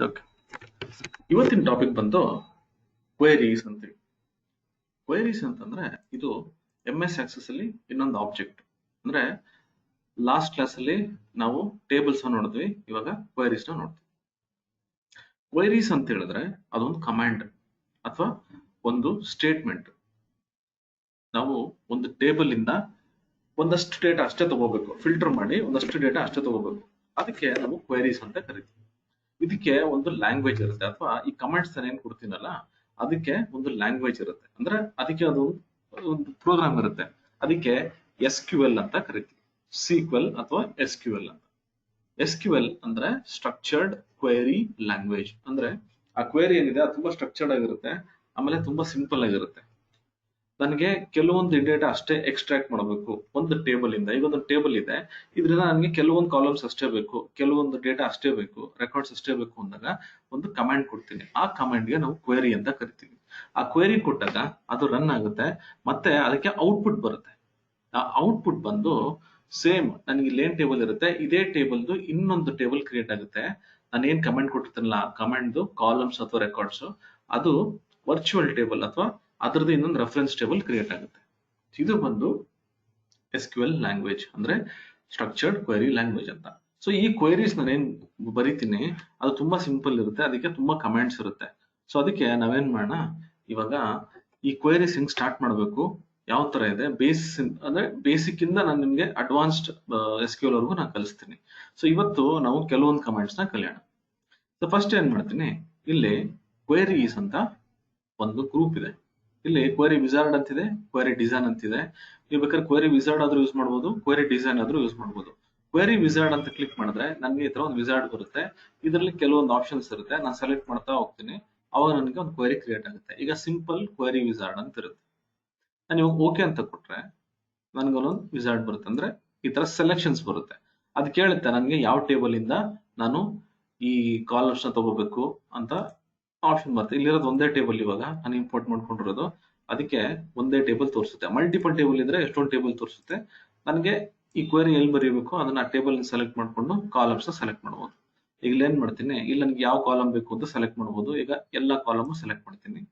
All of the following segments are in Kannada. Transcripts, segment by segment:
ಓಕೆ, ಇವತ್ತಿನ ಟಾಪಿಕ್ ಬಂದು ಕ್ವೆರೀಸ್ ಅಂತೇಳಿ. ಕ್ವೆರೀಸ್ ಅಂತಂದ್ರೆ ಇದು MS ಆಕ್ಸೆಸ್ ಅಲ್ಲಿ ಇನ್ನೊಂದು ಆಬ್ಜೆಕ್ಟ್. ಅಂದ್ರೆ ಲಾಸ್ಟ್ ಕ್ಲಾಸ್ ಅಲ್ಲಿ ನಾವು ಟೇಬಲ್ಸ್ ನೋಡಿದ್ವಿ, ಇವಾಗ ಕ್ವೆರೀಸ್ ನ ನೋಡ್ತೀವಿ. ಕ್ವೆರೀಸ್ ಅಂತ ಹೇಳಿದ್ರೆ ಅದೊಂದು ಕಮಾಂಡ್ ಅಥವಾ ಒಂದು ಸ್ಟೇಟ್ಮೆಂಟ್. ನಾವು ಒಂದು ಟೇಬಲ್ ಇಂದ ಒಂದಷ್ಟು ಡೇಟಾ ಅಷ್ಟೇ ತಗೋಬೇಕು, ಫಿಲ್ಟರ್ ಮಾಡಿ ಒಂದಷ್ಟು ಡೇಟಾ ಅಷ್ಟೇ ತಗೋಬೇಕು. ಅದಕ್ಕೆ ನಾವು ಕ್ವೆರೀಸ್ ಅಂತ ಕರಿತೀವಿ. ಇದಕ್ಕೆ ಒಂದು ಲ್ಯಾಂಗ್ವೇಜ್ ಇರುತ್ತೆ, ಅಥವಾ ಈ ಕಮಾಂಡ್ಸ್ ಏನ್ ಕೊಡ್ತೀನಲ್ಲ ಅದಕ್ಕೆ ಒಂದು ಲ್ಯಾಂಗ್ವೇಜ್ ಇರುತ್ತೆ. ಅಂದ್ರೆ ಅದಕ್ಕೆ ಅದು ಒಂದು ಪ್ರೋಗ್ರಾಮ್ ಇರುತ್ತೆ. ಅದಕ್ಕೆ SQL ಅಂತ ಕರಿತೀವಿ. SQL ಅಥವಾ SQL ಅಂತ. SQL ಅಂದ್ರೆ ಸ್ಟ್ರಕ್ಚರ್ಡ್ ಕ್ವೆರಿ ಲ್ಯಾಂಗ್ವೇಜ್. ಅಂದ್ರೆ ಆ ಕ್ವೆರಿ ಏನಿದೆ ಅದು ತುಂಬಾ ಸ್ಟ್ರಕ್ಚರ್ಡ್ ಆಗಿರುತ್ತೆ, ಆಮೇಲೆ ತುಂಬಾ ಸಿಂಪಲ್ ಆಗಿರುತ್ತೆ. ನನಗೆ ಕೆಲವೊಂದು ಡೇಟಾ ಅಷ್ಟೇ ಎಕ್ಸ್ಟ್ರಾಕ್ಟ್ ಮಾಡಬೇಕು ಒಂದು ಟೇಬಲ್ ಇಂದ. ಈಗ ಒಂದು ಟೇಬಲ್ ಇದೆ, ಇದರಿಂದ ನನಗೆ ಕೆಲವೊಂದು ಕಾಲಮ್ಸ್ ಅಷ್ಟೇ ಬೇಕು, ಕೆಲವೊಂದು ಡೇಟಾ ಅಷ್ಟೇ ಬೇಕು, ರೆಕಾರ್ಡ್ಸ್ ಅಷ್ಟೇ ಬೇಕು ಅಂದಾಗ ಒಂದು ಕಮಾಂಡ್ ಕೊಡ್ತೀನಿ. ಆ ಕಮಾಂಡ್ಗೆ ನಾವು ಕ್ವೆರಿ ಅಂತ ಕರಿತೀವಿ. ಆ ಕ್ವೆರಿ ಕೊಟ್ಟಾಗ ಅದು ರನ್ ಆಗುತ್ತೆ, ಮತ್ತೆ ಅದಕ್ಕೆ ಔಟ್ಪುಟ್ ಬರುತ್ತೆ. ಆ ಔಟ್ಪುಟ್ ಬಂದು ಸೇಮ್ ನನಗೆ ಇಲ್ಲಿ ಏನ್ ಟೇಬಲ್ ಇರುತ್ತೆ ಇದೇ ಟೇಬಲ್ದು ಇನ್ನೊಂದು ಟೇಬಲ್ ಕ್ರಿಯೇಟ್ ಆಗುತ್ತೆ. ನಾನು ಏನ್ ಕಮೆಂಟ್ ಕೊಟ್ಟಿರ್ತೀನಲ್ಲ ಆ ಕಮೆಂಟ್ದು ಕಾಲಮ್ಸ್ ಅಥವಾ ರೆಕಾರ್ಡ್ಸ್, ಅದು ವರ್ಚುವಲ್ ಟೇಬಲ್ ಅಥವಾ ಅದರದ್ದು ಇನ್ನೊಂದು ರೆಫರೆನ್ಸ್ ಟೇಬಲ್ ಕ್ರಿಯೇಟ್ ಆಗುತ್ತೆ. ಇದು ಬಂದು SQL ಲ್ಯಾಂಗ್ವೇಜ್, ಅಂದ್ರೆ ಸ್ಟ್ರಕ್ಚರ್ಡ್ ಕ್ವೆರಿ ಲ್ಯಾಂಗ್ವೇಜ್ ಅಂತ. ಸೊ ಈ ಕ್ವೆರೀಸ್ ನಾನು ಏನ್ ಬರಿತೀನಿ ಅದು ತುಂಬಾ ಸಿಂಪಲ್ ಇರುತ್ತೆ, ಅದಕ್ಕೆ ತುಂಬಾ ಕಮಾಂಡ್ಸ್ ಇರುತ್ತೆ. ಸೊ ಅದಕ್ಕೆ ನಾವೇನ್ ಮಾಡೋಣ, ಇವಾಗ ಈ ಕ್ವೆರೀಸ್ ಹೆಂಗ್ ಸ್ಟಾರ್ಟ್ ಮಾಡಬೇಕು, ಯಾವ ತರ ಇದೆ ಅಂದ್ರೆ ಬೇಸಿಕ್ ಇಂದ ನಾನು ನಿಮ್ಗೆ ಅಡ್ವಾನ್ಸ್ಡ್ SQL ವರೆಗೂ ನಾನು ಕಲಿಸ್ತೀನಿ. ಸೊ ಇವತ್ತು ನಾವು ಕೆಲವೊಂದು ಕಮಾಂಡ್ಸ್ ನ ಕಲಿಯೋಣ. ಸೊ ಫಸ್ಟ್ ಏನ್ ಮಾಡ್ತೀನಿ, ಇಲ್ಲಿ ಕ್ವೆರೀಸ್ ಅಂತ ಒಂದು ಗ್ರೂಪ್ ಇದೆ. ಇಲ್ಲಿ ಕ್ವೆರಿ ವಿಜಾರ್ಡ್ ಅಂತಿದೆ, ಕ್ವೆರಿ ಡಿಸೈನ್ ಅಂತಿದೆ. ನೀವು ಬೇಕಾದ್ರೆ ಕ್ವೆರಿ ವಿಜಾರ್ಡ್ ಆದ್ರೂ ಯೂಸ್ ಮಾಡಬಹುದು, ಕ್ವೆರಿ ಡಿಸೈನ್ ಆದ್ರೂ ಯೂಸ್ ಮಾಡಬಹುದು. ಕ್ವೆರಿ ವಿಜಾರ್ಡ್ ಅಂತ ಕ್ಲಿಕ್ ಮಾಡಿದ್ರೆ ನನಗೆ ಈ ತರ ಒಂದು ವಿಜಾರ್ಡ್ ಬರುತ್ತೆ. ಇದರಲ್ಲಿ ಕೆಲವೊಂದು ಆಪ್ಷನ್ಸ್ ಇರುತ್ತೆ, ನಾನು ಸೆಲೆಕ್ಟ್ ಮಾಡ್ತಾ ಹೋಗ್ತೀನಿ, ಅವಾಗ ನನಗೆ ಒಂದು ಕ್ವೆರಿ ಕ್ರಿಯೇಟ್ ಆಗುತ್ತೆ. ಈಗ ಸಿಂಪಲ್ ಕ್ವೆರಿ ವಿಜಾರ್ಡ್ ಅಂತ ಇರುತ್ತೆ. ನಾನು ಇವಾಗ ಓಕೆ ಅಂತ ಕೊಟ್ರೆ ನನಗೊಂದೊಂದು ವಿಜಾರ್ಡ್ ಬರುತ್ತೆ. ಅಂದ್ರೆ ಈ ತರ ಸೆಲೆಕ್ಷನ್ಸ್ ಬರುತ್ತೆ. ಅದು ಕೇಳುತ್ತೆ ನನಗೆ ಯಾವ ಟೇಬಲ್ ಇಂದ ನಾನು ಈ ಕಾಲಮ್ಸ್ ನ ತಗೋಬೇಕು ಅಂತ ಆಪ್ಷನ್ ಬರುತ್ತೆ. ಇಲ್ಲಿರೋದು ಒಂದೇ ಟೇಬಲ್, ಇವಾಗ ನಾನು ಇಂಪೋರ್ಟ್ ಮಾಡ್ಕೊಂಡಿರೋದು, ಅದಕ್ಕೆ ಒಂದೇ ಟೇಬಲ್ ತೋರಿಸುತ್ತೆ. ಮಲ್ಟಿಪಲ್ ಟೇಬಲ್ ಇದ್ರೆ ಎಷ್ಟೊಂದು ಟೇಬಲ್ ತೋರಿಸುತ್ತೆ. ನನಗೆ ಈ ಕ್ವೆರಿ ಎಲ್ಲಿ ಬರೀಬೇಕು ಅದನ್ನ ಆ ಟೇಬಲ್ ಸೆಲೆಕ್ಟ್ ಮಾಡ್ಕೊಂಡು ಕಾಲಮ್ಸ್ ಸೆಲೆಕ್ಟ್ ಮಾಡಬಹುದು. ಈಗ ಏನ್ ಮಾಡ್ತೀನಿ, ಇಲ್ಲಿ ನನಗೆ ಯಾವ ಕಾಲಮ್ ಬೇಕು ಅಂತ ಸೆಲೆಕ್ಟ್ ಮಾಡಬಹುದು. ಈಗ ಎಲ್ಲಾ ಕಾಲಮ್ ಸೆಲೆಕ್ಟ್ ಮಾಡ್ತೀನಿ,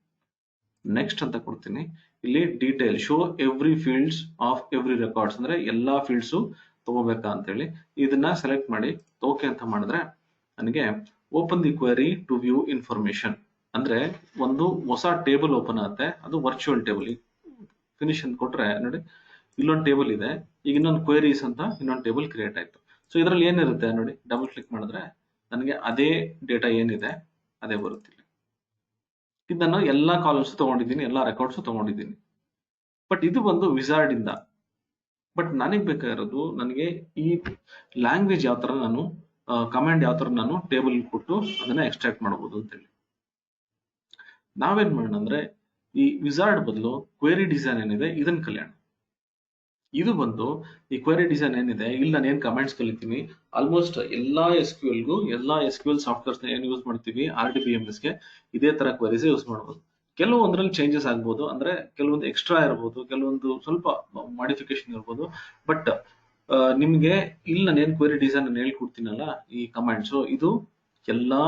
ನೆಕ್ಸ್ಟ್ ಅಂತ ಕೊಡ್ತೀನಿ. ಇಲ್ಲಿ detail show every fields of every records, ಅಂದ್ರೆ ಎಲ್ಲಾ ಫೀಲ್ಡ್ಸ್ ತಗೋಬೇಕಾ ಅಂತ ಹೇಳಿ ಇದನ್ನ ಸೆಲೆಕ್ಟ್ ಮಾಡಿ ಓಕೆ ಅಂತ ಮಾಡಿದ್ರೆ ನನಗೆ open the query to view information ಅಂದ್ರೆ ಒಂದು ಹೊಸ ಟೇಬಲ್ ಓಪನ್ ಆಗುತ್ತೆ. ಅದು ವರ್ಚುವಲ್ ಟೇಬಲ್. ಫಿನಿಶ್ ಅಂತ ಕೊಟ್ರೆ ನೋಡಿ, ಇಲ್ಲೊಂದು ಟೇಬಲ್ ಇದೆ, ಈಗ ಇನ್ನೊಂದು ಕ್ವೆರೀಸ್ ಅಂತ ಇನ್ನೊಂದು ಟೇಬಲ್ ಕ್ರಿಯೇಟ್ ಆಯ್ತು. ಸೊ ಇದರಲ್ಲಿ ಏನಿರುತ್ತೆ ನೋಡಿ, ಡಬಲ್ ಕ್ಲಿಕ್ ಮಾಡಿದ್ರೆ ನನಗೆ ಅದೇ ಡೇಟಾ ಏನಿದೆ ಅದೇ ಬರುತ್ತೆ. ಇದನ್ನು ಎಲ್ಲಾ ಕಾಲಮ್ಸ್ ತಗೊಂಡಿದ್ದೀನಿ, ಎಲ್ಲಾ ರೆಕಾರ್ಡ್ಸ್ ತಗೊಂಡಿದ್ದೀನಿ. ಬಟ್ ಇದು ಬಂದು ವಿಜಾರ್ಡ್ ಇಂದ. ಬಟ್ ನನಗೆ ಬೇಕಾಗಿರೋದು, ನನಗೆ ಈ ಲ್ಯಾಂಗ್ವೇಜ್ ಯಾವ ತರ ನಾನು ಕಮಾಂಡ್ ಯಾವ ತರ ನಾನು ಟೇಬಲ್ ಕೊಟ್ಟು ಅದನ್ನ ಎಕ್ಸ್ಟ್ರಾಕ್ಟ್ ಮಾಡಬಹುದು ಅಂತ ಹೇಳಿ ನಾವೇನ್ ಮಾಡೋಣ ಅಂದ್ರೆ, ಈ ವಿಜಾರ್ಡ್ ಬದಲು ಕ್ವೆರಿ ಡಿಸೈನ್ ಏನಿದೆ ಇದನ್ನ ಕಲಿಯೋಣ. ಇದು ಬಂದು ಈ ಕ್ವೆರಿ ಡಿಸೈನ್ ಏನಿದೆ, ಇಲ್ಲಿ ನಾನು ಏನ್ ಕಮೆಂಟ್ಸ್ ಕಲಿತೀನಿ, ಆಲ್ಮೋಸ್ಟ್ ಎಲ್ಲಾ SQL ಸಾಫ್ಟ್ವೇರ್ಸ್ ಏನ್ ಯೂಸ್ ಮಾಡ್ತೀವಿ RDBMS ಗೆ ಇದೇ ತರ ಕ್ವೆರೀಸ್ ಯೂಸ್ ಮಾಡಬಹುದು. ಕೆಲವೊಂದ್ರಲ್ಲಿ ಚೇಂಜಸ್ ಆಗ್ಬಹುದು, ಅಂದ್ರೆ ಕೆಲವೊಂದು ಎಕ್ಸ್ಟ್ರಾ ಇರಬಹುದು, ಕೆಲವೊಂದು ಸ್ವಲ್ಪ ಮಾಡಿಫಿಕೇಶನ್ ಇರಬಹುದು. ಬಟ್ ನಿಮ್ಗೆ ಇಲ್ಲಿ ನಾನು ಏನ್ ಕ್ವೆರಿ ಡಿಸೈನ್ ಅನ್ನು ಹೇಳ್ಕೊಡ್ತೀನಲ್ಲ ಈ ಕಮಾಂಡ್ಸ್, ಇದು ಎಲ್ಲಾ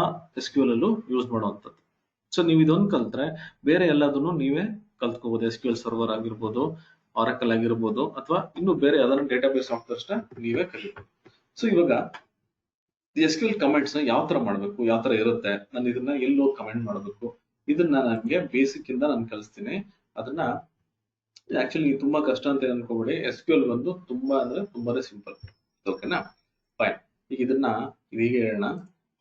SQL ಅಲ್ಲೂ ಯೂಸ್ ಮಾಡುವಂತದ್ದು. ಸೊ ನೀವು ಇದೊಂದು ಕಲ್ತ್ರೆ ಬೇರೆ ಎಲ್ಲದನ್ನು ನೀವೇ ಕಲ್ತ್ಕೋಬಹುದು. SQL ಸರ್ವರ್ ಆಗಿರ್ಬೋದು, ಆರಕಲ್ ಆಗಿರ್ಬೋದು, ಅಥವಾ ಇನ್ನು ಬೇರೆ ಯಾವ್ದಾದ್ರು ಡೇಟಾಬೇಸ್ ಸಾಫ್ಟ್ವೇರ್ಸ್ ನ ನೀವೇ ಕಲಿಬಹುದು. ಸೊ ಇವಾಗ SQL ಕಮೆಂಟ್ಸ್ ನ ಯಾವ ತರ ಮಾಡಬೇಕು, ಯಾವ ತರ ಇರುತ್ತೆ, ನಾನು ಇದನ್ನ ಎಲ್ಲೋ ಕಮೆಂಟ್ ಮಾಡಬೇಕು, ಇದನ್ನ ನನಗೆ ಬೇಸಿಕ್ ಇಂದ ನಾನು ಕಲಿಸ್ತೀನಿ. ಅದನ್ನ ಆಕ್ಚುಲಿ ತುಂಬಾ ಕಷ್ಟ ಅಂತ ಅನ್ಕೋಬೇಡಿ, SQL ಬಂದು ತುಂಬಾ ಅಂದ್ರೆ ತುಂಬಾನೇ ಸಿಂಪಲ್. ಓಕೆನಾ, ಫೈನ್. ಈಗ ಇದನ್ನ ಇದೀಗ ಹೇಳೋಣ.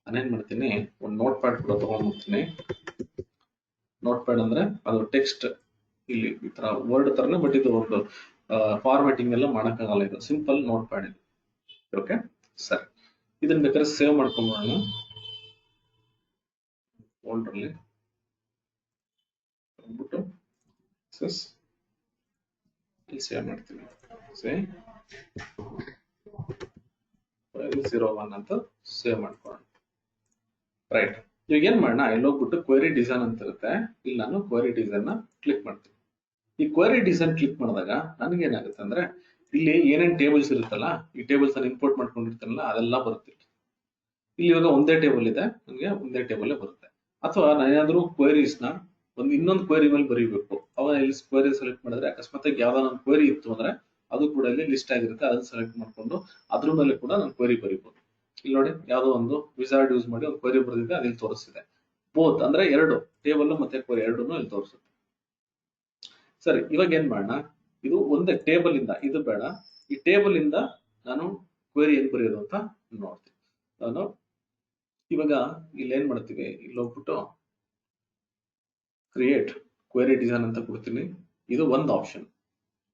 ನಾನೇನ್ ಮಾಡ್ತೀನಿ, ಒಂದು ನೋಟ್ ಪ್ಯಾಡ್ ಕೂಡ ತಗೊಂಡ್ಬಿಡ್ತೀನಿ. ನೋಟ್ ಪ್ಯಾಡ್ ಅಂದ್ರೆ ಅದು ಟೆಕ್ಸ್ಟ್ ಇಲ್ಲಿ ಈ ತರ ವರ್ಡ್ ತರನೇ, ಬಟ್ ಇದು ಒಂದು ಫಾರ್ಮ್ಯಾಟಿಂಗ್ ಎಲ್ಲ ಮಾಡಕ್ಕಾಗಲ್ಲ. ಇದು ಸಿಂಪಲ್ ನೋಟ್ ಪ್ಯಾಡ್ ಇದು. ಓಕೆ, ಸರಿ. ಇದನ್ನ ಬೇಕಾದ್ರೆ ಸೇವ್ ಮಾಡ್ಕೊಂಡ್ಬಿಡೋಣ ಫೋಲ್ಡರ್ ಅಲ್ಲಿ. ಹೋಗ್ಬಿಟ್ಟು ಇಲ್ಲಿ ಸೇವ್ ಮಾಡ್ತೀನಿ. ಸೇವ್ 01 ಅಂತ ಸೇವ್ ಮಾಡ್ಕೊಳ್ಳೋಣ. ರೈಟ್. ಇವಾಗ ಏನ್ ಮಾಡೋಣ, ಇಲ್ಲಿ ಹೋಗ್ಬಿಟ್ಟು ಕ್ವೆರಿ ಡಿಸೈನ್ ಅಂತ ಇರುತ್ತೆ, ಇಲ್ಲಿ ನಾನು ಕ್ವೆರಿ ಡಿಸೈನ್ ನ ಕ್ಲಿಕ್ ಮಾಡ್ತೀನಿ. ಈ ಕ್ವೆರಿ ಡಿಸೈನ್ ಕ್ಲಿಕ್ ಮಾಡಿದಾಗ ನನಗೆ ಏನಾಗುತ್ತೆ ಅಂದ್ರೆ, ಇಲ್ಲಿ ಏನೇನ್ ಟೇಬಲ್ಸ್ ಇರುತ್ತಲ್ಲ, ಈ ಟೇಬಲ್ಸ್ ಅನ್ನು ಇಂಪೋರ್ಟ್ ಮಾಡ್ಕೊಂಡಿರ್ತಾನಲ್ಲ ಅದೆಲ್ಲ ಬರುತ್ತೆ. ಇಲ್ಲಿ ಇವಾಗ ಒಂದೇ ಟೇಬಲ್ ಇದೆ, ನನಗೆ ಒಂದೇ ಟೇಬಲ್ ಬರುತ್ತೆ. ಅಥವಾ ನಾನೇನಾದ್ರೂ ಕ್ವೈರೀಸ್ ನ ಇನ್ನೊಂದು ಕ್ವೈರಿ ಮೇಲೆ ಬರೀಬೇಕು, ಅವಾಗ ಇಲ್ಲಿ ಕ್ವೈರಿ ಸೆಲೆಕ್ಟ್ ಮಾಡಿದ್ರೆ ಅಕಸ್ಮಾತ್ ಯಾವ್ದೋ ನನ್ನ ಕ್ವೈರಿ ಇತ್ತು ಅಂದ್ರೆ ಅದು ಕೂಡ ಇಲ್ಲಿ ಲಿಸ್ಟ್ ಆಗಿರುತ್ತೆ, ಅದನ್ನ ಸೆಲೆಕ್ಟ್ ಮಾಡ್ಕೊಂಡು ಅದ್ರ ಮೇಲೆ ಕೂಡ ನಾನು ಕ್ವೈರಿ ಬರೀಬಹುದು. ಇಲ್ಲಿ ನೋಡಿ ಯಾವ್ದೋ ಒಂದು ವಿಜಾರ್ಡ್ ಯೂಸ್ ಮಾಡಿ ಒಂದು ಕ್ವೈರಿ ಬರೆದಿದೆ, ಅದಿಲ್ಲಿ ತೋರಿಸ್ತಿದೆ. ಬೋತ್ ಅಂದ್ರೆ ಎರಡು ಟೇಬಲ್ ಮತ್ತೆ ಕ್ವೈರಿ ಎರಡನ್ನೂ ಇಲ್ಲಿ ತೋರಿಸುತ್ತೆ. ಸರಿ, ಇವಾಗ ಏನ್ ಮಾಡೋಣ, ಇದು ಒಂದೇ ಟೇಬಲ್ ಇಂದ, ಇದು ಬೇಡ, ಈ ಟೇಬಲ್ ಇಂದ ನಾನು ಕ್ವೈರಿ ಏನ್ ಬರೆಯೋದು ಅಂತ ನೋಡ್ತೀನಿ. ನಾನು ಇವಾಗ ಇಲ್ಲಿ ಏನ್ ಮಾಡ್ತೀವಿ, ಇಲ್ಲಿ ಹೋಗ್ಬಿಟ್ಟು ಕ್ರಿಯೇಟ್ ಕ್ವೆರಿ ಡಿಸೈನ್ ಅಂತ ಕೊಡ್ತೀನಿ. ಇದು ಒಂದು ಆಪ್ಷನ್.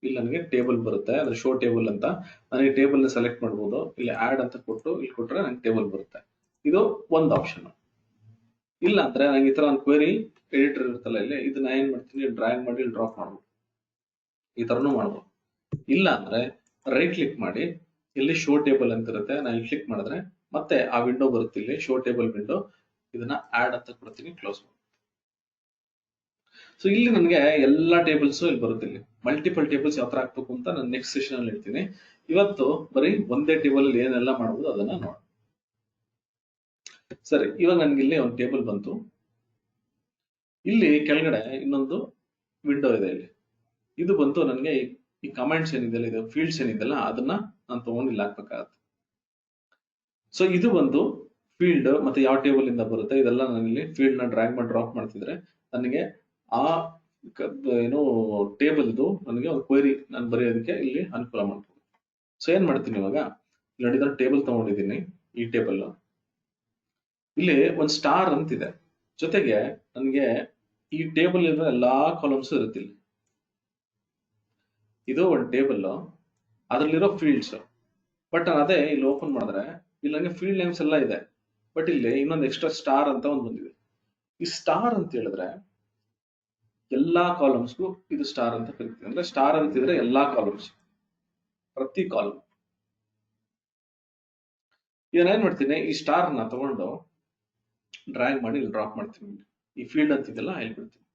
ಇಲ್ಲಿ ನನಗೆ ಟೇಬಲ್ ಬರುತ್ತೆ, ಅಂದ್ರೆ ಶೋ ಟೇಬಲ್ ಅಂತ. ನನಗೆ ಟೇಬಲ್ ನ ಸೆಲೆಕ್ಟ್ ಮಾಡಬಹುದು, ಇಲ್ಲಿ ಆಡ್ ಅಂತ ಕೊಟ್ಟು ಇಲ್ಲಿ ಕೊಟ್ರೆ ನಂಗೆ ಟೇಬಲ್ ಬರುತ್ತೆ. ಇದು ಒಂದು ಆಪ್ಷನ್. ಇಲ್ಲ ಅಂದ್ರೆ ನಂಗೆ ಈ ತರ ಒಂದು ಕ್ವೆರಿ ಎಡಿಟರ್ ಇರುತ್ತಲ್ಲ, ಇಲ್ಲಿ ಇದನ್ನ ಏನ್ ಮಾಡ್ತೀನಿ, ಡ್ರ್ಯಾಗ್ ಮಾಡಿ ಡ್ರಾಪ್ ಮಾಡ್ಬೋದು, ಈ ತರನು ಮಾಡ್ಬೋದು. ಇಲ್ಲ ಅಂದ್ರೆ ರೈಟ್ ಕ್ಲಿಕ್ ಮಾಡಿ ಇಲ್ಲಿ ಶೋ ಟೇಬಲ್ ಅಂತ ಇರುತ್ತೆ, ನಾನು ಇಲ್ಲಿ ಕ್ಲಿಕ್ ಮಾಡಿದ್ರೆ ಮತ್ತೆ ಆ ವಿಂಡೋ ಬರುತ್ತೆ, ಇಲ್ಲಿ ಶೋ ಟೇಬಲ್ ವಿಂಡೋ. ಇದನ್ನ ಆಡ್ ಅಂತ ಕೊಡ್ತೀನಿ, ಕ್ಲೋಸ್ ಮಾಡಿ. ಸೊ ಇಲ್ಲಿ ನನಗೆ ಎಲ್ಲಾ ಟೇಬಲ್ಸ್ ಇಲ್ಲಿ ಬರುತ್ತೆ. ಇಲ್ಲಿ ಮಲ್ಟಿಪಲ್ ಟೇಬಲ್ಸ್ ಯಾವ ತರ ಹಾಕ್ಬೇಕು ಅಂತ ನಾನು ನೆಕ್ಸ್ಟ್ ಸೆಷನ್ ಅಲ್ಲಿ ಹೇಳ್ತೀನಿ. ಇವತ್ತು ಬರೀ ಒಂದೇ ಟೇಬಲ್ ಅಲ್ಲಿ ಏನೆಲ್ಲ ಮಾಡಬಹುದು ಅದನ್ನ ನೋಡ. ಸರಿ, ಇವಾಗ ನನ್ಗೆ ಇಲ್ಲಿ ಒಂದು ಟೇಬಲ್ ಬಂತು. ಇಲ್ಲಿ ಕೆಳಗಡೆ ಇನ್ನೊಂದು ವಿಂಡೋ ಇದೆ. ಇಲ್ಲಿ ಇದು ಬಂತು ನನಗೆ ಈ ಕಮೆಂಟ್ಸ್ ಏನಿದೆಲ್ಲ, ಇದು ಫೀಲ್ಡ್ಸ್ ಏನಿದೆಲ್ಲ ಅದನ್ನ ನಾನು ತಗೊಂಡು ಇಲ್ಲಿ ಹಾಕ್ಬೇಕಾಗತ್ತೆ. ಸೊ ಇದು ಬಂದು ಫೀಲ್ಡ್ ಮತ್ತೆ ಯಾವ ಟೇಬಲ್ ಇಂದ ಬರುತ್ತೆ ಇದೆಲ್ಲ ನಾನು ಇಲ್ಲಿ ಫೀಲ್ಡ್ ನ ಡ್ರ್ಯಾಗ್ ಮಾಡಿ ಡ್ರಾಪ್ ಮಾಡ್ತಿದ್ರೆ ನನಗೆ ಆ ಏನು ಟೇಬಲ್ ಇದು ನನಗೆ ಒಂದು ಕ್ವೆರಿ ನಾನು ಬರೆಯೋದಕ್ಕೆ ಇಲ್ಲಿ ಅನುಕೂಲ ಮಾಡ್ಬೋದು. ಸೊ ಏನ್ ಮಾಡ್ತೀನಿ ಇವಾಗ, ಇಲ್ಲಿ ನೋಡಿ ಟೇಬಲ್ ತಗೊಂಡಿದ್ದೀನಿ. ಈ ಟೇಬಲ್ ಇಲ್ಲಿ ಒಂದು ಸ್ಟಾರ್ ಅಂತಿದೆ, ಜೊತೆಗೆ ನನಗೆ ಈ ಟೇಬಲ್ ಇರೋ ಎಲ್ಲಾ ಕಾಲಮ್ಸ್ ಇರುತ್ತೆ. ಇಲ್ಲಿ ಇದು ಒಂದು ಟೇಬಲ್, ಅದ್ರಲ್ಲಿರೋ ಫೀಲ್ಡ್ಸ್. ಬಟ್ ಅದೇ ಇಲ್ಲಿ ಓಪನ್ ಮಾಡಿದ್ರೆ ಇಲ್ಲಿ ನನಗೆ ಫೀಲ್ಡ್ ನೇಮ್ಸ್ ಎಲ್ಲ ಇದೆ. ಬಟ್ ಇಲ್ಲಿ ಇನ್ನೊಂದು ಎಕ್ಸ್ಟ್ರಾ ಸ್ಟಾರ್ ಅಂತ ಒಂದು ಬಂದಿದೆ. ಈ ಸ್ಟಾರ್ ಅಂತ ಹೇಳಿದ್ರೆ ಎಲ್ಲಾ ಕಾಲಮ್ಸ್ಗೂ ಇದು ಸ್ಟಾರ್ ಅಂತ ಕರಿತೀವಿ. ಅಂದ್ರೆ ಸ್ಟಾರ್ ಅಂತಿದ್ರೆ ಎಲ್ಲಾ ಕಾಲಮ್ಸ್, ಪ್ರತಿ ಕಾಲಮ್. ಇದನ್ನ ಏನ್ ಮಾಡ್ತೀನಿ, ಈ ಸ್ಟಾರ್ ನ ತಗೊಂಡು ಡ್ರ್ಯಾಗ್ ಮಾಡಿ ಇಲ್ಲಿ ಡ್ರಾಪ್ ಮಾಡ್ತೀನಿ. ಈ ಫೀಲ್ಡ್ ಅಂತಿದೆಲ್ಲ ಇಲ್ಲಿ ಬಿಡ್ತೀನಿ.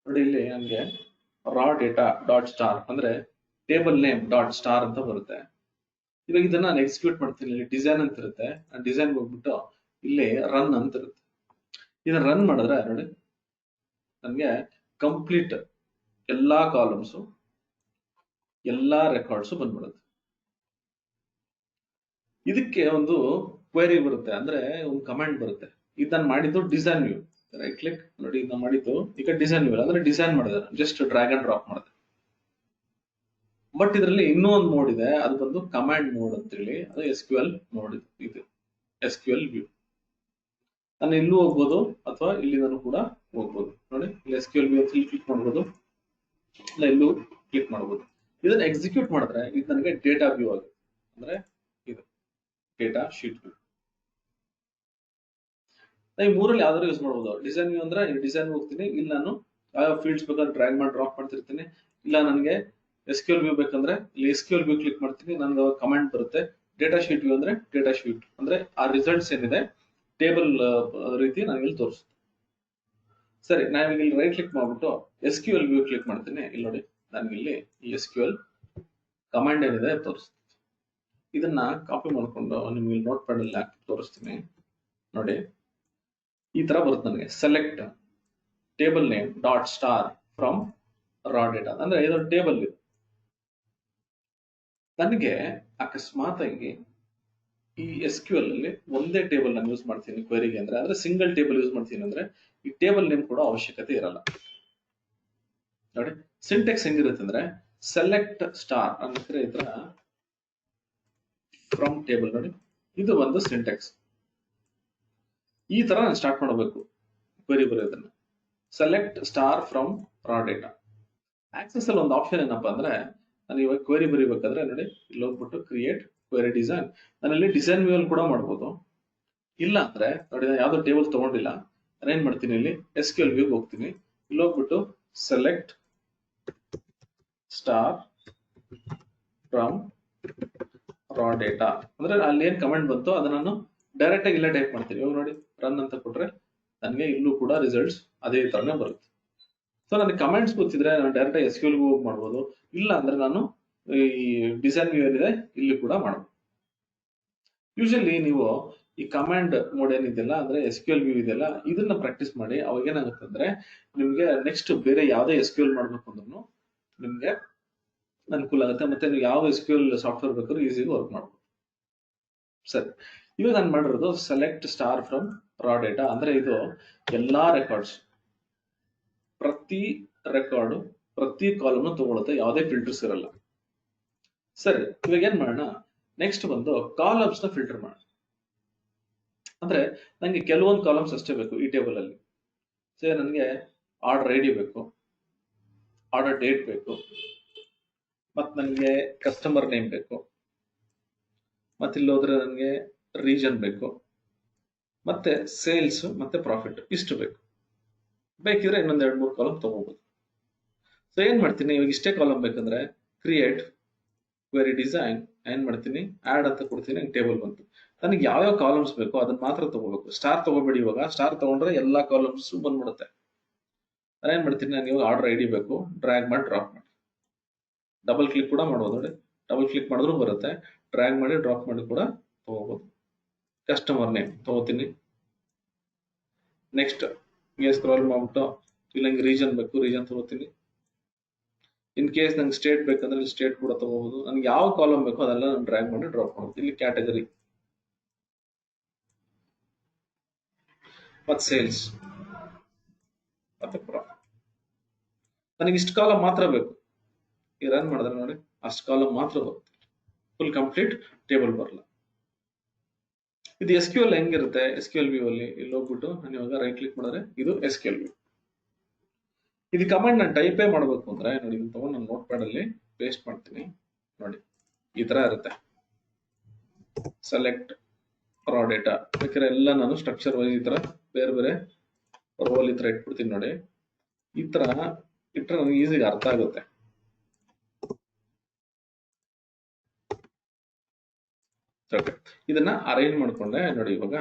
ನೋಡಿ ಇಲ್ಲಿ ನನ್ಗೆ ರಾ ಡೇಟಾ ಡಾಟ್ ಸ್ಟಾರ್ ಅಂದ್ರೆ ಟೇಬಲ್ ನೇಮ್ ಡಾಟ್ ಸ್ಟಾರ್ ಅಂತ ಬರುತ್ತೆ. ಇವಾಗ ಇದನ್ನ ನಾನು ಎಕ್ಸಿಕ್ಯೂಟ್ ಮಾಡ್ತೀನಿ. ಇಲ್ಲಿ ಡಿಸೈನ್ ಅಂತ ಇರುತ್ತೆ, ಡಿಸೈನ್ ಹೋಗ್ಬಿಟ್ಟು ಇಲ್ಲಿ ರನ್ ಅಂತ ಇರುತ್ತೆ. ಇದನ್ನ ರನ್ ಮಾಡಿದ್ರೆ ನೋಡಿ ನನ್ಗೆ ಕಂಪ್ಲೀಟ್ ಎಲ್ಲಾ ಕಾಲಮ್ಸ್ ಎಲ್ಲಾ ರೆಕಾರ್ಡ್ಸ್ ಬಂದ್ಬಿಡುತ್ತೆ. ಇದಕ್ಕೆ ಒಂದು ಕ್ವೆರಿ ಬರುತ್ತೆ, ಅಂದ್ರೆ ಒಂದು ಕಮಾಂಡ್ ಬರುತ್ತೆ. ಇದು ನಾನು ಮಾಡಿದ್ದು ಡಿಸೈನ್ ವ್ಯೂ. ರೈಟ್ ಕ್ಲಿಕ್ ನೋಡಿ, ಇದನ್ನ ಮಾಡಿದ್ದು ಈಗ ಡಿಸೈನ್ ವ್ಯೂ ಅಂದ್ರೆ ಡಿಸೈನ್ ಮಾಡಿದೆ, ಜಸ್ಟ್ ಡ್ರ್ಯಾಗ್ ಅಂಡ್ ಡ್ರಾಪ್ ಮಾಡಿದೆ. ಬಟ್ ಇದರಲ್ಲಿ ಇನ್ನೂ ಒಂದು ಮೋಡ್ ಇದೆ, ಅದು ಬಂದು ಕಮಾಂಡ್ ಮೋಡ್ ಅಂತ ಹೇಳಿ, ಅದು SQL ಮೋಡ್. ಇದು SQL ವ್ಯೂ. ನಾನು ಇಲ್ಲೂ ಹೋಗ್ಬೋದು ಅಥವಾ ಇಲ್ಲಿ ನಾನು ಕೂಡ ಹೋಗ್ಬೋದು. ನೋಡಿ ಇಲ್ಲಿ SQL ವ್ಯೂ ಅಂತ ಕ್ಲಿಕ್ ಮಾಡ್ಬೋದು, ಇಲ್ಲ ಇಲ್ಲೂ ಕ್ಲಿಕ್ ಮಾಡ್ಬೋದು. ಇದನ್ನ ಎಕ್ಸಿಕ್ಯೂಟ್ ಮಾಡಿದ್ರೆ ಇದು ನನಗೆ ಡೇಟಾ ವ್ಯೂ ಆಗುತ್ತೆ, ಅಂದ್ರೆ ಇದು ಡೇಟಾ ಶೀಟ್ ವ್ಯೂ. ಈ ಮೂರಲ್ಲಿ ಯಾವ್ದಾದ್ರು ಯೂಸ್ ಮಾಡ್ಬೋದು. ಡಿಸೈನ್ ವ್ಯೂ ಅಂದ್ರೆ ಡಿಸೈನ್ ಹೋಗ್ತೀನಿ, ಇಲ್ಲಿ ನಾನು ಯಾವ ಫೀಲ್ಡ್ಸ್ ಬೇಕಾದ್ರೆ ಡ್ರ್ಯಾಗ್ ಮಾಡಿ ಡ್ರಾಪ್ ಮಾಡ್ತಿರ್ತೀನಿ. ಇಲ್ಲ ನನಗೆ SQL ವ್ಯೂ ಬೇಕಂದ್ರೆ ಇಲ್ಲಿ SQL ವ್ಯೂ ಕ್ಲಿಕ್ ಮಾಡ್ತೀನಿ, ನನಗೆ ಕಮೆಂಟ್ ಬರುತ್ತೆ. ಡೇಟಾ ಶೀಟ್ ವ್ಯೂ ಅಂದ್ರೆ ಡೇಟಾ ಶೀಟ್ ಅಂದ್ರೆ ಆ ರಿಸಲ್ಟ್ಸ್ ಏನಿದೆ ಟೇಬಲ್ ರೀತಿ ನನಗೆ ಇಲ್ಲಿ ತೋರಿಸುತ್ತೆ. ಸರಿ, ನಾನು ಇಲ್ಲಿ ರೈಟ್ ಕ್ಲಿಕ್ ಮಾಡ್ಬಿಟ್ಟು SQL ವ್ಯೂ ಕ್ಲಿಕ್ ಮಾಡ್ತೀನಿ. ಇಲ್ಲಿ ನೋಡಿ ನನಗೆ ಇಲ್ಲಿ ಈ SQL ಕಮಾಂಡ್ ಏನಿದೆ ತೋರಿಸುತ್ತೆ. ಇದನ್ನ ಕಾಪಿ ಮಾಡ್ಕೊಂಡು ನಿಮ್ಗೆ ನೋಟ್ ಪ್ಯಾಡ್ ಅಲ್ಲಿ ಹಾಕಿ ತೋರಿಸ್ತೀನಿ. ನೋಡಿ ಈ ತರ ಬರುತ್ತೆ ನನಗೆ, select table name dot star from raw data. ಅಂದ್ರೆ ಇದೊಂದು ಟೇಬಲ್ ಇದೆ. ನನಗೆ ಅಕಸ್ಮಾತ್ ಆಗಿ ಈ SQL ಅಲ್ಲಿ ಒಂದೇ ಟೇಬಲ್ ನಾನು ಯೂಸ್ ಮಾಡ್ತೀನಿ ಕ್ವೆರಿಗೆ ಅಂದ್ರೆ ಸಿಂಗಲ್ ಟೇಬಲ್ ಯೂಸ್ ಮಾಡ್ತೀನಿ ಅಂದ್ರೆ ಈ ಟೇಬಲ್ ನೇಮ್ ಕೂಡ ಅವಶ್ಯಕತೆ ಇರಲ್ಲ. ನೋಡಿ ಸಿಂಟೆಕ್ಸ್ ಹೆಂಗಿರುತ್ತೆ ಅಂದ್ರೆ ಸೆಲೆಕ್ಟ್ ಸ್ಟಾರ್ ಅಂದ್ರೆ ಈ ತರ ಫ್ರಮ್ ಟೇಬಲ್. ನೋಡಿ ಇದು ಒಂದು ಸಿಂಟೆಕ್ಸ್. ಈ ತರ ನಾನು ಸ್ಟಾರ್ಟ್ ಮಾಡಬೇಕು ಕ್ವೆರಿ ಬರೆಯೋದನ್ನ. Select star from raw data. Access ಅಲ್ಲಿ ಒಂದು ಆಪ್ಷನ್ ಏನಪ್ಪಾ ಅಂದ್ರೆ, ನಾನು ಇವಾಗ ಕ್ವೆರಿ ಬರೀಬೇಕಾದ್ರೆ ನೋಡಿ ಇಲ್ಲಿ ಹೋಗ್ಬಿಟ್ಟು ಕ್ರಿಯೇಟ್ ಕ್ವೆರಿ ಡಿಸೈನ್, ನಾನು ಇಲ್ಲಿ ಡಿಸೈನ್ ವ್ಯೂ ಅಲ್ಲಿ ಕೂಡ ಮಾಡ್ಬೋದು. ಇಲ್ಲ ಅಂದ್ರೆ ನೋಡಿ ನಾನು ಯಾವ್ದೋ ಟೇಬಲ್ ತಗೊಂಡಿಲ್ಲ, ನಾನು ಏನ್ ಮಾಡ್ತೀನಿ ಇಲ್ಲಿ SQL ವ್ಯೂ ಹೋಗ್ತೀನಿ. ಇಲ್ಲಿ ಹೋಗ್ಬಿಟ್ಟು select star from raw data ಅಂದ್ರೆ ಅಲ್ಲಿ ಏನ್ ಕಮೆಂಟ್ ಬಂತು ಅದನ್ನ ನಾನು ಡೈರೆಕ್ಟ್ ಆಗಿ ಇಲ್ಲೇ ಟೈಪ್ ಮಾಡ್ತೀನಿ. ಇವಾಗ ನೋಡಿ ರನ್ ಅಂತ ಕೊಟ್ರೆ ನನಗೆ ಇಲ್ಲೂ ಕೂಡ ರಿಸಲ್ಟ್ಸ್ ಅದೇ ತರನೇ ಬರುತ್ತೆ. ಸೊ ನನಗೆ ಕಮೆಂಟ್ಸ್ ಗೊತ್ತಿದ್ರೆ ನಾನು ಡೈರೆಕ್ಟ್ ಆಗಿ SQL ಹೋಗಿ ಮಾಡ್ಬೋದು. ಇಲ್ಲ ಅಂದ್ರೆ ನಾನು ಈ ಡಿಸೈನ್ ವ್ಯೂ ಏನಿದೆ ಇಲ್ಲಿ ಕೂಡ ಮಾಡ್ಬೋದು. ಯೂಶಲಿ ನೀವು ಈ ಕಮಾಂಡ್ ಮೋಡ್ ಏನಿದೆಯಲ್ಲ ಅಂದ್ರೆ SQL ವ್ಯೂ ಇದೆಯಲ್ಲ ಇದನ್ನ ಪ್ರಾಕ್ಟೀಸ್ ಮಾಡಿ. ಅವಾಗ ಏನಾಗುತ್ತೆ ಅಂದ್ರೆ ನಿಮ್ಗೆ ನೆಕ್ಸ್ಟ್ ಬೇರೆ ಯಾವುದೇ SQL ಮಾಡ್ಬೇಕು ಅಂದ್ರೂ ನಿಮ್ಗೆ ಅನುಕೂಲ ಆಗುತ್ತೆ. ಮತ್ತೆ ನೀವು ಯಾವ SQL ಸಾಫ್ಟ್ವೇರ್ ಬೇಕಾದ್ರೂ ಈಸಿಯಾಗಿ ವರ್ಕ್ ಮಾಡ್ಬೋದು. ಸರಿ, ಇವಾಗ ನಾನು ಮಾಡಿರೋದು select star from raw data. ಅಂದ್ರೆ ಇದು ಎಲ್ಲಾ ರೆಕಾರ್ಡ್ಸ್, ಪ್ರತಿ ರೆಕಾರ್ಡ್ ಪ್ರತಿ ಕಾಲಮ್ನ ತಗೊಳುತ್ತೆ, ಯಾವುದೇ ಫಿಲ್ಟರ್ಸ್ ಇರಲ್ಲ. ಸರಿ, ಇವಾಗ ಏನ್ ಮಾಡೋಣ, ನೆಕ್ಸ್ಟ್ ಬಂದು ಕಾಲಮ್ಸ್ ನ ಫಿಲ್ಟರ್ ಮಾಡೋಣ. ಅಂದ್ರೆ ನಂಗೆ ಕೆಲವೊಂದು ಕಾಲಮ್ಸ್ ಅಷ್ಟೇ ಬೇಕು ಈ ಟೇಬಲ್ ಅಲ್ಲಿ. ಸೇ ನನಗೆ ಆರ್ಡರ್ ಐಡಿ ಬೇಕು, ಆರ್ಡರ್ ಡೇಟ್ ಬೇಕು, ಮತ್ತೆ ನನಗೆ ಕಸ್ಟಮರ್ ನೇಮ್ ಬೇಕು, ಮತ್ತೆ ಇಲ್ಲಿ ಹೋದ್ರೆ ನನಗೆ ರೀಜನ್ ಬೇಕು, ಮತ್ತೆ ಸೇಲ್ಸ್ ಮತ್ತೆ ಪ್ರಾಫಿಟ್ ಇಷ್ಟು ಬೇಕು. ಬೇಕಿದ್ರೆ ಇನ್ನೊಂದ್ 2-3 ಕಾಲಮ್ ತಗೋಬಹುದು. ಸೊ ಏನ್ ಮಾಡ್ತೀನಿ, ಇವಾಗ ಇಷ್ಟೇ ಕಾಲಮ್ ಬೇಕಂದ್ರೆ ಕ್ರಿಯೇಟ್ ಕ್ವೆರಿ ಡಿಸೈನ್ ಏನ್ ಮಾಡ್ತೀನಿ, ಆಡ್ ಅಂತ ಕೊಡ್ತೀನಿ. ಟೇಬಲ್ ಬಂತು. ನನಗೆ ಯಾವ್ಯಾವ ಕಾಲಮ್ಸ್ ಬೇಕೋ ಅದನ್ನ ಮಾತ್ರ ತಗೋಬೇಕು. ಸ್ಟಾರ್ ತಗೋಬೇಡಿ. ಇವಾಗ ಸ್ಟಾರ್ ತಗೊಂಡ್ರೆ ಎಲ್ಲಾ ಕಾಲಮ್ಸ್ ಬಂದ್ಬಿಡುತ್ತೆ. ನಾನು ಏನ್ ಮಾಡ್ತೀನಿ, ನಾನು ಇವಾಗ ಆರ್ಡರ್ ಐಡಿ ಬೇಕು, ಡ್ರ್ಯಾಗ್ ಮಾಡಿ ಡ್ರಾಪ್ ಮಾಡಿ, ಡಬಲ್ ಕ್ಲಿಕ್ ಕೂಡ ಮಾಡ್ಬೋದು. ನೋಡಿ, ಡಬಲ್ ಕ್ಲಿಕ್ ಮಾಡಿದ್ರು ಬರುತ್ತೆ, ಡ್ರ್ಯಾಗ್ ಮಾಡಿ ಡ್ರಾಪ್ ಮಾಡಿ ಕೂಡ ತಗೋಬಹುದು. ಕಸ್ಟಮರ್ ನೇಮ್ ತಗೋತೀನಿ. ನೆಕ್ಸ್ಟ್ ಹಿಂಗೆ ಸ್ಕ್ರಾಲ್ ಮಾಡ್ಬಿಟ್ಟು ಇಲ್ಲಿ ನಂಗೆ ರೀಜನ್ ಬೇಕು, ರೀಜನ್ ತಗೋತೀನಿ. ಇನ್ ಕೇಸ್ ನಂಗೆ ಸ್ಟೇಟ್ ಬೇಕಂದ್ರೆ ಸ್ಟೇಟ್ ಕೂಡ ತಗೋಬಹುದು. ನನ್ಗೆ ಯಾವ ಕಾಲಮ್ ಬೇಕೋ ಅದೆಲ್ಲ ನಾನು ಡ್ರ್ಯಾಗ್ ಮಾಡಿ ಡ್ರಾಪ್ ಮಾಡ್ತೀನಿ. ಇಲ್ಲಿ ಕ್ಯಾಟಗರಿ ಮತ್ತೆ ಸೇಲ್ಸ್ ಮತ್ತೆ ಪ್ರಾಫಿಟ್. ನನಗೆ ಇಷ್ಟು ಕಾಲಮ್ ಮಾತ್ರ ಬೇಕು. ಈ ರನ್ ಮಾಡಿದ್ರೆ ನೋಡಿ ಅಷ್ಟು ಕಾಲಮ್ ಮಾತ್ರ ಬರುತ್ತೆ, ಫುಲ್ ಕಂಪ್ಲೀಟ್ ಟೇಬಲ್ ಬರಲ್ಲ. ಇದು SQL ಹೆಂಗಿರುತ್ತೆ, SQL ವ್ಯೂ ಅಲ್ಲಿ ಇಲ್ಲಿ ಹೋಗ್ಬಿಟ್ಟು ನಾನು ಇವಾಗ ರೈಟ್ ಕ್ಲಿಕ್ ಮಾಡಿದ್ರೆ ಇದು SQL ವ್ಯೂ. ಇದು ಕಮಾಂಡ್ ನಾನು ಟೈಪೇ ಮಾಡಬೇಕು ಅಂದ್ರೆ ನೋಡಿ, ಇದನ್ನ ತಗೊಂಡು ನಾನು ನೋಟ್ ಪ್ಯಾಡ್ ಅಲ್ಲಿ ಪೇಸ್ಟ್ ಮಾಡ್ತೀನಿ. ನೋಡಿ ಈ ತರ ಇರುತ್ತೆ, ಸೆಲೆಕ್ಟ್ ರಾ ಡೇಟಾ. ಬೇಕಾದ್ರೆ ಎಲ್ಲ ನಾನು ಸ್ಟ್ರಕ್ಚರ್ ವೈಸ್ ಈ ತರ ಬೇರೆ ಬೇರೆ ರೋಲ್ ಈ ತರ ಇಟ್ಬಿಡ್ತೀನಿ. ನೋಡಿ ಈ ತರ ಇಟ್ರೆ ನನಗೆ ಈಸಿಗೆ ಅರ್ಥ ಆಗುತ್ತೆ. ಇದನ್ನ ಅರೇಂಜ್ ಮಾಡ್ಕೊಂಡೆ. ನೋಡಿ ಇವಾಗ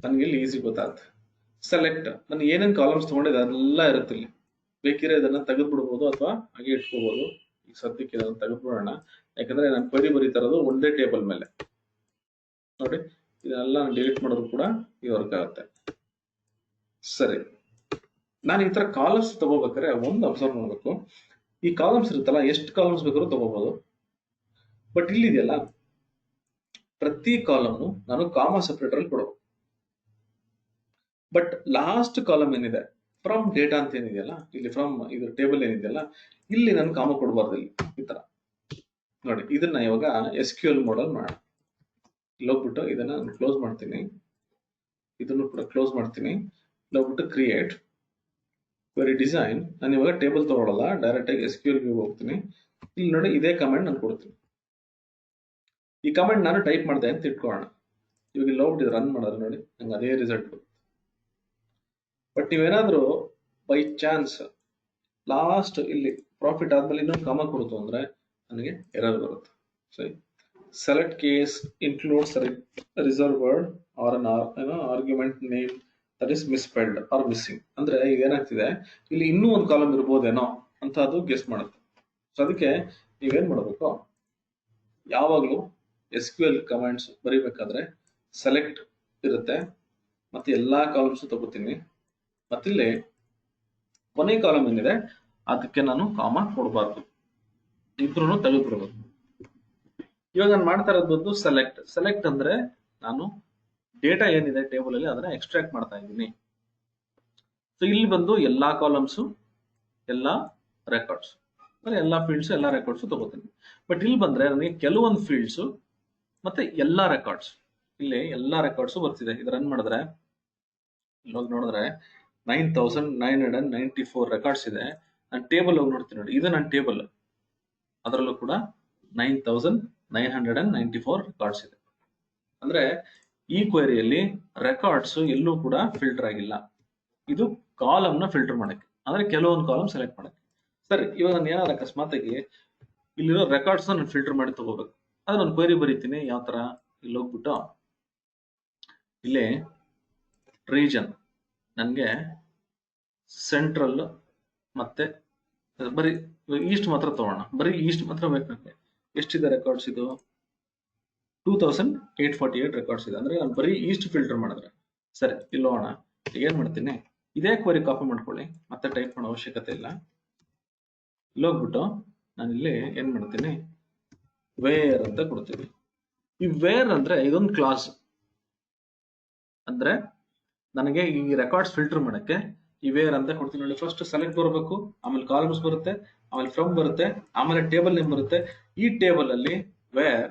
ನನ್ಗೆ ಇಲ್ಲಿ ಈಸಿ ಗೊತ್ತಾಗುತ್ತೆ. ಸೆಲೆಕ್ಟ್ ನಾನು ಏನೇನ್ ಕಾಲಮ್ಸ್ ತಗೊಂಡಿದ್ದೆ ಅದೆಲ್ಲ ಇರುತ್ತೆ ಇಲ್ಲಿ. ಬೇಕಿದ್ರೆ ಇದನ್ನ ತೆಗೆದ್ಬಿಡ್ಬೋದು ಅಥವಾ ಹಾಗೆ ಇಟ್ಕೋಬಹುದು. ಈಗ ಸದ್ಯಕ್ಕೆ ಇದನ್ನ ತೆಗೆದ್ಬಿಡೋಣ, ಯಾಕಂದ್ರೆ ನಾನು ಕ್ವೆರಿ ಬರೀತಾ ಇರೋದು ಒಂದೇ ಟೇಬಲ್ ಮೇಲೆ. ನೋಡಿ ಇದನ್ನೆಲ್ಲ ಡಿಲೀಟ್ ಮಾಡೋದು ಕೂಡ ಈ ವರ್ಕ್ ಆಗುತ್ತೆ. ಸರಿ, ನಾನು ಈ ತರ ಕಾಲಮ್ಸ್ ತಗೋಬೇಕಾದ್ರೆ ಒಂದು ಅಬ್ಸರ್ವ್ ಮಾಡ್ಬೇಕು, ಈ ಕಾಲಮ್ಸ್ ಇರುತ್ತಲ್ಲ ಎಷ್ಟು ಕಾಲಮ್ಸ್ ಬೇಕಾದ್ರೂ ತಗೋಬಹುದು. ಬಟ್ ಇಲ್ಲಿದೆಯಲ್ಲ ಪ್ರತಿ ಕಾಲಮ್ನು ನಾನು ಕಾಮಾ ಸೆಪರೇಟರ್ ಅಲ್ಲಿ ಕೊಡಬೇಕು. ಬಟ್ ಲಾಸ್ಟ್ ಕಾಲಮ್ ಏನಿದೆ ಫ್ರಮ್ ಡೇಟಾ ಅಂತ ಏನಿದೆಯಲ್ಲ, ಇಲ್ಲಿ ಫ್ರಮ್ ಇದ್ರ ಟೇಬಲ್ ಏನಿದೆಯಲ್ಲ ಇಲ್ಲಿ ನಾನು ಕಾಮ ಕೊಡಬಾರ್ದು. ಇಲ್ಲಿ ಈ ತರ ನೋಡಿ, ಇದನ್ನ ಇವಾಗ SQL ಮಾಡಲ್ ಮಾಡೋಣ. ಇಲ್ಲಿ ಹೋಗ್ಬಿಟ್ಟು ಇದನ್ನ ಕ್ಲೋಸ್ ಮಾಡ್ತೀನಿ, ಇದನ್ನು ಕೂಡ ಕ್ಲೋಸ್ ಮಾಡ್ತೀನಿ. ಇಲ್ಲಿ ಹೋಗ್ಬಿಟ್ಟು ಕ್ರಿಯೇಟ್ ಕ್ವೆರಿ ಡಿಸೈನ್. ನಾನು ಇವಾಗ ಟೇಬಲ್ ತಗೊಳ್ಳಲ್ಲ, ಡೈರೆಕ್ಟ್ ಆಗಿ SQL ವ್ಯೂ ಹೋಗ್ತೀನಿ. ಇಲ್ಲಿ ನೋಡಿ ಇದೇ ಕಮೆಂಟ್ ನಾನು ಕೊಡ್ತೀನಿ. ಈ ಕಮೆಂಟ್ ನಾನು ಟೈಪ್ ಮಾಡಿದೆ ಅಂತ ಇಟ್ಕೊಳ್ಳೋಣ. ಇವಾಗ ಇಲ್ಲಿ ಹೋಗ್ಬಿಟ್ಟು ರನ್ ಮಾಡಿದ್ರೆ ನೋಡಿ ನಂಗೆ ಅದೇ ರಿಸಲ್ಟ್ ಬರುತ್ತೆ. ಬಟ್ ನೀವೇನಾದ್ರೂ ಬೈ ಚಾನ್ಸ್ ಲಾಸ್ಟ್ ಇಲ್ಲಿ ಪ್ರಾಫಿಟ್ ಆದ್ಮೇಲೆ ಇನ್ನೊಂದು ಕಾಮ ಕೊಡ್ತು ಅಂದ್ರೆ ನನಗೆ ಎರರ್ ಬರುತ್ತೆ. ಸರಿ, select case includes reserve word or an argument name that is misspelled or missing. ಅಂದ್ರೆ ಈಗ ಏನಾಗ್ತಿದೆ, ಇಲ್ಲಿ ಇನ್ನೂ ಒಂದು ಕಾಲಮ್ ಇರ್ಬೋದೇನೋ ಅಂತ ಅದು ಗೆಸ್ ಮಾಡುತ್ತೆ. ಸೊ ಅದಕ್ಕೆ ನೀವೇನ್ ಮಾಡಬೇಕು, ಯಾವಾಗ್ಲೂ SQL ಕಮಾಂಡ್ಸ್ ಬರೀಬೇಕಾದ್ರೆ ಸೆಲೆಕ್ಟ್ ಇರುತ್ತೆ, ಮತ್ತೆ ಎಲ್ಲಾ ಕಾಲಮ್ಸ್ ತಗೋತೀನಿ. ಮತ್ತಿಲ್ಲಿ ಕೊನೆ ಕಾಲಮ್ ಏನಿದೆ ಅದಕ್ಕೆ ನಾನು ಕಾಮ ಕೊಡಬಾರ್ದು, ಇದ್ರೂ ತೆಗೆದ್ಬಿಡ್ಬೇಕು. ಇವಾಗ ನಾನು ಮಾಡ್ತಾ ಇರೋದು ಬಂದು ಸೆಲೆಕ್ಟ್. ಸೆಲೆಕ್ಟ್ ಅಂದ್ರೆ ನಾನು ಡೇಟಾ ಏನಿದೆ ಟೇಬಲ್ ಅಲ್ಲಿ ಅದನ್ನ ಎಕ್ಸ್ಟ್ರಾಕ್ಟ್ ಮಾಡ್ತಾ ಇದ್ದೀನಿ. ಸೊ ಇಲ್ಲಿ ಬಂದು ಎಲ್ಲಾ ಕಾಲಮ್ಸ್, ಎಲ್ಲಾ ರೆಕಾರ್ಡ್ಸ್, ಅಂದ್ರೆ ಎಲ್ಲಾ ಫೀಲ್ಡ್ಸ್ ಎಲ್ಲಾ ರೆಕಾರ್ಡ್ಸ್ ತಗೋತೀನಿ. ಬಟ್ ಇಲ್ಲಿ ಬಂದ್ರೆ ನನಗೆ ಕೆಲವೊಂದು ಫೀಲ್ಡ್ಸ್ ಮತ್ತೆ ಎಲ್ಲಾ ರೆಕಾರ್ಡ್ಸ್, ಇಲ್ಲಿ ಎಲ್ಲಾ ರೆಕಾರ್ಡ್ಸ್ ಬರ್ತಿದೆ. ಇದು ರನ್ ಮಾಡಿದ್ರೆ ಇಲ್ಲಿ ಹೋಗಿ ನೋಡಿದ್ರೆ 9994 ರೆಕಾರ್ಡ್ಸ್ ಇದೆ. ನಾನು ಟೇಬಲ್ ಹೋಗಿ ನೋಡ್ತೀನಿ. ನೋಡಿ ಇದು ನನ್ನ ಟೇಬಲ್, ಅದರಲ್ಲೂ ಕೂಡ 9994 ರೆಕಾರ್ಡ್ಸ್ ಇದೆ. ಅಂದ್ರೆ ಈ ಕ್ವೆರಿಯಲ್ಲಿ ರೆಕಾರ್ಡ್ಸ್ ಎಲ್ಲೂ ಕೂಡ ಫಿಲ್ಟರ್ ಆಗಿಲ್ಲ. ಇದು ಕಾಲಮ್ ನ ಫಿಲ್ಟರ್ ಮಾಡಕ್ಕೆ, ಅಂದ್ರೆ ಕೆಲವೊಂದು ಕಾಲಮ್ ಸೆಲೆಕ್ಟ್ ಮಾಡಕ್ಕೆ. ಸರಿ, ಇವಾಗ ನಾನು ಏನಾದ್ರು ಅಕಸ್ಮಾತ್ ಆಗಿ ಇಲ್ಲಿರೋ ರೆಕಾರ್ಡ್ಸ್ ನಾನು ಫಿಲ್ಟರ್ ಮಾಡಿ ತಗೋಬೇಕು. ಅದು ನಾನು ಕ್ವೆರಿ ಬರೀತೀನಿ. ಯಾವ ತರ, ಇಲ್ಲಿ ಹೋಗ್ಬಿಟ್ಟು ಇಲ್ಲಿ ರೀಜನ್ ನನಗೆ ಸೆಂಟ್ರಲ್ ಮತ್ತೆ ಬರೀ ಈಸ್ಟ್ ಮಾತ್ರ ತಗೋಣ. ಬರೀ ಈಸ್ಟ್ ಮಾತ್ರ ಬೇಕು ನನಗೆ. ಎಷ್ಟಿದೆ ರೆಕಾರ್ಡ್ಸ್ ಇದು 2848 ರೆಕಾರ್ಡ್ಸ್ ಇದೆ. ಅಂದ್ರೆ ನಾನು ಬರೀ ಈಸ್ಟ್ ಫಿಲ್ಟರ್ ಮಾಡಿದ್ರೆ ಸರಿ. ಇಲ್ಲಿ ಹೋಗೋಣ. ಏನ್ ಮಾಡ್ತೀನಿ, ಇದೇ ಕ್ವರಿ ಕಾಪಿ ಮಾಡ್ಕೊಳ್ಳಿ, ಮತ್ತೆ ಟೈಪ್ ಮಾಡೋ ಅವಶ್ಯಕತೆ ಇಲ್ಲ. ಇಲ್ಲಿ ಹೋಗ್ಬಿಟ್ಟು ನಾನು ಇಲ್ಲಿ ಏನ್ ಮಾಡ್ತೀನಿ, ವೇರ್ ಅಂತ ಕೊಡ್ತೀನಿ. ಈ ವೇರ್ ಅಂದ್ರೆ ಇದೊಂದು ಕ್ಲಾಸ್. ಅಂದ್ರೆ ನನಗೆ ಈ ರೆಕಾರ್ಡ್ಸ್ ಫಿಲ್ಟರ್ ಮಾಡಕ್ಕೆ ಈ ವೇರ್ ಅಂತ ಕೊಡ್ತೀನಿ ನೋಡಿ. ಫಸ್ಟ್ ಸೆಲೆಕ್ಟ್ ಬರಬೇಕು, ಆಮೇಲೆ ಕಾಲಮ್ಸ್ ಬರುತ್ತೆ, ಆಮೇಲೆ ಫ್ರಮ್ ಬರುತ್ತೆ, ಆಮೇಲೆ ಟೇಬಲ್ ನೇಮ್ ಬರುತ್ತೆ. ಈ ಟೇಬಲ್ ಅಲ್ಲಿ ವೇರ್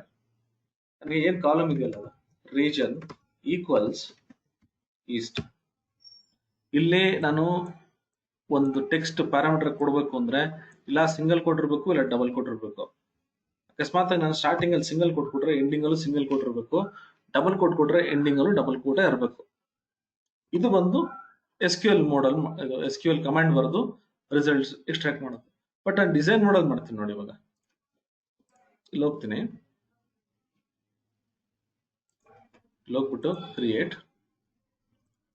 ನನಗೆ ಏನ್ ಕಾಲಮ್ ಇದೆಯಲ್ಲ, ರೀಜನ್ ಈಕ್ವಲ್ಸ್ ಈಸ್ಟ್. ಇಲ್ಲಿ ನಾನು ಒಂದು ಟೆಕ್ಸ್ಟ್ ಪ್ಯಾರಾಮೀಟರ್ ಕೊಡಬೇಕು ಅಂದ್ರೆ ಇಲ್ಲ ಸಿಂಗಲ್ ಕೊಟ್ಟಿರ್ಬೇಕು, ಇಲ್ಲ ಡಬಲ್ ಕೊಟ್ಟಿರ್ಬೇಕು. ಅಕಸ್ಮಾತ್ ನಾನು ಸ್ಟಾರ್ಟಿಂಗ್ ಅಲ್ಲಿ ಸಿಂಗಲ್ ಕೊಟ್ಬಿಟ್ರೆ ಎಂಡಿಂಗ್ ಅಲ್ಲೂ ಸಿಂಗಲ್ ಕೊಟ್ಟಿರ್ಬೇಕು, ಡಬಲ್ ಕೊಟ್ಬಿಟ್ರೆ ಎಂಡಿಂಗ್ ಅಲ್ಲೂ ಡಬಲ್ ಕೋಟೆ ಇರಬೇಕು. ಇದು ಬಂದು SQL ಮೋಡಲ್, SQL ಕಮಾಂಡ್ ಬರೆದು ರಿಸಲ್ಟ್ಸ್ ಎಕ್ಸ್ಟ್ರಾಕ್ಟ್ ಮಾಡೋದು. ಬಟ್ ನಾನು ಡಿಸೈನ್ ಮಾಡೋದು ಮಾಡ್ತೀನಿ ನೋಡಿ. ಇವಾಗ ಇಲ್ಲಿ ಹೋಗ್ತೀನಿ, ಇಲ್ಲಿ ಹೋಗ್ಬಿಟ್ಟು ಕ್ರಿಯೇಟ್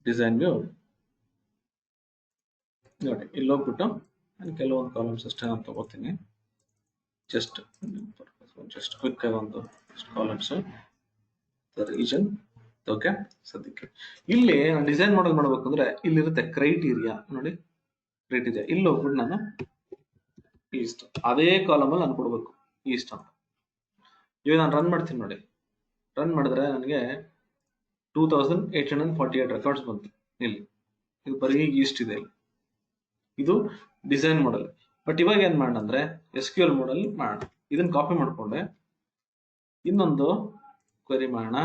ಡಿಸೈನ್ ವ್ಯೂ ನೋಡಿ. ಇಲ್ಲಿ ಹೋಗ್ಬಿಟ್ಟು ನಾನು ಕೆಲವೊಂದು ಕಾಲಮ್ಸ್ ಅಷ್ಟೇ ನಾನು ತಗೋತೀನಿ. ಜಸ್ಟ್ ಕ್ವಿಕ್ ಆಗಿ ಒಂದು ಕಾಲಮ್ಸ್ ರೀಜನ್. ಓಕೆ, ಸದ್ಯಕ್ಕೆ ಇಲ್ಲಿ ನಾನು ಡಿಸೈನ್ ಮಾಡೋದು ಮಾಡ್ಬೇಕಂದ್ರೆ ಇಲ್ಲಿರುತ್ತೆ ಕ್ರೈಟೀರಿಯಾ ನೋಡಿ, ಕ್ರೈಟೀರಿಯಾ. ಇಲ್ಲಿ ಹೋಗ್ಬಿಟ್ಟು ನಾನು ಈಸ್ಟ್ ಅದೇ ಕಾಲಮ್ ಅಲ್ಲಿ ನಾನು ಕೊಡ್ಬೇಕು ಈಸ್ಟ್ ಅಂತ. ಇವಾಗ ನಾನು ರನ್ ಮಾಡ್ತೀನಿ ನೋಡಿ. ರನ್ ಮಾಡಿದ್ರೆ ನನಗೆ 2848 ರೆಕಾರ್ಡ್ಸ್ ಬಂತು. ಇಲ್ಲಿ ಇದು ಬರೀ ಈಸ್ಟ್ ಇದೆ. ಇದು ಡಿಸೈನ್ ಮಾಡಲ್. ಬಟ್ ಇವಾಗ ಏನ್ ಮಾಡೋಣ ಅಂದ್ರೆ SQL ಮೋಡಲ್ ಮಾಡೋಣ. ಇದನ್ನ ಕಾಪಿ ಮಾಡ್ಕೊಂಡೆ ಇನ್ನೊಂದು ಕ್ವೆರಿ ಮಾಡೋಣ.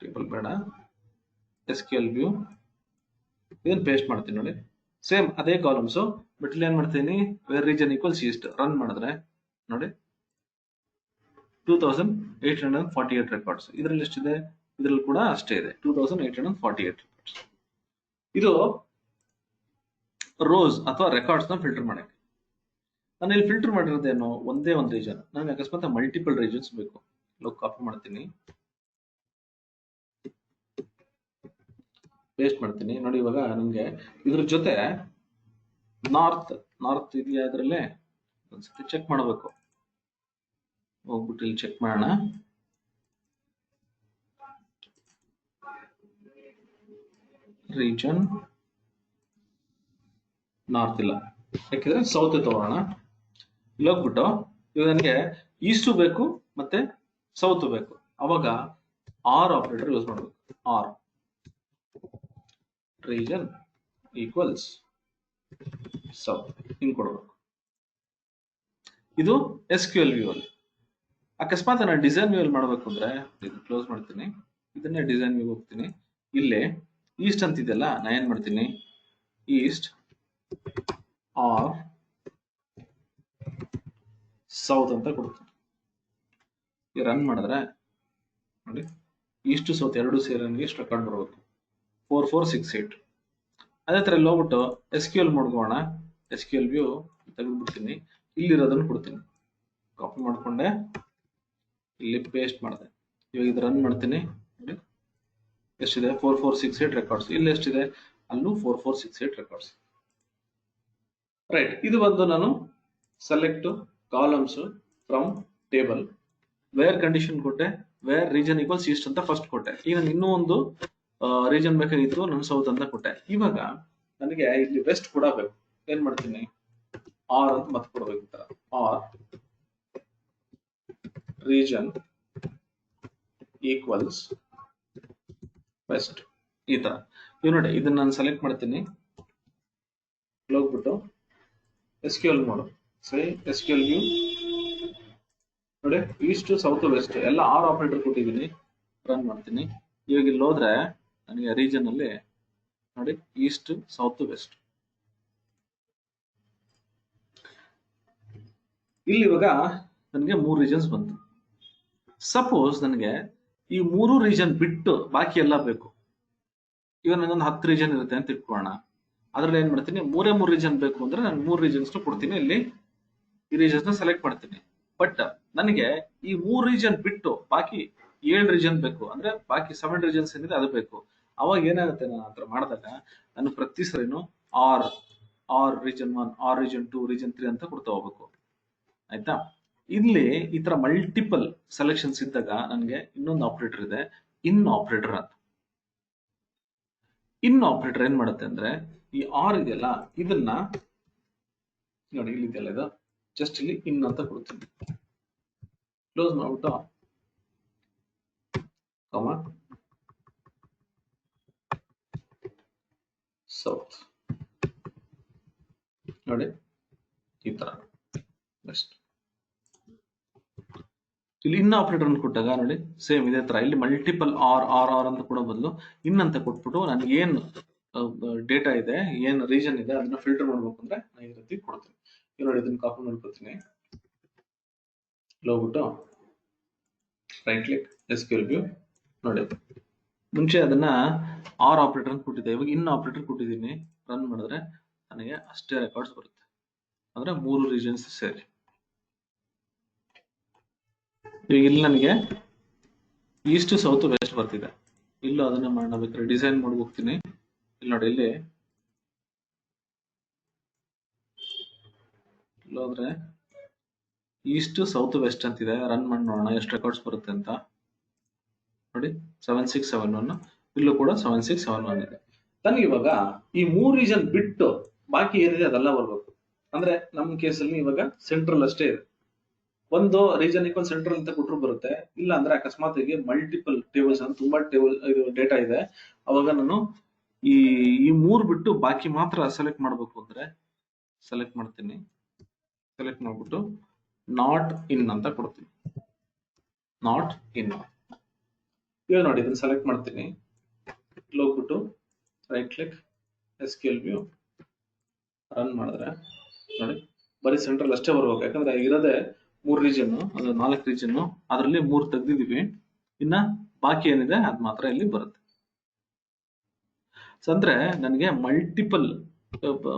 ಟೇಬಲ್ ಬೇಡ, SQL ವ್ಯೂ ಇದನ್ನ ಪೇಸ್ಟ್ ಮಾಡ್ತೀನಿ ನೋಡಿ. ಸೇಮ್ ಅದೇ ಕಾಲಮ್ಸ್, ಬಟ್ ಇಲ್ಲಿ ಏನ್ ಮಾಡ್ತೀನಿ, where region equals east. Run ಮಾಡಿದ್ರೆ ನೋಡಿ 2848 ರೆಕಾರ್ಡ್ಸ್. ಇದರಲ್ಲಿ ಎಷ್ಟಿದೆ, ಇದರಲ್ಲಿ ಕೂಡ ಅಷ್ಟೇ ಇದೆ, 2848 ರೆಕಾರ್ಡ್ಸ್. ಇದು ರೋಸ್ ಅಥವಾ ರೆಕಾರ್ಡ್ಸ್ ನ ಫಿಲ್ಟರ್ ಮಾಡಕ್ಕೆ. ನಾನು ಇಲ್ಲಿ ಫಿಲ್ಟರ್ ಮಾಡಿರೋದೇನು, ಒಂದೇ ಒಂದು ರೀಜನ್. ನನಗೆ ಅಕಸ್ಮಾತ್ ಮಲ್ಟಿಪಲ್ ರೀಜನ್ಸ್ ಬೇಕು, ಕಾಪಿ ಮಾಡ್ತೀನಿ, ಪೇಸ್ಟ್ ಮಾಡ್ತೀನಿ ನೋಡಿ. ಇವಾಗ ನಿಮ್ಗೆ ಇದ್ರ ಜೊತೆ ನಾರ್ತ್ ಇದೆಯಾ ಇದ್ರಲ್ಲೇ ಒಂದ್ಸತಿ ಚೆಕ್ ಮಾಡಬೇಕು. ಹೋಗ್ಬಿಟ್ಟು ಇಲ್ಲಿ ಚೆಕ್ ಮಾಡೋಣ. ರೀಜನ್ ನಾರ್ತ್ ಇಲ್ಲ, ಯಾಕಿದ್ರೆ ಸೌತ್ ತಗೋಣ. ಇಲ್ಲಿ ಹೋಗ್ಬಿಟ್ಟು ಇವಾಗ ನನಗೆ ಈಸ್ಟು ಬೇಕು ಮತ್ತೆ ಸೌತ್ ಬೇಕು. ಅವಾಗ ಆರ್ ಆಪರೇಟರ್ ಯೂಸ್ ಮಾಡಬೇಕು. ಆರ್ ರೀಜನ್ ಈಕ್ವಲ್ಸ್ ಸೌತ್ ಹಿಂಗ್ ಕೊಡ್ಬೇಕು. ಇದು SQL ವ್ಯೂ ಅಲ್ಲಿ. ಅಕಸ್ಮಾತ್ ನಾನು ಡಿಸೈನ್ ವ್ಯೂ ಅಲ್ಲಿ ಮಾಡ್ಬೇಕು ಅಂದ್ರೆ ಇದು ಕ್ಲೋಸ್ ಮಾಡ್ತೀನಿ, ಇದನ್ನೇ ಡಿಸೈನ್ ವ್ಯೂ ಹೋಗ್ತೀನಿ. ಇಲ್ಲೇ ಈಸ್ಟ್ ಅಂತಿದೆಯಲ್ಲ, ನಾ ಏನ್ ಮಾಡ್ತೀನಿ, ಈಸ್ಟ್ ಆರ್ ಸೌತ್ ಅಂತ ಕೊಡ್ತೀನಿ. ಈ ರನ್ ಮಾಡಿದ್ರೆ ನೋಡಿ ಈಸ್ಟ್ ಸೌತ್ ಎರಡು ಸೇರಿ ನನಗೆ ಎಷ್ಟು ರೆಕಾರ್ಡ್ ಬರಬೇಕು, 4468. ಅದೇ ತರ ಇಲ್ಲಿ ಹೋಗ್ಬಿಟ್ಟು SQL ಮಾಡ್ಕೋಣ. SQL ವ್ಯೂ ತೆಗೆದ್ಬಿಡ್ತೀನಿ, ಇಲ್ಲಿರೋದನ್ನು ಕೊಡ್ತೀನಿ, ಕಾಪಿ ಮಾಡ್ಕೊಂಡೆ ಇಲ್ಲಿ ಪೇಸ್ಟ್ ಮಾಡಿದೆ. ಇವಾಗ ಇದು ರನ್ ಮಾಡ್ತೀನಿ ನೋಡಿ ಎಷ್ಟಿದೆ, 4468 ರೆಕಾರ್ಡ್ಸ್. ಇಲ್ಲಿ ಎಷ್ಟಿದೆ, ಅಲ್ಲೂ 4468 ರೆಕಾರ್ಡ್ಸ್. ರೈಟ್. ಇದು ಬಂದು ನಾನು select columns from table, where condition ಕೊಟ್ಟೆ, ವೇರ್ ರೀಜನ್ ಈಕ್ವಲ್ಸ್ ಈಸ್ಟ್ ಅಂತ ಫಸ್ಟ್ ಕೊಟ್ಟೆ. ಈಗ ನಾನು ಇನ್ನೂ ಒಂದು ರೀಜನ್ ಬೇಕಾಗಿತ್ತು, ನಾನು ಸೌತ್ ಅಂತ ಕೊಟ್ಟೆ. ಇವಾಗ ನನಗೆ ಇಲ್ಲಿ ವೆಸ್ಟ್ ಕೂಡ ಬೇಕು. ಏನ್ ಮಾಡ್ತೀನಿ, ಆರ್ ಅಂತ ಮತ್ತೆ ಕೊಡಬೇಕು. ತರ ಆರ್ ರೀಜನ್ ಈಕ್ವಲ್ಸ್ ವೆಸ್ಟ್, ಈ ತರ. ಇವ್ ನೋಡಿ, ಇದನ್ನ ನಾನು ಸೆಲೆಕ್ಟ್ ಮಾಡ್ತೀನಿ, ಹೋಗ್ಬಿಟ್ಟು SQL ಮಾಡು, SQL ವ್ಯೂ ನೋಡಿ, ಈಸ್ಟ್ ಸೌತ್ ವೆಸ್ಟ್ ಎಲ್ಲ ಆರ್ ಆಪರೇಟರ್ ಕೊಟ್ಟಿದ್ದೀನಿ. ರನ್ ಮಾಡ್ತೀನಿ. ಇವಾಗ ಇಲ್ಲಿ ಹೋದ್ರೆ ನನಗೆ ರೀಜನ್ ಅಲ್ಲಿ ನೋಡಿ ಈಸ್ಟ್ ಸೌತ್ ವೆಸ್ಟ್. ಇಲ್ಲಿ ಇವಾಗ ನನಗೆ 3 ರೀಜನ್ಸ್ ಬಂತು. ಸಪೋಸ್ ನನಗೆ ಈ 3 ರೀಜನ್ ಬಿಟ್ಟು ಬಾಕಿ ಎಲ್ಲ ಬೇಕು. ಇವಾಗ ನನಗೊಂದು 10 ರೀಜನ್ ಇರುತ್ತೆ ಅಂತ ಇಟ್ಕೊಳ್ಳೋಣ. ಅದ್ರಲ್ಲಿ ಏನ್ ಮಾಡ್ತೀನಿ, 3 ರೀಜನ್ ಬೇಕು ಅಂದ್ರೆ ನಾನು 3 ರೀಜನ್ಸ್ ಕೊಡ್ತೀನಿ. ಇಲ್ಲಿ ಈ ರೀಜನ್ಸ್ ನ ಸೆಲೆಕ್ಟ್ ಮಾಡ್ತೀನಿ. ಬಟ್ ನನಗೆ ಈ 3 ರೀಜನ್ ಬಿಟ್ಟು ಬಾಕಿ 7 ರೀಜನ್ ಬೇಕು, ಅಂದ್ರೆ ಬಾಕಿ 7 ರೀಜನ್ಸ್ ಏನಿದೆ ಅದು ಬೇಕು. ಅವಾಗ ಏನಾಗುತ್ತೆ, ನಾನು ಆತರ ಮಾಡಿದಾಗ ನಾನು ಪ್ರತಿ ಸರಿನು or region 1, or region 2, region 3 ಅಂತ ಕೊಡ್ತಾ ಹೋಗ್ಬೇಕು. ಆಯ್ತಾ? ಇಲ್ಲಿ ಈ ತರ ಮಲ್ಟಿಪಲ್ ಸೆಲೆಕ್ಷನ್ಸ್ ಇದ್ದಾಗ ನನಗೆ ಇನ್ನೊಂದು ಆಪರೇಟರ್ ಇದೆ, ಇನ್ ಆಪರೇಟರ್ ಅಂತ. ಇನ್ ಆಪರೇಟರ್ ಏನ್ ಮಾಡುತ್ತೆ ಅಂದ್ರೆ ಈ ಆರ್ ಇದೆಯಲ್ಲ ಇದನ್ನ ನೋಡಿ, ಇಲ್ಲಿ ಇದೆಯಲ್ಲ ಇದು, ಜಸ್ಟ್ ಇಲ್ಲಿ ಇನ್ ಅಂತ ಕೊಡ್ತೀನಿ, ಕ್ಲೋಸ್ ಮಾಡ್ಬಿಟ್ಟು ಸೌತ್ ನೋಡಿ ಈ ತರ. ಬೆಸ್ಟ್ ಇಲ್ಲಿ ಇನ್ ಆಪರೇಟರ್ ಅಂತ ಕೊಟ್ಟಾಗ ನೋಡಿ ಸೇಮ್ ಇದೇ ತರ ಇಲ್ಲಿ ಮಲ್ಟಿಪಲ್ ಆರ್ ಆರ್ ಆರ್ ಅಂತ ಕೊಡೋ ಬದಲು ಇನ್ ಅಂತ ಕೊಟ್ಬಿಟ್ಟು ನನಗೆ ಏನ್ ಡೇಟಾ ಇದೆ, ಏನ್ ರೀಜನ್ ಇದೆ ಅದನ್ನ ಫಿಲ್ಟರ್ ಮಾಡ್ಬೇಕು ಅಂದ್ರೆ ನಾನು ಈ ರೀತಿ ಕೊಡ್ತೀನಿ. ಈಗ ನೋಡಿ ಇದನ್ನ ಕಾಪಿ ಮಾಡ್ಕೊತೀನಿ, ಹೋಗ್ಬಿಟ್ಟು ರೈಟ್ ಕ್ಲಿಕ್ SQL ವ್ಯೂ ನೋಡಿ, ಮುಂಚೆ ಅದನ್ನ ಆರ್ ಆಪರೇಟರ್ ಅಂತ ಕೊಟ್ಟಿದ್ದೆ, ಇವಾಗ ಇನ್ ಆಪರೇಟರ್ ಕೊಟ್ಟಿದ್ದೀನಿ. ರನ್ ಮಾಡಿದ್ರೆ ನನಗೆ ಅಷ್ಟೇ ರೆಕಾರ್ಡ್ಸ್ ಬರುತ್ತೆ, ಅಂದ್ರೆ 3 ರೀಜನ್ಸ್ ಸೇರಿ. ಈಗ ಇಲ್ಲಿ ನನಗೆ ಈಸ್ಟ್ ಸೌತ್ ವೆಸ್ಟ್ ಬರ್ತಿದೆ, ಇಲ್ಲೂ ಅದನ್ನ ಮಾಡಬೇಕಾದ್ರೆ ಡಿಸೈನ್ ಮಾಡಿ ಹೋಗ್ತೀನಿ. ಇಲ್ಲಿ ನೋಡಿ, ಇಲ್ಲಿ ಹೋದ್ರೆ ಈಸ್ಟ್ ಸೌತ್ ವೆಸ್ಟ್ ಅಂತಿದೆ. ರನ್ ಮಾಡಿ ನೋಡೋಣ ಎಷ್ಟು ರೆಕಾರ್ಡ್ಸ್ ಬರುತ್ತೆ ಅಂತ. ನೋಡಿ 7671, ಇಲ್ಲೂ ಕೂಡ 7671 ಇದೆ. ನನಗೆ ಇವಾಗ ಈ 3 ರೀಜನ್ ಬಿಟ್ಟು ಬಾಕಿ ಏನಿದೆ ಅದೆಲ್ಲ ಬರ್ಬೇಕು. ಅಂದ್ರೆ ನಮ್ಮ ಕೇಸಲ್ಲಿ ಇವಾಗ ಸೆಂಟ್ರಲ್ ಅಷ್ಟೇ ಇದೆ. ಒಂದು ರೀಜನ್ ಈಕ್ವಲ್ ಸೆಂಟ್ರಲ್ ಅಂತ ಕೊಟ್ಟರು ಬರುತ್ತೆ, ಇಲ್ಲ ಅಂದ್ರೆ ಅಕಸ್ಮಾತ್ ಮಲ್ಟಿಪಲ್ ಟೇಬಲ್ಸ್ ಅಂತ ತುಂಬಾ ಟೇಬಲ್ ಇದು ಡೇಟಾ ಇದೆ, ಅವಾಗ ನಾನು ಈ 3 ಬಿಟ್ಟು ಬಾಕಿ ಮಾತ್ರ ಸೆಲೆಕ್ಟ್ ಮಾಡ್ಬೇಕು ಅಂದ್ರೆ ಸೆಲೆಕ್ಟ್ ಮಾಡ್ತೀನಿ. ಸೆಲೆಕ್ಟ್ ಮಾಡ್ಬಿಟ್ಟು ನಾಟ್ ಇನ್ ಅಂತ ಕೊಡ್ತೀನಿ, ನಾಟ್ ಇನ್. ಇವಾಗ ನೋಡಿ ಇದನ್ನ ಸೆಲೆಕ್ಟ್ ಮಾಡ್ತೀನಿ, ಹೋಗ್ಬಿಟ್ಟು right click SQL view run ಮಾಡಿದ್ರೆ ನೋಡಿ ಬರೀ ಸೆಂಟ್ರಲ್ ಅಷ್ಟೇ ಬರ್ಬೇಕು. ಯಾಕಂದ್ರೆ ಇರೋದೇ 3 ರೀಜನ್, ಅದು 4 ರೀಜನ್, ಅದರಲ್ಲಿ 3 ತೆಗ್ದಿದೀವಿ, ಇನ್ನ ಬಾಕಿ ಏನಿದೆ ಅದ್ ಮಾತ್ರ ಇಲ್ಲಿ ಬರುತ್ತೆ. ಅಂದ್ರೆ ನನಗೆ ಮಲ್ಟಿಪಲ್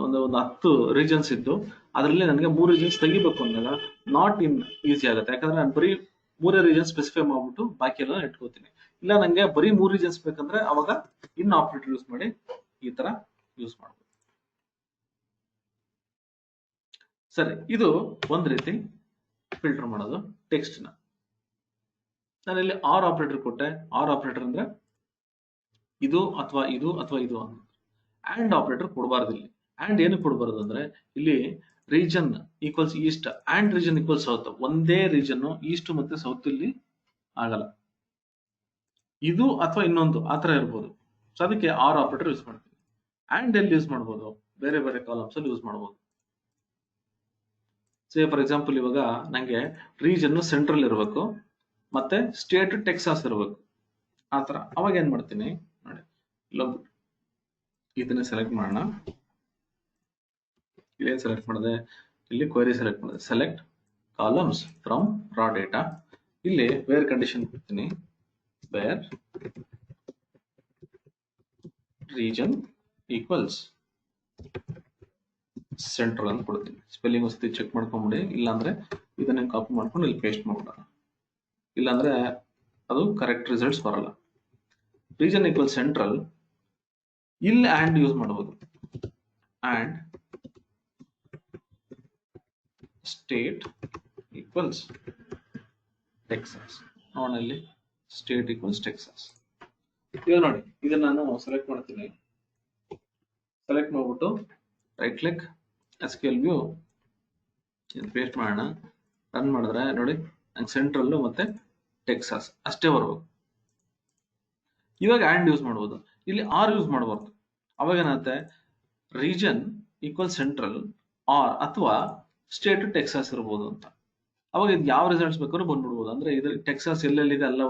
ಒಂದು 10 ರೀಜನ್ಸ್ ಇದ್ದು ಅದರಲ್ಲಿ ನನಗೆ 3 ರೀಜನ್ಸ್ ತೆಗಿಬೇಕು ಅಂದಾಗ ನಾಟ್ ಇನ್ ಈಸಿ ಆಗುತ್ತೆ. ಯಾಕಂದ್ರೆ ನಾನು ಬರೀ 3 ರೀಜನ್ ಸ್ಪೆಸಿಫೈ ಮಾಡ್ಬಿಟ್ಟು ಬಾಕಿ ಎಲ್ಲ ಇಟ್ಕೋತೀನಿ. ಇಲ್ಲ ನಂಗೆ ಬರೀ 3 ರೀಜನ್ಸ್ ಬೇಕಂದ್ರೆ ಅವಾಗ ಇನ್ ಆಪರೇಟರ್ ಯೂಸ್ ಮಾಡಿ ಈ ತರ ಯೂಸ್ ಮಾಡ್ಬೋದು. ಸರಿ, ಇದು ಒಂದ್ ರೀತಿ ಫಿಲ್ಟರ್ ಮಾಡೋದು ಟೆಕ್ಸ್ಟ್ ನ. ನಾನು ಇಲ್ಲಿ ಆರ್ ಆಪರೇಟರ್ ಕೊಟ್ಟೆ. ಆರ್ ಆಪರೇಟರ್ ಅಂದ್ರೆ ಇದು ಅಥವಾ ಇದು ಅಥವಾ ಇದು ಅಂತ. ಆಂಡ್ ಆಪರೇಟರ್ ಕೊಡಬಾರ್ದು ಇಲ್ಲಿ. ಆಂಡ್ ಏನು ಕೊಡಬಾರ್ದು ಅಂದ್ರೆ ಇಲ್ಲಿ region equals East and region equal south, ಒಂದೇ ರೀಜನ್ ಈಸ್ಟ್ ಮತ್ತೆ ಸೌತ್ ಇಲ್ಲಿ ಆಗಲ್ಲ. ಇದು ಅಥವಾ ಇನ್ನೊಂದು ಆತರ ಇರ್ಬೋದು. ಸೊ ಅದಕ್ಕೆ ಆರ್ ಆಪರೇಟರ್ ಯೂಸ್ ಮಾಡ್ತೀವಿ. ಆಂಡ್ ಎಲ್ಲಿ ಯೂಸ್ ಮಾಡ್ಬೋದು, ಬೇರೆ ಬೇರೆ ಕಾಲಮ್ಸ್ ಅಲ್ಲಿ ಯೂಸ್ ಮಾಡ್ಬೋದು. ಸೇ ಫಾರ್ ಎಕ್ಸಾಂಪಲ್ ಇವಾಗ ನಂಗೆ ರೀಜನ್ ಸೆಂಟ್ರಲ್ ಇರಬೇಕು ಮತ್ತೆ ಸ್ಟೇಟ್ ಟೆಕ್ಸಾಸ್ ಇರಬೇಕು, ಆತರ. ಅವಾಗ ಏನ್ ಮಾಡ್ತೀನಿ ನೋಡಿ, ಇದನ್ನ ಸೆಲೆಕ್ಟ್ ಮಾಡೋಣ. ಇಲ್ಲೇನ್ ಸೆಲೆಕ್ಟ್ ಮಾಡಿದೆ, ಇಲ್ಲಿ ಕ್ವೆರಿ ಸೆಲೆಕ್ಟ್ ಮಾಡಿದೆ. Select columns from raw data. ಇಲ್ಲಿ ವೇರ್ ಕಂಡೀಷನ್ ಕೊಡ್ತೀನಿ, ವೇರ್ ರೀಜನ್ ಈಕ್ವಲ್ಸ್ ಸೆಂಟ್ರಲ್ ಅಂತ ಕೊಡ್ತೀನಿ. ಸ್ಪೆಲ್ಲಿಂಗ್ ಒಂದ್ಸತಿ ಚೆಕ್ ಮಾಡ್ಕೊಂಬಿಡಿ, ಇಲ್ಲಾಂದ್ರೆ ಇದನ್ನ ಕಾಪಿ ಮಾಡ್ಕೊಂಡು ಇಲ್ಲಿ ಪೇಸ್ಟ್ ಮಾಡ್ಬಿಡೋಣ, ಇಲ್ಲಾಂದ್ರೆ ಅದು ಕರೆಕ್ಟ್ ರಿಸಲ್ಟ್ಸ್ ಬರಲ್ಲ. ರೀಜನ್ ಈಕ್ವಲ್ ಸೆಂಟ್ರಲ್, ಇಲ್ಲಿ ಆಂಡ್ ಯೂಸ್ ಮಾಡಬಹುದು. And state equals Texas. ನೋಡೋಣ ಇಲ್ಲಿ ಸ್ಟೇಟ್ ಈಕ್ವಲ್ಸ್ ಟೆಕ್ಸಾಸ್. ಈಗ ನೋಡಿ ಇದನ್ನ ನಾನು ಸೆಲೆಕ್ಟ್ ಮಾಡ್ತೀನಿ. ಸೆಲೆಕ್ಟ್ ಮಾಡ್ಬಿಟ್ಟು right click SQL view paste ಮಾಡೋಣ. ರನ್ ಮಾಡಿದ್ರೆ ನೋಡಿ ನಂಗೆ ಸೆಂಟ್ರಲ್ ಮತ್ತೆ ಟೆಕ್ಸಾಸ್ ಅಷ್ಟೇ ಬರ್ಬೇಕು. ಇವಾಗ ಆಂಡ್ ಯೂಸ್ ಮಾಡ್ಬೋದು, ಇಲ್ಲಿ ಆರ್ ಯೂಸ್ ಮಾಡಬಾರ್ದು. ಅವಾಗ ಏನಾಗುತ್ತೆ, ರೀಜನ್ ಈಕ್ವಲ್ ಸೆಂಟ್ರಲ್ ಆರ್ ಅಥವಾ ಸ್ಟೇಟ್ ಟೆಕ್ಸಾಸ್ ಇರ್ಬೋದು ಅಂತ. ಅವಾಗ ಇದು ಯಾವ ರಿಸಲ್ಟ್ಸ್ ಬೇಕಾದ್ರೂ ಬಂದ್ಬಿಡ್ಬೋದು. ಅಂದ್ರೆ ಇದು ಟೆಕ್ಸಾಸ್ ಎಲ್ಲೆಲ್ಲಿದೆ ಅಲ್ಲ,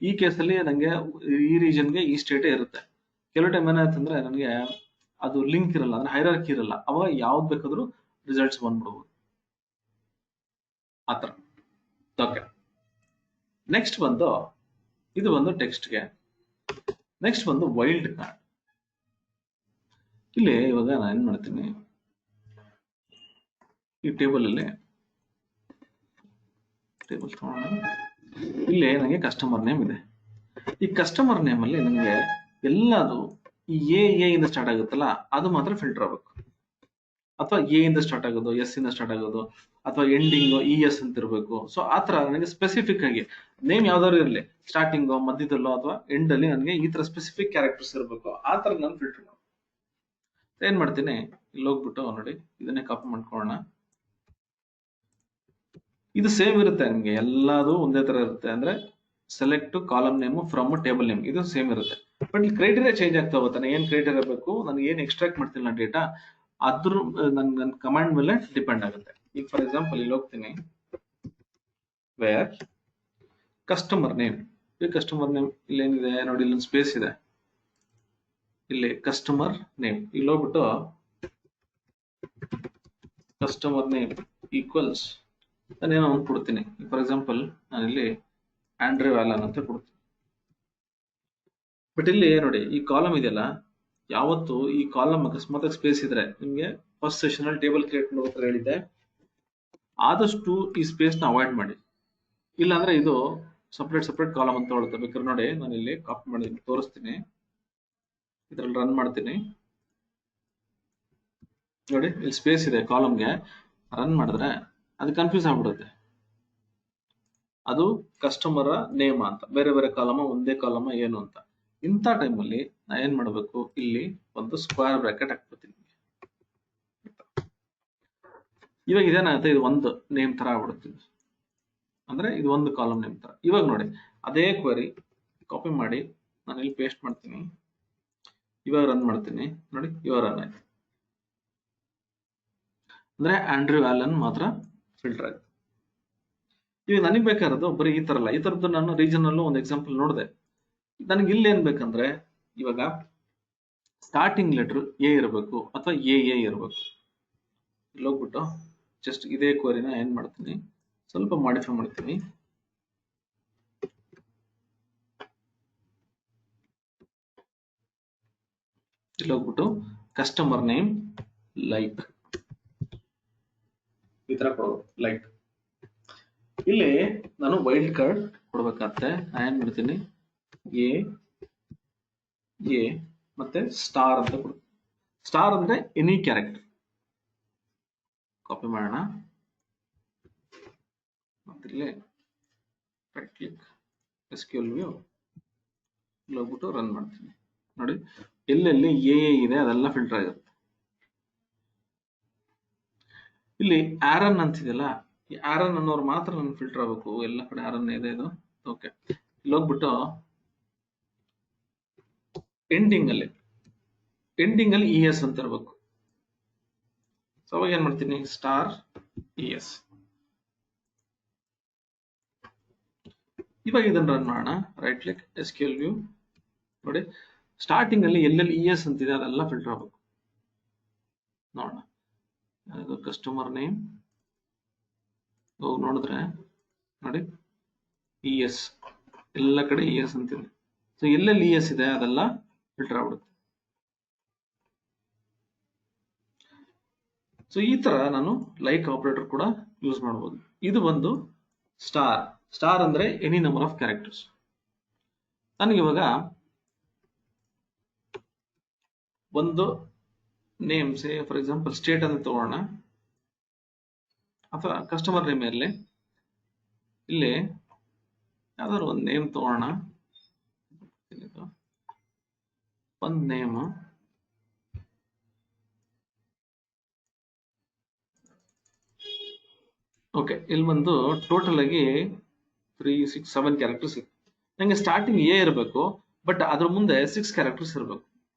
ಈ ಕೇಸಲ್ಲಿ ನಂಗೆ ಈ ರೀಜನ್ಗೆ ಈ ಸ್ಟೇಟೇ ಇರುತ್ತೆ. ಕೆಲವು ಟೈಮ್ ಏನಾಯ್ತಂದ್ರೆ ನನಗೆ ಅದು ಲಿಂಕ್ ಇರಲ್ಲ, ಅಂದ್ರೆ ಹೈರಾರ್ಕಿ ಇರಲ್ಲ, ಅವಾಗ ಯಾವ್ದು ಬೇಕಾದ್ರೂ ರಿಸಲ್ಟ್ಸ್ ಬಂದ್ಬಿಡ್ಬೋದು ಆತರ. ಓಕೆ, ನೆಕ್ಸ್ಟ್ ಬಂದು ಇದು ಬಂದು ಟೆಕ್ಸ್ಟ್ಗೆ. ನೆಕ್ಸ್ಟ್ ಬಂದು ವೈಲ್ಡ್ ಕಾರ್ಡ್. ಇಲ್ಲಿ ಇವಾಗ ನಾನು ಏನ್ ಮಾಡ್ತೀನಿ, ಈ ಟೇಬಲ್ ಅಲ್ಲಿ ಟೇಬಲ್ ತಗೋಣ. ಇಲ್ಲಿ ನನಗೆ ಕಸ್ಟಮರ್ ನೇಮ್ ಇದೆ. ಈ ಕಸ್ಟಮರ್ ನೇಮ್ ಅಲ್ಲಿ ನನಗೆ ಎಲ್ಲದು ಈ ಎ ಇಂದ ಸ್ಟಾರ್ಟ್ ಆಗುತ್ತಲ್ಲ ಅದು ಮಾತ್ರ ಫಿಲ್ಟರ್ ಆಗಬೇಕು. ಅಥವಾ ಎ ಇಂದ ಸ್ಟಾರ್ಟ್ ಆಗೋದು, ಎಸ್ ಇಂದ ಸ್ಟಾರ್ಟ್ ಆಗೋದು, ಅಥವಾ ಎಂಡಿಂಗ್ ES ಅಂತ ಇರಬೇಕು. ಸೊ ಆ ತರ ನನಗೆ ಸ್ಪೆಸಿಫಿಕ್ ಆಗಿ ನೇಮ್ ಯಾವ್ದಾದ್ರು ಇರಲಿ, ಸ್ಟಾರ್ಟಿಂಗ್ ಮಧ್ಯದಲ್ಲೋ ಅಥವಾ ಎಂಡ್ ಅಲ್ಲಿ ನನಗೆ ಈ ತರ ಸ್ಪೆಸಿಫಿಕ್ ಕ್ಯಾರೆಕ್ಟರ್ಸ್ ಇರಬೇಕು. ಆ ತರ ನಾನು ಫಿಲ್ಟರ್ ಮಾಡ್ತೀನಿ. ಏನ್ ಮಾಡ್ತೀನಿ, ಇಲ್ಲಿ ಹೋಗ್ಬಿಟ್ಟು ನೋಡಿ ಇದನ್ನೇ ಕಾಪಿ ಮಾಡ್ಕೊಳ್ಳೋಣ. ಇದು ಸೇಮ್ ಇರುತ್ತೆ ನಿಮ್ಗೆ, ಎಲ್ಲಾದು ಒಂದೇ ತರ ಇರುತ್ತೆ. ಅಂದ್ರೆ select column name from table name ಇದು ಸೇಮ್ ಇರುತ್ತೆ. ಬಟ್ ಇಲ್ಲಿ ಕ್ರೈಟೀರಿಯಾ ಚೇಂಜ್ ಆಗ್ತಾ ಹೋಗುತ್ತೆ. ನಾನು ಏನ್ ಕ್ರೈಟೀರಿಯಾ ಬೇಕು, ನನಗೆ ಏನ್ ಎಕ್ಸ್ಟ್ರಾಕ್ಟ್ ಮಾಡ್ತೀನಿ ನಾನು ಡೇಟಾ, ಅದ್ರ ನನ್ನ ಕಮಾಂಡ್ ಮೇಲೆ ಡಿಪೆಂಡ್ ಆಗುತ್ತೆ. ಈಗ ಫಾರ್ ಎಕ್ಸಾಂಪಲ್ ಇಲ್ಲಿ ಹೋಗ್ತೀನಿ, ವೇರ್ ಕಸ್ಟಮರ್ ನೇಮ್. ಈ ಕಸ್ಟಮರ್ ನೇಮ್ ಇಲ್ಲಿ ಏನಿದೆ ನೋಡಿ, ಇಲ್ಲೊಂದು ಸ್ಪೇಸ್ ಇದೆ, ಇಲ್ಲಿ ಕಸ್ಟಮರ್ ನೇಮ್. ಇಲ್ಲಿ ಹೋಗ್ಬಿಟ್ಟು ಕಸ್ಟಮರ್ ನೇಮ್ ಈಕ್ವಲ್ಸ್ ನಾನೇನೋ ಒಂದು ಕೊಡ್ತೀನಿ. ಫಾರ್ ಎಕ್ಸಾಂಪಲ್ ನಾನಿಲ್ಲಿ ಆಂಡ್ರೆ ವ್ಯಾಲನ್ ಅಂತ ಕೊಡ್ತೀನಿ. ಬಟ್ ಇಲ್ಲಿ ನೋಡಿ ಈ ಕಾಲಮ್ ಇದೆಯಲ್ಲ, ಯಾವತ್ತು ಈ ಕಾಲಮ್ ಅಕಸ್ಮಾತ್ ಸ್ಪೇಸ್ ಇದ್ರೆ, ನಿಮ್ಗೆ ಫಸ್ಟ್ ಸೆಷನ್ ಅಲ್ಲಿ ಟೇಬಲ್ ಕ್ರಿಯೇಟ್ ಮಾಡೋ ಹೇಳಿದ್ದೆ, ಆದಷ್ಟು ಈ ಸ್ಪೇಸ್ ನ ಅವಾಯ್ಡ್ ಮಾಡಿ. ಇಲ್ಲಾಂದ್ರೆ ಇದು ಸಪ್ರೇಟ್ ಕಾಲಮ್ ಅಂತ ಹೇಳುತ್ತೆ. ಬೇಕಾದ್ರೆ ನೋಡಿ ನಾನು ಇಲ್ಲಿ ಕಾಪಿ ಮಾಡಿ ತೋರಿಸ್ತೀನಿ, ಇದ್ರಲ್ಲಿ ರನ್ ಮಾಡ್ತೀನಿ ನೋಡಿ, ಇಲ್ಲಿ ಸ್ಪೇಸ್ ಇದೆ ಕಾಲಮ್ಗೆ. ರನ್ ಮಾಡಿದ್ರೆ ಅದು ಕನ್ಫ್ಯೂಸ್ ಆಗ್ಬಿಡುತ್ತೆ. ಅದು ಕಸ್ಟಮರ್ ನೇಮ್ ಅಂತ, ಬೇರೆ ಬೇರೆ ಕಾಲಮ ಒಂದೇ ಕಾಲಮ ಏನು ಅಂತ. ಇಂಥ ಟೈಮಲ್ಲಿ ನಾ ಏನ್ ಮಾಡಬೇಕು, ಇಲ್ಲಿ ಒಂದು ಸ್ಕ್ವೇರ್ ಬ್ರಾಕೆಟ್ ಹಾಕ್ಬಿಡ್ತೀನಿ. ಇವಾಗ ಇದೇನಾಗುತ್ತೆ, ಇದು ಒಂದು ನೇಮ್ ತರ ಆಗ್ಬಿಡುತ್ತೆ. ಅಂದ್ರೆ ಇದು ಒಂದು ಕಾಲಮ್ ನೇಮ್ ತರ. ಇವಾಗ ನೋಡಿ ಅದೇ ಕ್ವರಿ ಕಾಪಿ ಮಾಡಿ ನಾನು ಇಲ್ಲಿ ಪೇಸ್ಟ್ ಮಾಡ್ತೀನಿ. ಇವಾಗ ರನ್ ಮಾಡ್ತೀನಿ ನೋಡಿ, ಇವಾಗ ರನ್ ಆಯ್ತು. ಅಂದ್ರೆ ಆಂಡ್ರ್ಯೂ ವ್ಯಾಲನ್ ಮಾತ್ರ ಫಿಲ್ಟರ್ ಆಯ್ತು. ಇವಾಗ ನನಗೆ ಬೇಕಾಗಿರೋದು ಬರೀ ಈ ತರ ಅಲ್ಲ, ಈ ತರದ್ದು ನಾನು ರೀಜನಲ್ಲೂ ಒಂದು ಎಕ್ಸಾಂಪಲ್ ನೋಡಿದೆ. ನನಗೆ ಇಲ್ಲಿ ಏನ್ ಬೇಕಂದ್ರೆ, ಇವಾಗ ಸ್ಟಾರ್ಟಿಂಗ್ ಲೆಟರ್ ಎ ಇರಬೇಕು ಅಥವಾ ಎ ಇರಬೇಕು. ಇಲ್ಲಿ ಹೋಗ್ಬಿಟ್ಟು ಜಸ್ಟ್ ಇದೇ ಕ್ವರಿನ ಏನ್ ಮಾಡ್ತೀನಿ, ಸ್ವಲ್ಪ ಮಾಡಿಫೈ ಮಾಡ್ತೀನಿ. ಇಲ್ಲಿ ಹೋಗ್ಬಿಟ್ಟು ಕಸ್ಟಮರ್ ನೇಮ್ ಲೈಕ್ ಈ ತರ ಕೊಡೋದು, ಲೈಕ್. ಇಲ್ಲಿ ನಾನು ವೈಲ್ಡ್ ಕಾರ್ಡ್ ಕೊಡ್ಬೇಕಾಗತ್ತೆ. ನಾನು ಏನ್ ಮಾಡ್ತೀನಿ, ಎ ಮತ್ತೆ ಸ್ಟಾರ್ ಅಂತ ಕೊಡ್ತೀನಿ. ಸ್ಟಾರ್ ಅಂದ್ರೆ ಎನಿ ಕ್ಯಾರೆಕ್ಟರ್. ಕಾಪಿ ಮಾಡೋಣ, ಇಲ್ಲಿ ರೈಟ್ ಕ್ಲಿಕ್, SQL ವ್ಯೂ, ಇಲ್ಲಿ ಹೋಗ್ಬಿಟ್ಟು ರನ್ ಮಾಡ್ತೀನಿ ನೋಡಿ, ಎಲ್ಲೆಲ್ಲಿ ಎ ಇದೆ ಅದೆಲ್ಲ ಫಿಲ್ಟರ್ ಆಗಿರುತ್ತೆ. ಇಲ್ಲಿ ಆರನ್ ಅಂತಿದೆಯಲ್ಲ, ಈ ಆರನ್ ಅನ್ನೋರು ಮಾತ್ರ ನನ್ ಫಿಲ್ಟರ್ ಆಗಬೇಕು. ಎಲ್ಲ ಕಡೆ ಆರನ್ ಇದೆ ಇದು. ಓಕೆ, ಇಲ್ಲಿ ಹೋಗ್ಬಿಟ್ಟು ಎಂಡಿಂಗ್ ಅಲ್ಲಿ ES ಅಂತ ಇರಬೇಕು. ಸೊ ಅವಾಗ ಏನ್ ಮಾಡ್ತೀನಿ, ಸ್ಟಾರ್ ES. ಇವಾಗ ಇದನ್ನ ರನ್ ಮಾಡೋಣ, ರೈಟ್ ಕ್ಲಿಕ್, SQL ವ್ಯೂ ನೋಡಿ, ಸ್ಟಾರ್ಟಿಂಗ್ ಅಲ್ಲಿ ಎಲ್ಲೆಲ್ಲಿ ES ಅಂತಿದೆ ಅದೆಲ್ಲ ಫಿಲ್ಟರ್ ಆಗಬೇಕು. ನೋಡೋಣ, ಕಸ್ಟಮರ್ ನೇಮ್ ಹೋಗಿ ನೋಡಿದ್ರೆ ನೋಡಿ, ES ಎಲ್ಲ ಕಡೆ ES ಅಂತಿದೆ. ಸೊ ಎಲ್ಲೆಲ್ಲಿ ES ಇದೆ ಅದೆಲ್ಲ ಫಿಲ್ಟರ್ ಆಗ್ಬಿಡುತ್ತೆ. ಸೊ ಈ ತರ ನಾನು ಲೈಕ್ ಆಪರೇಟರ್ ಕೂಡ ಯೂಸ್ ಮಾಡಬಹುದು. ಇದು ಒಂದು ಸ್ಟಾರ್ ಅಂದ್ರೆ ಎನಿ ನಂಬರ್ ಆಫ್ ಕ್ಯಾರೆಕ್ಟರ್ಸ್. ನನಗೆ ಇವಾಗ ಒಂದು name, say for example state ಅಂತ ತಗೋಣ, ಅಥವಾ ಕಸ್ಟಮರ್ ನೇಮ್ ಇರಲಿ. ಇಲ್ಲಿ ಯಾವ್ದಾದ್ರು ಒಂದು ನೇಮ್ ತಗೋಣ, ಒಂದು ನೇಮ್. ಓಕೆ, ಇಲ್ಲಿ ಒಂದು ಟೋಟಲ್ ಆಗಿ 3, 6, 7 ಕ್ಯಾರೆಕ್ಟರ್ಸ್ ಇದೆ. ನಂಗೆ ಸ್ಟಾರ್ಟಿಂಗ್ ಎ ಇರಬೇಕು, ಬಟ್ ಅದ್ರ ಮುಂದೆ 6 ಕ್ಯಾರೆಕ್ಟರ್ಸ್ ಇರಬೇಕು.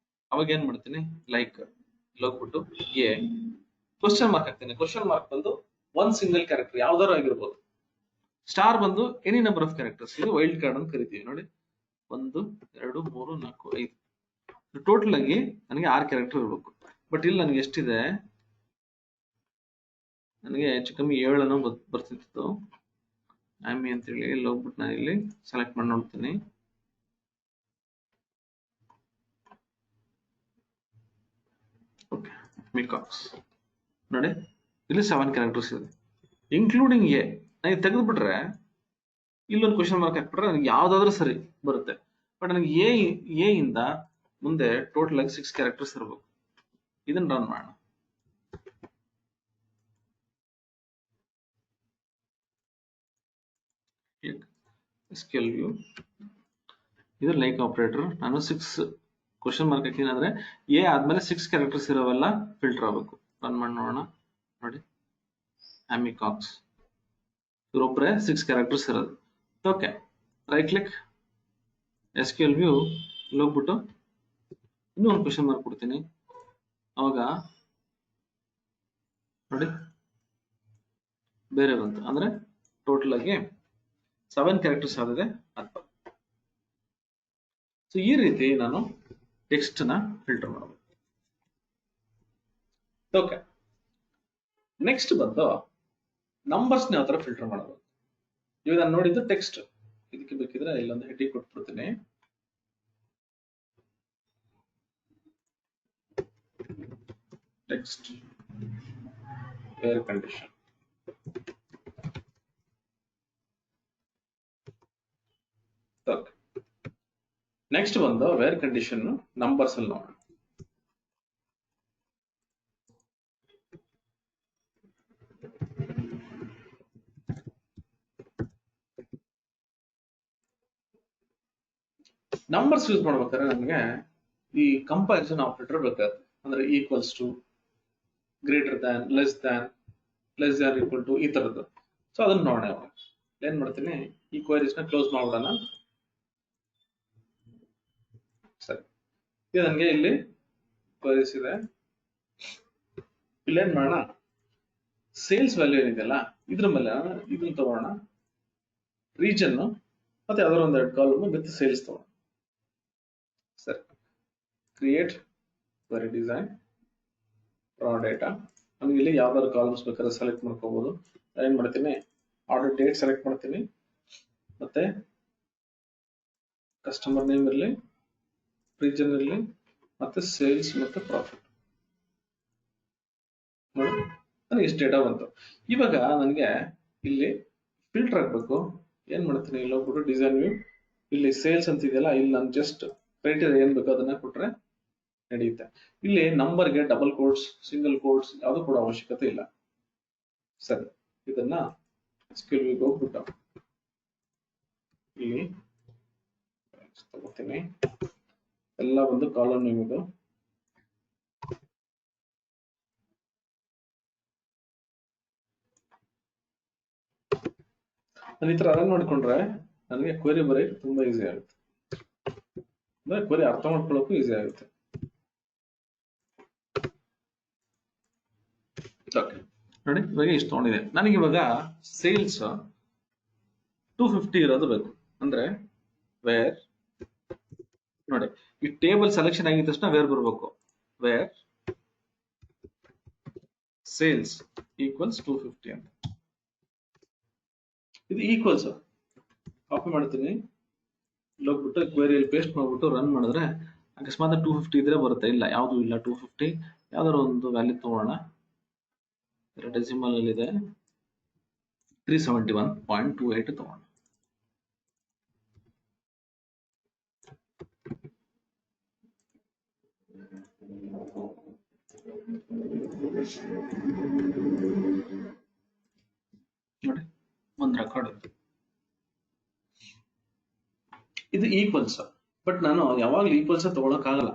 ಅವಾಗ ಏನ್ ಮಾಡ್ತೀನಿ, ಲೈಕ್ ಹೋಗ್ಬಿಟ್ಟು ಎ ಕ್ವಶನ್ ಮಾರ್ಕ್ ಹಾಕ್ತೀನಿ. ಕ್ವಶನ್ ಮಾರ್ಕ್ ಬಂದು ಒಂದ್ ಸಿಂಗಲ್ ಕ್ಯಾರೆಕ್ಟರ್ ಯಾವ್ದಾರು ಆಗಿರ್ಬೋದು. ಸ್ಟಾರ್ ಬಂದು ಎನಿ ನಂಬರ್ ಆಫ್ ಕ್ಯಾರೆಕ್ಟರ್ಸ್. ಇದು ವೈಲ್ಡ್ ಕಾರ್ಡ್ ಅಂತ ಕರಿತೀವಿ ನೋಡಿ. 1, 2, 3, 4, 5 ಟೋಟಲ್ ಆಗಿ ನನಗೆ 6 ಕ್ಯಾರೆಕ್ಟರ್ ಇರಬೇಕು. ಬಟ್ ಇಲ್ಲಿ ನನಗೆ ಎಷ್ಟಿದೆ, ನನಗೆ ಹೆಚ್ಚು ಕಮ್ಮಿ 7 ಅನ್ನೋ ಬರ್ತಿತ್ತು. ಆಮಿ ಅಂತೇಳಿ ಇಲ್ಲಿ ಹೋಗ್ಬಿಟ್ಟು ನಾನು ಇಲ್ಲಿ ಸೆಲೆಕ್ಟ್ ಮಾಡಿ ನೋಡ್ತೀನಿ. ಓಕೆ, ಮಿಕಾಕ್ಸ್ ನೋಡಿ, ಇಲ್ಲಿ 7 ಕ್ಯಾರೆಕ್ಟರ್ಸ್ ಇದೆ ಇನ್ಕ್ಲೂಡಿಂಗ್ ಎ. ನನಗೆ ತೆಗೆದುಬಿಟ್ರೆ ಇಲ್ಲೊಂದು ಕ್ವಶನ್ ಮಾರ್ಕ್ ಹಾಕ್ಬಿಟ್ರೆ ನನಗೆ ಯಾವ್ದಾದ್ರೂ ಸರಿ ಬರುತ್ತೆ. ಬಟ್ ನನಗೆ ಎ ಇಂದ ಮುಂದೆ ಟೋಟಲ್ ಆಗಿ 6 ಕ್ಯಾರೆಕ್ಟರ್ಸ್ ಇರಬೇಕು. ಇದನ್ನ ರನ್ ಮಾಡೋಣ. SQL view ಇದು ಲೈಕ್ ಆಪರೇಟರ್. ನಾನು 6 ಕ್ವಶನ್ ಮಾರ್ಕ್ ಹಾಕಿನಿ ಅಂದ್ರೆ ಎ ಆದ್ಮೇಲೆ 6 ಕ್ಯಾರೆಕ್ಟರ್ಸ್ ಇರೋವೆಲ್ಲ ಫಿಲ್ಟರ್ ಆಗಬೇಕು. ರನ್ ಮಾಡಿ ನೋಡೋಣ. ನೋಡಿ, ಅಮಿಕಾಕ್ಸ್ ಇವರೊಬ್ಬರೇ 6 ಕ್ಯಾರೆಕ್ಟರ್ಸ್ ಇರೋದು. Okay, right click SQL view ಹೋಗ್ಬಿಟ್ಟು ಇನ್ನೂ ಒಂದು ಕ್ವಶನ್ ಮಾರ್ಕ್ ಕೊಡ್ತೀನಿ. ಅವಾಗ ನೋಡಿ ಬೇರೆ ಬಂತು, ಅಂದ್ರೆ ಟೋಟಲ್ ಆಗಿ 7 ಕ್ಯಾರೆಕ್ಟರ್ಸ್ ಆಗಿದೆ ಅಂತ. ಸೊ ಈ ರೀತಿ ನಾನು ಟೆಕ್ಸ್ಟ್ ನ ಫಿಲ್ಟರ್ ಮಾಡಬಹುದು. ಓಕೆ, ನೆಕ್ಸ್ಟ್ ಬಂದು ನಂಬರ್ಸ್ ನ ಯಾವ ತರ ಫಿಲ್ಟರ್ ಮಾಡಬಹುದು. ಇವಾಗ ನಾನು ನೋಡಿದ್ದು ಟೆಕ್ಸ್ಟ್. ಇದಕ್ಕೆ ಬೇಕಿದ್ರೆ ಇಲ್ಲೊಂದು ಹೆಡ್ಡಿಂಗ್ ಕೊಟ್ಬಿಡ್ತೀನಿ. Text where condition. ನೆಕ್ಸ್ಟ್ ಬಂದು ವೇರ್ ಕಂಡೀಷನ್ ನಂಬರ್ಸ್ ಅಲ್ಲಿ ನೋಡೋಣ. ನಂಬರ್ಸ್ ಯೂಸ್ ಮಾಡ್ಬೇಕಾದ್ರೆ ನಮಗೆ ಈ ಕಂಪ್ಯಾರಿಸನ್ ಆಪರೇಟರ್ ಬೇಕಾಗುತ್ತೆ. ಅಂದ್ರೆ equals to, greater than, less than equal to, ಈ ತರದ್ದು. ಸೊ ಅದನ್ನ ನೋಡೋಣ. ಏನ್ ಮಾಡ್ತೀನಿ, ಈ ಕ್ವೈರೀಸ್ ನ ಕ್ಲೋಸ್ ಮಾಡ್ಬಿಡೋಣ. ಸರಿ, ಇದು ನನಗೆ ಇಲ್ಲಿ ಕ್ವೈರೀಸ್ ಇದೆ. ಇಲ್ಲೇನ್ ಮಾಡೋಣ, ಸೇಲ್ಸ್ ವ್ಯಾಲ್ಯೂ ಏನಿದೆಯಲ್ಲ ಇದ್ರ ಮೇಲೆ ಇದನ್ನ ತಗೋಣ. ರೀಜನ್ ಮತ್ತೆ ಯಾವ್ದಾದ್ರು ಒಂದೆರಡು ಕಾಲಮ್ ವಿತ್ ಸೇಲ್ಸ್ ತಗೋಣ. ಸರಿ, ಕ್ರಿಯೇಟ್ ಕ್ವೆರಿ ಡಿಸೈನ್, ರಾ ಡೇಟಾ. ನಮ್ಗೆ ಇಲ್ಲಿ ಯಾವ್ದಾದ್ರು ಕಾಲಮ್ಸ್ ಬೇಕಾದ್ರೆ ಸೆಲೆಕ್ಟ್ ಮಾಡ್ಕೋಬಹುದು. ಏನ್ ಮಾಡ್ತೀನಿ, ಆರ್ಡರ್ ಡೇಟ್ ಸೆಲೆಕ್ಟ್ ಮಾಡ್ತೀನಿ, ಮತ್ತೆ ಕಸ್ಟಮರ್ ನೇಮ್ ಇರಲಿ, ರೀಜನ್ ಇರಲಿ, ಮತ್ತೆ ಸೇಲ್ಸ್ ಮತ್ತೆ ಪ್ರಾಫಿಟ್. ನೋಡಿ, ನನಗೆ ಇಷ್ಟು ಡೇಟಾ ಬಂತು. ಇವಾಗ ನನಗೆ ಇಲ್ಲಿ ಫಿಲ್ಟರ್ ಹಾಕ್ಬೇಕು. ಏನ್ ಮಾಡ್ತೀನಿ, ಇಲ್ಲಿ ಹೋಗ್ಬಿಟ್ಟು ಡಿಸೈನ್ ವ್ಯೂ, ಇಲ್ಲಿ ಸೇಲ್ಸ್ ಅಂತ ಇದೆಯಲ್ಲ, ಇಲ್ಲಿ ನಾನು ಜಸ್ಟ್ ಕ್ರೈಟೀರಿಯಾ ಏನ್ ಬೇಕೋ ಅದನ್ನ ಕೊಟ್ರೆ ನಡೆಯುತ್ತೆ. ಇಲ್ಲಿ ನಂಬರ್ಗೆ ಡಬಲ್ ಕೋಟ್ಸ್, ಸಿಂಗಲ್ ಕೋಟ್ಸ್ ಯಾವುದು ಕೂಡ ಅವಶ್ಯಕತೆ ಇಲ್ಲ. ಸರಿ, ಇದನ್ನ SQL ವ್ಯೂಗೆ ಹೋಗ್ಬಿಟ್ಟು ಇಲ್ಲಿ ತಗೋತೀನಿ. ಎಲ್ಲ ಒಂದು ಕಾಲಮ್ ನೇಮ್ ಇದು. ನಾನು ಈ ತರ ರನ್ ಮಾಡ್ಕೊಂಡ್ರೆ ನನಗೆ ಕ್ವೆರಿ ಬರೆಯಕ್ಕೆ ತುಂಬಾ ಈಸಿ ಆಗುತ್ತೆ. ಅಂದ್ರೆ ಕ್ವೆರಿ ಅರ್ಥ ಮಾಡ್ಕೊಳ್ಳೋಕ್ಕೂ ಈಸಿ ಆಗುತ್ತೆ. ನೋಡಿ, ಇವಾಗ ಇಷ್ಟು ತಗೊಂಡಿದೆ. ನನಗೆ ಇವಾಗ ಸೇಲ್ಸ್ 250 ಇರೋದು ಬೇಕು. ಅಂದ್ರೆ ವೇರ್, ನೋಡಿ ಈ ಟೇಬಲ್ ಸೆಲೆಕ್ಷನ್ ಆಗಿದ ತಕ್ಷಣ ವೇರ್ ಬರಬೇಕು. ವೇರ್ ಸೇಲ್ಸ್ ಈಕ್ವಲ್ಸ್ 250 ಅಂತ. ಇದು ಈಕ್ವಲ್ಸ್ ಕಾಪಿ ಮಾಡ್ತೀನಿ, ಹೋಗ್ಬಿಟ್ಟು ಕ್ವೆರಿಯಲ್ಲಿ ಪೇಸ್ಟ್ ಮಾಡ್ಬಿಟ್ಟು ರನ್ ಮಾಡಿದ್ರೆ ಅಕಸ್ಮಾತ್ 250 ಇದ್ರೆ ಬರುತ್ತೆ. ಇಲ್ಲ, ಯಾವುದು ಇಲ್ಲ 250. ಯಾವ್ದಾದ್ರು ಒಂದು ವ್ಯಾಲ್ಯೂ ತಗೋಣ. ಡೆಸಿಮಲ್ ಅಲ್ಲಿ ಇದೆ 371.28 ತಗೋಣ. ನೋಡಿ, ಒಂದು ರೆಕಾರ್ಡ್. ಇದು ಈಕ್ವಲ್ಸ್. ಬಟ್ ನಾನು ಯಾವಾಗಲೂ ಈಕ್ವಲ್ಸ್ ತಗೊಳಕ್ ಆಗಲ್ಲ.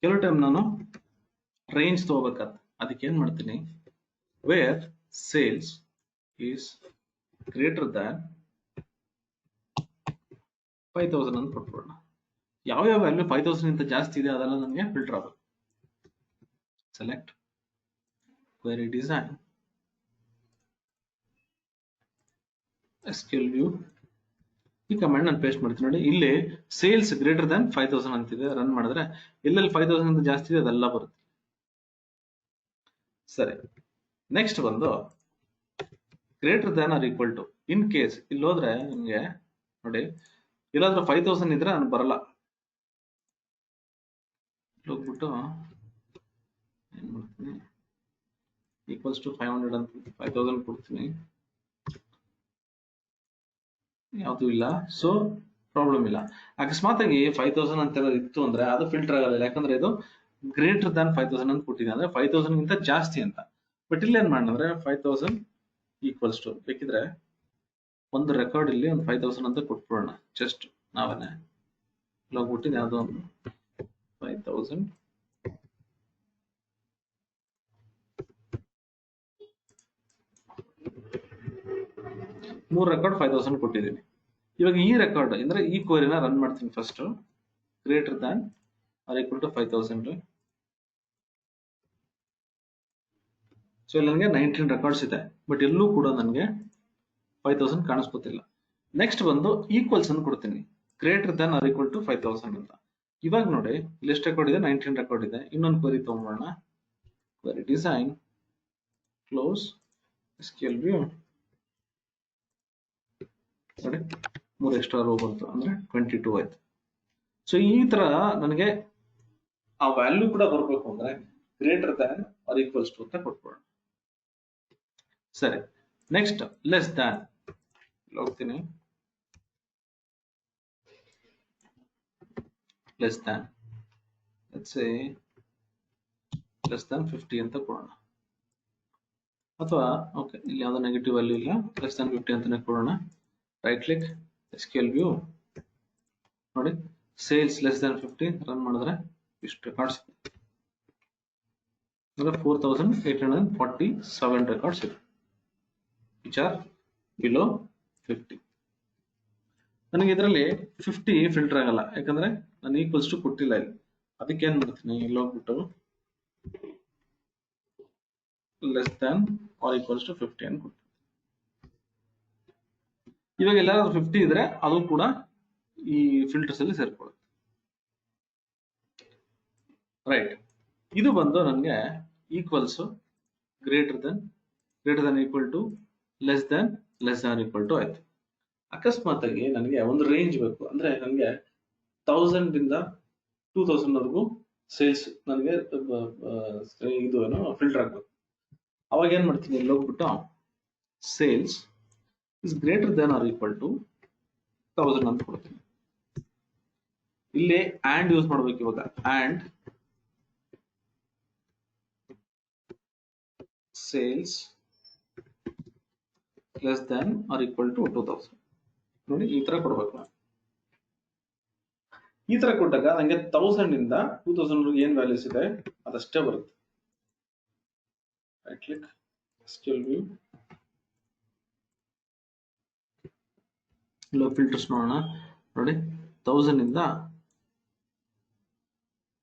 ಕೆಲವು ಟೈಮ್ ನಾನು ರೇಂಜ್ ತಗೋಬೇಕಾದ. ಅದಕ್ಕೆ ಏನ್ ಮಾಡ್ತೀನಿ, where sales is greater than 5000 ಅಂತ ಕೊಟ್ಬಿಡೋಣ. ಯಾವ್ಯಾವ ವ್ಯಾಲ್ಯೂ 5000 ಇಂತ ಜಾಸ್ತಿ ಇದೆ ಅದೆಲ್ಲ ನನಗೆ ಫಿಲ್ಟರ್ ಆಗಬೇಕು. Select query design, SQL view. ಈ ಕಮಾಂಡ್ ನಾನು ಪೇಸ್ಟ್ ಮಾಡ್ತೀನಿ. ನೋಡಿ, ಇಲ್ಲಿ ಸೇಲ್ಸ್ ಗ್ರೇಟರ್ ದ್ಯಾನ್ 5000 ಅಂತಿದೆ. ರನ್ ಮಾಡಿದ್ರೆ ಎಲ್ಲೆಲ್ಲಿ 5000 ಅಂತ ಜಾಸ್ತಿ ಇದೆ ಅದೆಲ್ಲ ಬರುತ್ತೆ. ಸರಿ, ನೆಕ್ಸ್ಟ್ ಬಂದು greater than or equal to. In case ಇಲ್ಲಿ ಹೋದ್ರೆ ನಿಮ್ಗೆ ನೋಡಿ, ಇಲ್ಲಾದ್ರೂ 5000 ಇದ್ರೆ ನಾನು ಬರಲ್ಲ. ಹೋಗ್ಬಿಟ್ಟು ಏನ್ ಮಾಡ್ತೀನಿ, ಈಕ್ವಲ್ಸ್ ಟು 500 ಅಂತ 5000 ಕೊಡ್ತೀನಿ. ಯಾವುದು ಇಲ್ಲ, ಸೊ ಪ್ರಾಬ್ಲಮ್ ಇಲ್ಲ. ಅಕಸ್ಮಾತ್ ಆಗಿ 5000 ಅಂತ ಇತ್ತು ಅಂದ್ರೆ ಅದು ಫಿಲ್ಟರ್ ಆಗಲ್ಲ. ಯಾಕಂದ್ರೆ ಇದು ಗ್ರೇಟರ್ ದ್ಯಾನ್ 5000 ಅಂತ ಕೊಟ್ಟಿದೆ, ಅಂದ್ರೆ 5000 ಗಿಂತ ಜಾಸ್ತಿ ಅಂತ. ಬಟ್ ಇಲ್ಲಿ ಏನ್ ಮಾಡಿದ್ರೆ 5000 ಈಕ್ವಲ್ಸ್ ಟು, ಬೇಕಿದ್ರೆ ಒಂದು ರೆಕಾರ್ಡ್ ಇಲ್ಲಿ ಒಂದು 5000 ಅಂತ ಕೊಟ್ಬಿಡೋಣ. ಜಸ್ಟ್ ನಾವೇನೆ ಹೋಗ್ಬಿಟ್ಟು ಯಾವುದೋ ಒಂದು 5000 3 ರೆಕಾರ್ಡ್ 5000 ಕೊಟ್ಟಿದ್ದೀನಿ. ಇವಾಗ ಈ ರೆಕಾರ್ಡ್ ಅಂದ್ರೆ ಈ ಕ್ವೆರಿನ ರನ್ ಮಾಡ್ತೀನಿ. First greater than or equal to 5000. So ಇಲ್ಲಿ ನನಗೆ 19 ರೆಕಾರ್ಡ್ಸ್ ಇದೆ, ಬಟ್ ಎಲ್ಲೂ ಕೂಡ ನನಗೆ 5000 ಕಾಣಿಸ್ಕೊತಿಲ್ಲ. ನೆಕ್ಸ್ಟ್ ಬಂದು ಈಕ್ವಲ್ಸ್ ಅನ್ನು ಕೊಡ್ತೀನಿ, greater than or equal to 5000 ಅಂತ. ಇವಾಗ ನೋಡಿ ಇಲ್ಲಿ ಎಷ್ಟು ರೆಕಾರ್ಡ್ ಇದೆ? 19 ರೆಕಾರ್ಡ್ ಇದೆ. ಇನ್ನೊಂದು ಕ್ವೆರಿ ತಗೊಂಡ್ಬೋಣ. Query design, close, SQL view. ನೋಡಿ 3 ಎಕ್ಸ್ಟ್ರಾ ರೋ ಬಂತು, ಅಂದ್ರೆ 22 ಆಯ್ತು. ಸೊ ಈ ತರ ನನಗೆ ಆ ವ್ಯಾಲ್ಯೂ ಕೂಡ ಬರಬೇಕು ಅಂದ್ರೆ greater than or equals to ಅಂತ ಕೊಟ್ಬಿಡೋಣ. ಸರಿ, ನೆಕ್ಸ್ಟ್ ಲೆಸ್ ದ್ಯಾನ್ ಹೋಗ್ತೀನಿ. Less than let's say less than 50 ಅಂತ ಕೊಡೋಣ. ಅಥವಾ ಓಕೆ, ಇಲ್ಲಿ ಯಾವುದೋ ನೆಗೆಟಿವ್ ವ್ಯಾಲ್ಯೂ ಇಲ್ಲ, ಲೆಸ್ ದ್ಯಾನ್ 50 ಅಂತಾನೆ ಕೊಡೋಣ. Right click, SQL view. ನೋಡಿ ಸೇಲ್ಸ್ ಲೆಸ್ ದ್ಯಾನ್ 50 ರನ್ ಮಾಡಿದ್ರೆ ಇಷ್ಟು ರೆಕಾರ್ಡ್ಸ್ ಅಂದ್ರೆ 4847 ರೆಕಾರ್ಡ್ಸ್ ಇದೆ, ವಿಚ್ ಆರ್ ಬಿಲೋ 50. ನನಗೆ ಇದರಲ್ಲಿ 50 ಫಿಲ್ಟರ್ ಆಗಲ್ಲ, ಯಾಕಂದ್ರೆ ನಾನು ಈಕ್ವಲ್ಸ್ ಟು ಕೊಟ್ಟಿಲ್ಲ ಇಲ್ಲಿ. ಅದಕ್ಕೆ ಏನ್ ಮಾಡ್ತೀನಿ, ಇಲ್ಲಿ ಹೋಗ್ಬಿಟ್ಟು less than or equals to 50 ಅಂತ ಕೊಡ್ತೀನಿ. ಇವಾಗ ಎಲ್ಲಾದ್ರೂ 50 ಇದ್ರೆ ಅದು ಕೂಡ ಈ ಫಿಲ್ಟರ್ಸ್ ಅಲ್ಲಿ ಸೇರ್ಕೊಳ್ಳುತ್ತೆ. ರೈಟ್, ಇದು ಬಂದು ನನಗೆ equals greater than equal to less than equal to ಆಯ್ತು. ಅಕಸ್ಮಾತ್ ಆಗಿ ನನಗೆ ಒಂದು ರೇಂಜ್ ಬೇಕು, ಅಂದ್ರೆ ನನಗೆ 1000 ಇಂದ 2000 ವರೆಗೂ ಸೇಲ್ಸ್ ನನಗೆ ಇದು ಏನೋ ಫಿಲ್ಟರ್ ಆಗ್ಬೇಕು. ಅವಾಗ ಏನ್ ಮಾಡ್ತೀನಿ, ಇಲ್ಲಿ ಹೋಗ್ಬಿಟ್ಟು sales is greater than or equal to 1000 ಅಂತ ಕೊಡ್ತೀನಿ. ಇಲ್ಲಿ ಆಂಡ್ ಯೂಸ್ ಮಾಡ್ಬೇಕು. ಇವಾಗ and sales less than or equal to 2000. ನೋಡಿ ಈ ತರ ಕೊಡ್ಬೇಕು ನಾನು. ಈ ತರ ಕೊಟ್ಟಾಗ ನಂಗೆ 1000 ಇಂದ 2000 ಏನ್ ವ್ಯಾಲ್ಯೂಸ್ ಇದೆ ಅದಷ್ಟೇ ಬರುತ್ತೆ. ರೈಟ್ ಕ್ಲಿಕ್, SQL ವ್ಯೂ, ಇಲ್ಲ ಫಿಲ್ಟರ್ಸ್ ನೋಡೋಣ. ನೋಡಿ 1000 ಇಂದ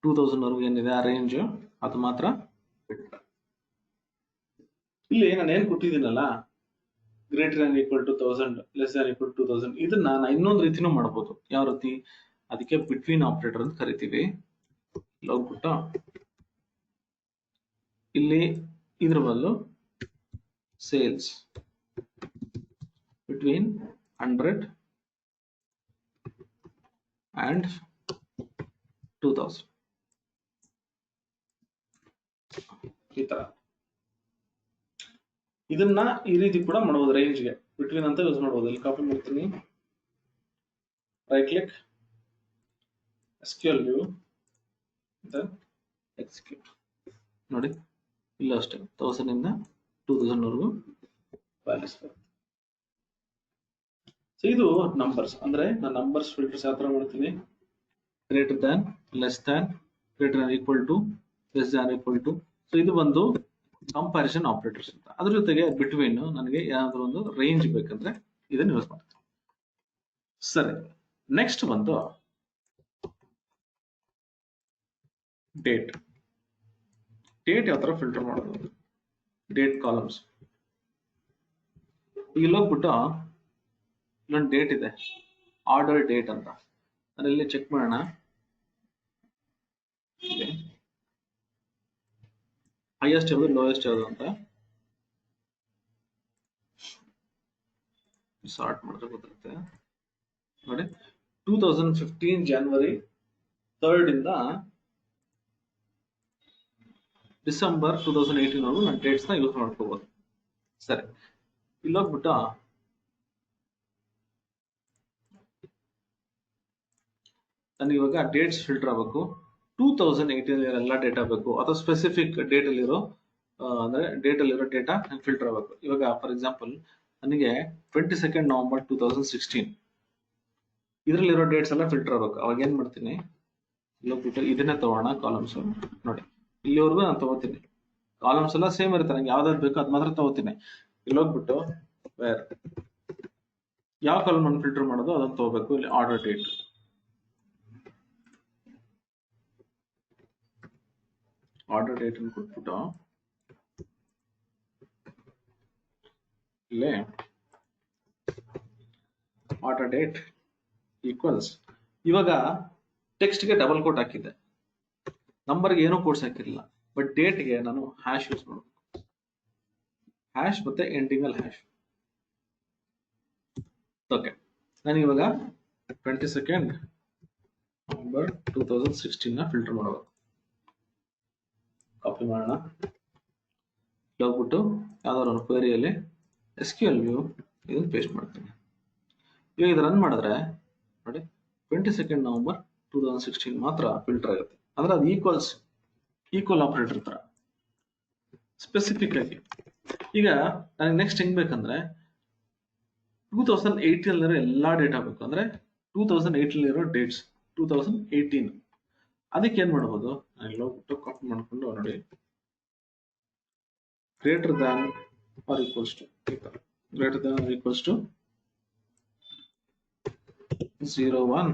2000 ವರೆಗೂ ಏನಿದೆ ಆ ರೇಂಜ್ ಅದು ಮಾತ್ರ ಬಿಟ್ಟು. ಇಲ್ಲಿ ನಾನು ಏನ್ ಕೊಟ್ಟಿದ್ದೀನಲ್ಲ, greater than equal to 1000, less than equal to 2000, ಇದನ್ನ ನಾನು ಇನ್ನೊಂದು ರೀತಿನೂ ಮಾಡಬಹುದು. ಯಾವ ರೀತಿ? ಅದಕ್ಕೆ ಬಿಟ್ವೀನ್ ಆಪರೇಟರ್ ಅಂತ ಕರಿತೀವಿ. ಹೋಗ್ಬಿಟ್ಟು ಇಲ್ಲಿ ಇದ್ರ ಬದಲು ಸೇಲ್ಸ್ ಬಿಟ್ವೀನ್ 100 and 2000 ಈ ತರ. ಇದನ್ನ ಈ ರೀತಿ ಕೂಡ ಮಾಡಬಹುದು. ರೇಂಜ್ಗೆ ಬಿಟ್ವೀನ್ ಅಂತ ಯೂಸ್ ಮಾಡಬಹುದು. ಇಲ್ಲಿ ಕಾಪಿ ಮಾಡ್ತೀನಿ, right click, SQL view, execute. ನೋಡಿ ಇಲ್ಲ ಅಷ್ಟೇ 1000 ಇಂದ 2000 ವರೆಗೂ ವ್ಯಾಲ್ಯೂಸ್ ಬರುತ್ತೆ. ಸೊ ಇದು ನಂಬರ್ಸ್. ಅಂದ್ರೆ ನಾನು ನಂಬರ್ಸ್ ಫಿಲ್ಟರ್ಸ್ ಯಾವ ತರ ಮಾಡ್ತೀನಿ, greater than, less than, greater than equal to, less than equal to. So ಇದು ಬಂದು ಕಂಪ್ಯಾರಿಸನ್ ಆಪರೇಟರ್ಸ್ ಅಂತ. ಅದ್ರ ಜೊತೆಗೆ ಬಿಟ್ವೀನ್ ನನಗೆ ಏನಾದ್ರು ಒಂದು ರೇಂಜ್ ಬೇಕಂದ್ರೆ ಇದನ್ನ ಯೂಸ್ ಮಾಡ್ತೀನಿ. ಸರಿ, ನೆಕ್ಸ್ಟ್ ಬಂದು ಡೇಟ್. ಡೇಟ್ ಯಾವ ತರ ಫಿಲ್ಟರ್ ಮಾಡೋದು? Date columns. ಇಲ್ಲಿ ಹೋಗ್ಬಿಟ್ಟು ಇಲ್ಲೊಂದು ಡೇಟ್ ಇದೆ, ಆರ್ಡರ್ ಡೇಟ್ ಅಂತ. ನಾನು ಇಲ್ಲಿ ಚೆಕ್ ಮಾಡೋಣ. ಹೈಯೆಸ್ಟ್ ಯಾವುದು, ಲೋಯೆಸ್ಟ್ ಯಾವುದು ಅಂತ ಸಾರ್ಟ್ ಮಾಡಿದ್ರೆ ಗೊತ್ತಿರುತ್ತೆ. ನೋಡಿ 2015 ಜನವರಿ 3rd ಇಂದ ಡಿಸೆಂಬರ್ 2018 ವರೆಗೂ ನಾನು ಡೇಟ್ಸ್ ನ ಯೂಸ್ ಮಾಡ್ಕೋಬಹುದು. ಸರಿ, ಇಲ್ಲಿ ಹೋಗ್ಬಿಟ್ಟು ನನಗೆ ಇವಾಗ ಡೇಟ್ಸ್ ಫಿಲ್ಟರ್ ಆಗಬೇಕು. 2018 ಎಲ್ಲ ಡೇಟಾ ಬೇಕು, ಅಥವಾ ಸ್ಪೆಸಿಫಿಕ್ ಡೇಟ್ ಅಲ್ಲಿರೋ ಅಂದ್ರೆ ಡೇಟ್ ಅಲ್ಲಿರೋ ಡೇಟಾ ಫಿಲ್ಟರ್ ಆಗಬೇಕು. ಇವಾಗ ಫಾರ್ ಎಕ್ಸಾಂಪಲ್ ನನಗೆ 22 ನವೆಂಬರ್ 2016 ಇದರಲ್ಲಿರೋ ಡೇಟ್ಸ್ ಎಲ್ಲ ಫಿಲ್ಟರ್ ಆಗಬೇಕು. ಅವಾಗ ಏನ್ ಮಾಡ್ತೀನಿ, ಇಲ್ಲೋಗ್ಬಿಟ್ಟು ಇದನ್ನೇ ತಗೋಣ ಕಾಲಮ್ಸ್. ನೋಡಿ ಇಲ್ಲಿವರೆಗೂ ನಾನು ತಗೋತೀನಿ. ಕಾಲಮ್ಸ್ ಎಲ್ಲ ಸೇಮ್ ಇರುತ್ತೆ, ನಂಗೆ ಯಾವ್ದಾದ್ರು ಬೇಕೋ ಅದ್ ಮಾತ್ರ ತಗೋತೀನಿ. ಇಲ್ಲೋಗ್ಬಿಟ್ಟು ವೇರ್ ಯಾವ ಕಾಲಮ್ ಅನ್ನು ಫಿಲ್ಟರ್ ಮಾಡೋದು ಅದನ್ನ ತಗೋಬೇಕು. ಇಲ್ಲಿ ಆರ್ಡರ್ ಡೇಟ್, ಆರ್ಡರ್ ಡೇಟ್ ಅನ್ನು ಕೊಟ್ಬಿಟ್ಟು ಇಲ್ಲೇ ಆರ್ಡರ್ ಡೇಟ್ ಈಕ್ವಲ್ಸ್, ಇವಾಗ ಟೆಕ್ಸ್ಟ್ಗೆ ಡಬಲ್ ಕೋಟ್ ಹಾಕಿದ್ದೆ, ನಂಬರ್ಗೆ ಏನೂ ಕೋಟ್ಸ್ ಹಾಕಿರಲಿಲ್ಲ, ಬಟ್ ಡೇಟ್ಗೆ ನಾನು ಹ್ಯಾಶ್ ಯೂಸ್ ಮಾಡಬೇಕು. ಹ್ಯಾಶ್ ಮತ್ತೆ ಎಂಡಿಂಗ್ ಅಲ್ಲಿ ಹ್ಯಾಶ್. ಓಕೆ, ನಾನು ಇವಾಗ 22 ನವೆಂಬರ್ 2016 ನ ಫಿಲ್ಟರ್ ಮಾಡಬೇಕು. ಕಾಪಿ ಮಾಡೋಣ, ಹೋಗ್ಬಿಟ್ಟು ಯಾವ್ದಾದ್ರು ಒಂದು ಕ್ವೆರಿಯಲ್ಲಿ SQL ವ್ಯೂ ಇದನ್ನು ಪೇಸ್ಟ್ ಮಾಡ್ತೀನಿ. ಇವಾಗ ಇದು ರನ್ ಮಾಡಿದ್ರೆ ನೋಡಿ 22 ನವೆಂಬರ್ 2016 ಮಾತ್ರ ಫಿಲ್ಟರ್ ಆಗುತ್ತೆ. ಅಂದ್ರೆ ಅದು ಈಕ್ವಲ್ ಆಪರೇಟರ್ ತರ ಸ್ಪೆಸಿಫಿಕ್ ಆಗಿ. ಈಗ ನನಗೆ ನೆಕ್ಸ್ಟ್ ಹೆಂಗ್ ಬೇಕಂದ್ರೆ 2018 ಎಲ್ಲಾ ಡೇಟಾ ಬೇಕು. ಅಂದ್ರೆ 2018 ಡೇಟ್ಸ್ 2018, ಅದಕ್ಕೆ ಏನ್ ಮಾಡಬಹುದು, ನಾನು ಇಲ್ಲಿ ಹೋಗ್ಬಿಟ್ಟು ಕಾಪಿ ಮಾಡ್ಕೊಂಡು ನೋಡಿ greater than or equals to, greater than or equals to 01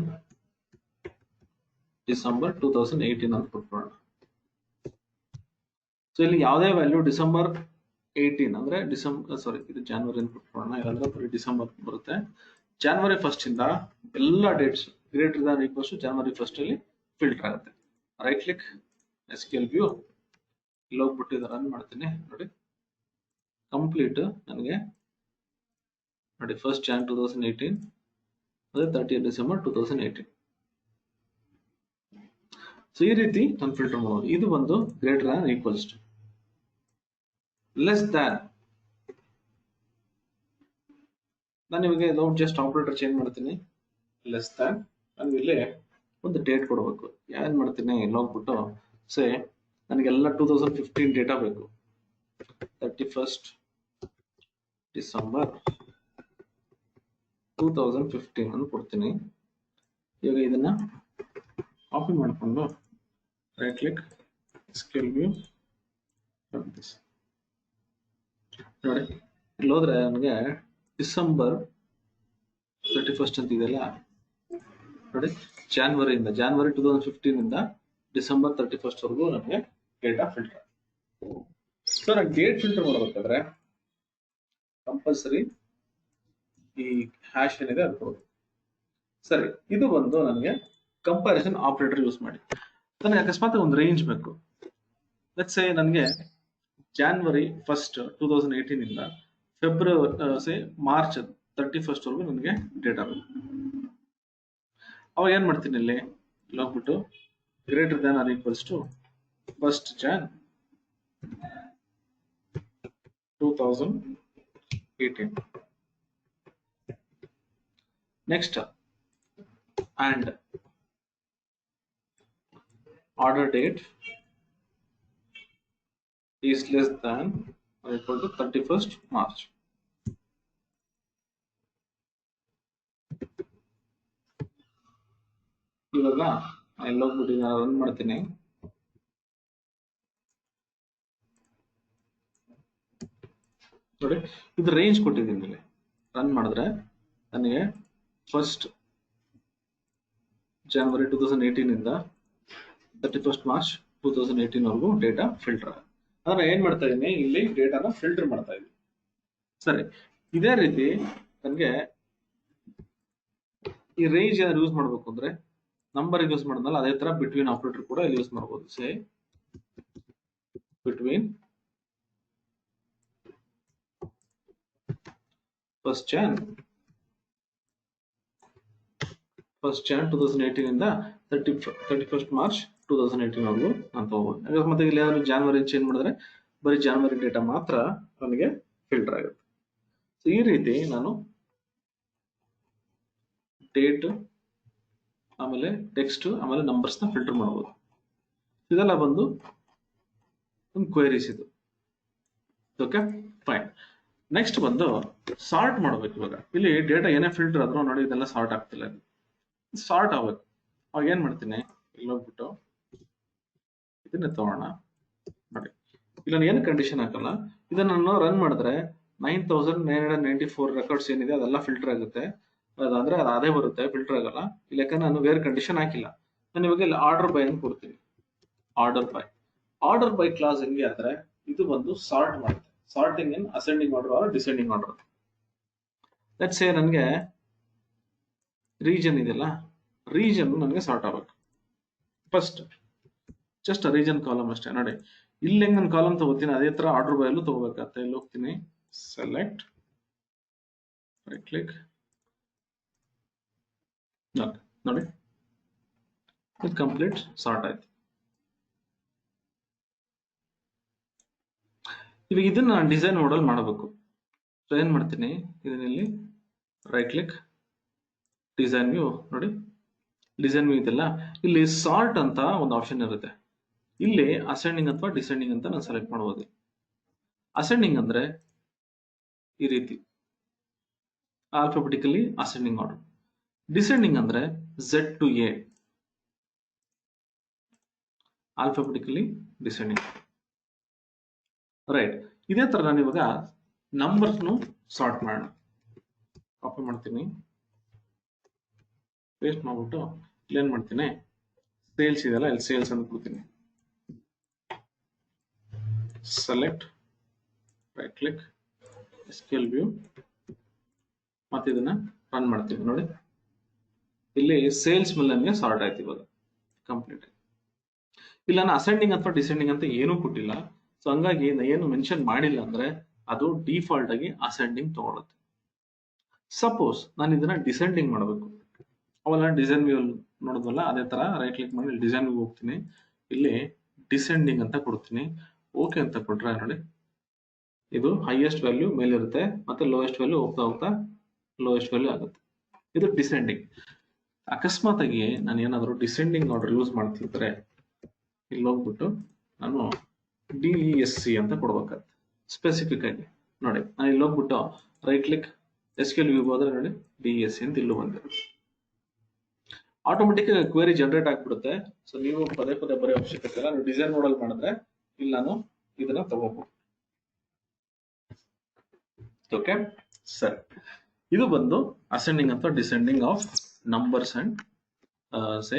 December 2018 ಅಂತ ಕೊಟ್ಬಿಡೋಣ. ಸೊ ಇಲ್ಲಿ ಯಾವುದೇ ವ್ಯಾಲ್ಯೂ ಡಿಸೆಂಬರ್ 18 ಅಂದ್ರೆ ಇದು ಜಾನ್ವರಿ ಅಂತ ಕೊಟ್ಬಿಡೋಣ, ಇಲ್ಲಾಂದ್ರೆ ಡಿಸೆಂಬರ್ ಬರುತ್ತೆ. ಜಾನ್ವರಿ 1 ಇಂದ ಎಲ್ಲ dates greater than equals to January 1 ಅಲ್ಲಿ ಫಿಲ್ಟರ್ ಆಗುತ್ತೆ. ರೈಟ್ ಕ್ಲಿಕ್ SQL ವ್ಯೂ, ಇಲ್ಲಿ ಹೋಗ್ಬಿಟ್ಟು ಇದು ರನ್ ಮಾಡ್ತೀನಿ. ನೋಡಿ ಕಂಪ್ಲೀಟ್ ನನಗೆ ನೋಡಿ 1st Jan 2018 ಅದೇ 30th December 2018. ಸೊ ಈ ರೀತಿ ನಾನು ಫಿಲ್ಟರ್ ಮಾಡೋದು. ಇದು ಒಂದು greater than equals to. Less than, ನಾನು ಇವಾಗ ಜಸ್ಟ್ ಆಪರೇಟರ್ ಚೇಂಜ್ ಮಾಡ್ತೀನಿ. ಲೆಸ್ ದ್ಯಾನ್ ನಾನು ಇಲ್ಲಿ ಒಂದು ಡೇಟ್ ಕೊಡಬೇಕು. ಏನ್ ಮಾಡ್ತೀನಿ, ಇಲ್ಲಿ ಹೋಗ್ಬಿಟ್ಟು ಸೇ ನನಗೆಲ್ಲ 2015 ಡೇಟಾ ಬೇಕು. 31st December 2015 ಅಂತ ಕೊಡ್ತೀನಿ. ಇವಾಗ ಇದನ್ನ ಕಾಪಿ ಮಾಡಿಕೊಂಡು ರೈಟ್ ಕ್ಲಿಕ್ SQL ವ್ಯೂ, ನೋಡಿ ಇಲ್ಲಿ ಹೋದ್ರೆ ನನಗೆ ಡಿಸೆಂಬರ್ 31st ಅಂತ ಇದೆಯಲ್ಲ, ನೋಡಿ ಜಾನ್ವರಿ 2015 ಇಂದ ಡಿಸೆಂಬರ್ 31st ವರೆಗೂ ನಮಗೆ ಡೇಟಾ ಫಿಲ್ಟರ್. ಸೊ ನಾನು ಡೇಟ್ ಫಿಲ್ಟರ್ ಮಾಡಬೇಕಾದ್ರೆ ಕಂಪಲ್ಸರಿ ಈ ಹ್ಯಾಶ್ ಏನಿದೆ ಅದು ಕೊಡಬೇಕು. ಸರಿ, ಇದು ಬಂದು ನನಗೆ ಕಂಪ್ಯಾರಿಸನ್ ಆಪರೇಟರ್ ಯೂಸ್ ಮಾಡಿ. ನನಗೆ ಅಕಸ್ಮಾತ್ ಒಂದು ರೇಂಜ್ ಬೇಕು. ಲೆಟ್ಸ್ ಸೇ ನನಗೆ ಜಾನ್ವರಿ 1st 2018 ಇಂದ ಫೆಬ್ರವರಿ ಮಾರ್ಚ್ 31st ವರೆಗೂ ನನಗೆ ಡೇಟಾ ಬೇಕು. ಅವಾಗ ಏನ್ ಮಾಡ್ತೀನಿ, ಇಲ್ಲಿ ಹೋಗ್ಬಿಟ್ಟು greater than or equals to 1st Jan 2018. Next and order date is less than or equal to 31st March. ಇವಾಗ ಎಲ್ಲ ಹೋಗ್ಬಿಟ್ಟು ನಾನು ರನ್ ಮಾಡ್ತೀನಿ. ನೋಡಿ ಇದು ರೇಂಜ್ ಕೊಟ್ಟಿದ್ದೀನಿ. ಇಲ್ಲಿ ರನ್ ಮಾಡಿದ್ರೆ ನನಗೆ 1st January 2018 ಇಂದ 31st March 2018 ವರೆಗೂ ಡೇಟಾ ಫಿಲ್ಟರ್. ಅದನ್ನ ಏನ್ ಮಾಡ್ತಾ ಇದೀನಿ, ಇಲ್ಲಿ ಡೇಟಾನ ಫಿಲ್ಟರ್ ಮಾಡ್ತಾ ಇದೀನಿ. ಸರಿ, ಇದೇ ರೀತಿ ನನಗೆ ಈ ರೇಂಜ್ ಏನಾದ್ರು ಯೂಸ್ ಮಾಡ್ಬೇಕು ಅಂದ್ರೆ ನಂಬರ್ ಯೂಸ್ ಮಾಡಿದ್ನಲ್ಲ ಅದೇ ತರ ಬಿಟ್ವೀನ್ ಆಪರೇಟರ್ ಕೂಡ ಇಲ್ಲಿ ಯೂಸ್ ಮಾಡಬಹುದು. ಸೇ ಬಿಟ್ವೀನ್ 1st Jan 2018 ಇಂದ 31st March 2018 ವರೆಗೂ ನಾನು ತಗೋಬಹುದು. ಮತ್ತೆ ಇಲ್ಲಿ ಏನಾದ್ರು ಜಾನ್ವರಿ ಚೇಂಜ್ ಮಾಡಿದ್ರೆ ಬರೀ ಜಾನ್ವರಿ ಡೇಟಾ ಮಾತ್ರ ನನಗೆ ಫಿಲ್ಟರ್ ಆಗುತ್ತೆ. ಸೊ ಈ ರೀತಿ ನಾನು ಡೇಟ್ ಆಮೇಲೆ ಟೆಕ್ಸ್ಟ್ ಆಮೇಲೆ ನಂಬರ್ಸ್ ನ ಫಿಲ್ಟರ್ ಮಾಡಬಹುದು. ಇದೆಲ್ಲ ಬಂದು ಒಂದು ಕ್ವೆರೀಸ್ ಇದು. Okay fine. ನೆಕ್ಸ್ಟ್ ಬಂದು ಸಾರ್ಟ್ ಮಾಡ್ಬೇಕು. ಇವಾಗ ಇಲ್ಲಿ ಡೇಟಾ ಏನೇ ಫಿಲ್ಟರ್ ಆದ್ರೂ ನೋಡಿ ಇದೆಲ್ಲ ಸಾರ್ಟ್ ಆಗ್ತಿಲ್ಲ, ಸಾರ್ಟ್ ಆಗ್ಬೇಕು. ಅವಾಗ ಏನ್ ಮಾಡ್ತೀನಿ, ಇಲ್ಲಿ ಹೋಗ್ಬಿಟ್ಟು ಇದನ್ನ ತಗೋಣ ನೋಡಿ. ಇಲ್ಲ ನಾನು ಏನು ಕಂಡೀಷನ್ ಹಾಕಲ್ಲ, ಇದನ್ನ ನಾನು ರನ್ ಮಾಡಿದ್ರೆ 9994 ರೆಕಾರ್ಡ್ಸ್ ಏನಿದೆ ಅದೆಲ್ಲ ಫಿಲ್ಟರ್ ಆಗುತ್ತೆ. ಅದಂದ್ರೆ ಅದು ಅದೇ ಬರುತ್ತೆ, ಫಿಲ್ಟರ್ ಆಗಲ್ಲ. ಇಲ್ಲಿ ಯಾಕಂದ್ರೆ ನಾನು ಬೇರೆ ಕಂಡೀಷನ್ ಹಾಕಿಲ್ಲ. ನಾನು ಇವಾಗ ಇಲ್ಲಿ ಆರ್ಡರ್ ಬೈ ಅಂತ ಕೊಡ್ತೀನಿ. ಆರ್ಡರ್ ಬೈ ಕ್ಲಾಸ್ ಹೆಂಗೆ ಅಂದ್ರೆ ಇದು ಬಂದು ಸಾರ್ಟ್ ಮಾಡುತ್ತೆ. Sorting in ascending order or descending order. Let's say ನನಗೆ ರೀಜನ್ ಇದೆಯಲ್ಲ, ರೀಜನ್ ನನಗೆ ಸಾರ್ಟ್ ಆಗಬೇಕು. ಫಸ್ಟ್ ಜಸ್ಟ್ ರೀಜನ್ ಕಾಲಮ್ ಅಷ್ಟೇ ನೋಡಿ. ಇಲ್ಲಿ ಹೆಂಗ್ ನಾನು ಕಾಲಮ್ ತಗೋತೀನಿ ಅದೇ ತರ ಆರ್ಡರ್ ಬೈ ಅಲ್ಲೂ ತಗೋಬೇಕಾಗತ್ತೆ. ಇಲ್ಲಿ ಹೋಗ್ತೀನಿ, ಸೆಲೆಕ್ಟ್, ರೈಟ್ ಕ್ಲಿಕ್, ನೋಡಿ ಇದು ಕಂಪ್ಲೀಟ್ ಸಾರ್ಟ್ ಆಯ್ತು. ಇವಾಗ ಇದನ್ನ ನಾನು ಡಿಸೈನ್ ಮೋಡಲ್ ಮಾಡಬೇಕು. ಸೊ ಏನ್ ಮಾಡ್ತೀನಿ, ಇದನ್ನಲ್ಲಿ ರೈಟ್ ಕ್ಲಿಕ್, ಡಿಸೈನ್ ವ್ಯೂ ನೋಡಿ. ಡಿಸೈನ್ ವ್ಯೂ ಇದೆಲ್ಲ, ಇಲ್ಲಿ ಸಾರ್ಟ್ ಅಂತ ಒಂದು ಆಪ್ಷನ್ ಇರುತ್ತೆ. ಇಲ್ಲಿ ಅಸೆಂಡಿಂಗ್ ಅಥವಾ ಡಿಸೆಂಡಿಂಗ್ ಅಂತ ನಾನು ಸೆಲೆಕ್ಟ್ ಮಾಡಬಹುದು. ಅಸೆಂಡಿಂಗ್ ಅಂದ್ರೆ ಈ ರೀತಿ ಆಲ್ಫಾಬೆಟಿಕಲಿ ಅಸೆಂಡಿಂಗ್ ಆರ್ಡರ್. ಡಿಸೆಂಡಿಂಗ್ ಅಂದ್ರೆ Z to A, alphabetically descending. Right. ಇದೇ ತರ ನಾನು ಇವಾಗ ನಂಬರ್ಸ್ನು ಸಾರ್ಟ್ ಮಾಡೋಣ. ಕಾಪಿ ಮಾಡ್ತೀನಿ, ಪೇಸ್ಟ್ ಮಾಡ್ಬಿಟ್ಟು ಇಲ್ಲಿ ಏನ್ ಮಾಡ್ತೀನಿ, ಸೇಲ್ಸ್ ಇದೆಯಲ್ಲ ಇಲ್ಲಿ ಸೇಲ್ಸ್ ಅಂತ ಕೊಡ್ತೀನಿ. Select, right click, SQL view, ಮತ್ತೆ ಇದನ್ನ ರನ್ ಮಾಡ್ತೀನಿ ನೋಡಿ. ಇಲ್ಲಿ ಸೇಲ್ಸ್ ಮೇಲೆ ನನಗೆ ಸಾರ್ಟ್ ಆಯ್ತು ಇವಾಗ ಕಂಪ್ಲೀಟ್. ಇಲ್ಲ ನಾನು ಅಸೆಂಡಿಂಗ್ ಅಥವಾ ಡಿಸೆಂಡಿಂಗ್ ಅಂತ ಏನೂ ಕೊಟ್ಟಿಲ್ಲ. ಸೊ ಹಂಗಾಗಿ ಏನು ಮೆನ್ಷನ್ ಮಾಡಿಲ್ಲ ಅಂದ್ರೆ ಅದು ಡಿಫಾಲ್ಟ್ ಆಗಿ ಅಸೆಂಡಿಂಗ್ ತಗೊಳುತ್ತೆ. ಸಪೋಸ್ ನಾನು ಇದನ್ನ ಡಿಸೆಂಡಿಂಗ್ ಮಾಡಬೇಕು, ಅವೆಲ್ಲ ಡಿಸೈನ್ ವ್ಯೂ ನೋಡಿದ್ವಲ್ಲ ಅದೇ ತರ ರೈಟ್ ಕ್ಲಿಕ್ ಮಾಡಿ ಡಿಸೈನ್ ವ್ಯೂ ಹೋಗ್ತೀನಿ. ಇಲ್ಲಿ ಡಿಸೆಂಡಿಂಗ್ ಅಂತ ಕೊಡ್ತೀನಿ. ಓಕೆ ಅಂತ ಕೊಟ್ರೆ ನೋಡಿ ಇದು ಹೈಯೆಸ್ಟ್ ವ್ಯಾಲ್ಯೂ ಮೇಲಿರುತ್ತೆ, ಮತ್ತೆ ಲೋಯೆಸ್ಟ್ ವ್ಯಾಲ್ಯೂ ಹೋಗ್ತಾ ಹೋಗ್ತಾ ಲೋಯೆಸ್ಟ್ ವ್ಯಾಲ್ಯೂ ಆಗುತ್ತೆ. ಇದು ಡಿಸೆಂಡಿಂಗ್. ಅಕಸ್ಮಾತ್ ಆಗಿ ನಾನು ಏನಾದರೂ ಡಿಸೆಂಡಿಂಗ್ ಆರ್ಡರ್ ಯೂಸ್ ಮಾಡ್ತಿದ್ರೆ ಇಲ್ಲಿ ಹೋಗ್ಬಿಟ್ಟು ನಾನು DESC ಅಂತ ಕೊಡ್ಬೇಕಾಗುತ್ತೆ ಸ್ಪೆಸಿಫಿಕ್ ಆಗಿ ನೋಡಿ. ನಾನು ಇಲ್ಲಿ ಹೋಗ್ಬಿಟ್ಟು ರೈಟ್ ಕ್ಲಿಕ್ SQL ವ್ಯೂ ಹೋದ್ರೆ ನೋಡಿ DESC ಅಂತ ಇಲ್ಲೂ ಬಂದಿರುತ್ತೆ. ಆಟೋಮೆಟಿಕ್ ಕ್ವೆರಿ ಜನರೇಟ್ ಆಗ್ಬಿಡುತ್ತೆ. ಸೊ ನೀವು ಪದೇ ಪದೇ ಬರೆಯೋ ಅವಶ್ಯಕತೆ ಇಲ್ಲ. ನೀವು ಡಿಸೈನ್ ಮಾಡಲ್ ಮಾಡಿದ್ರೆ ಇಲ್ಲಿ ನಾನು ಇದನ್ನ ತಗೋಬಹುದು. ಓಕೆ ಸರಿ, ಇದು ಬಂದು ಅಸೆಂಡಿಂಗ್ ಅಥವಾ descending of numbers and say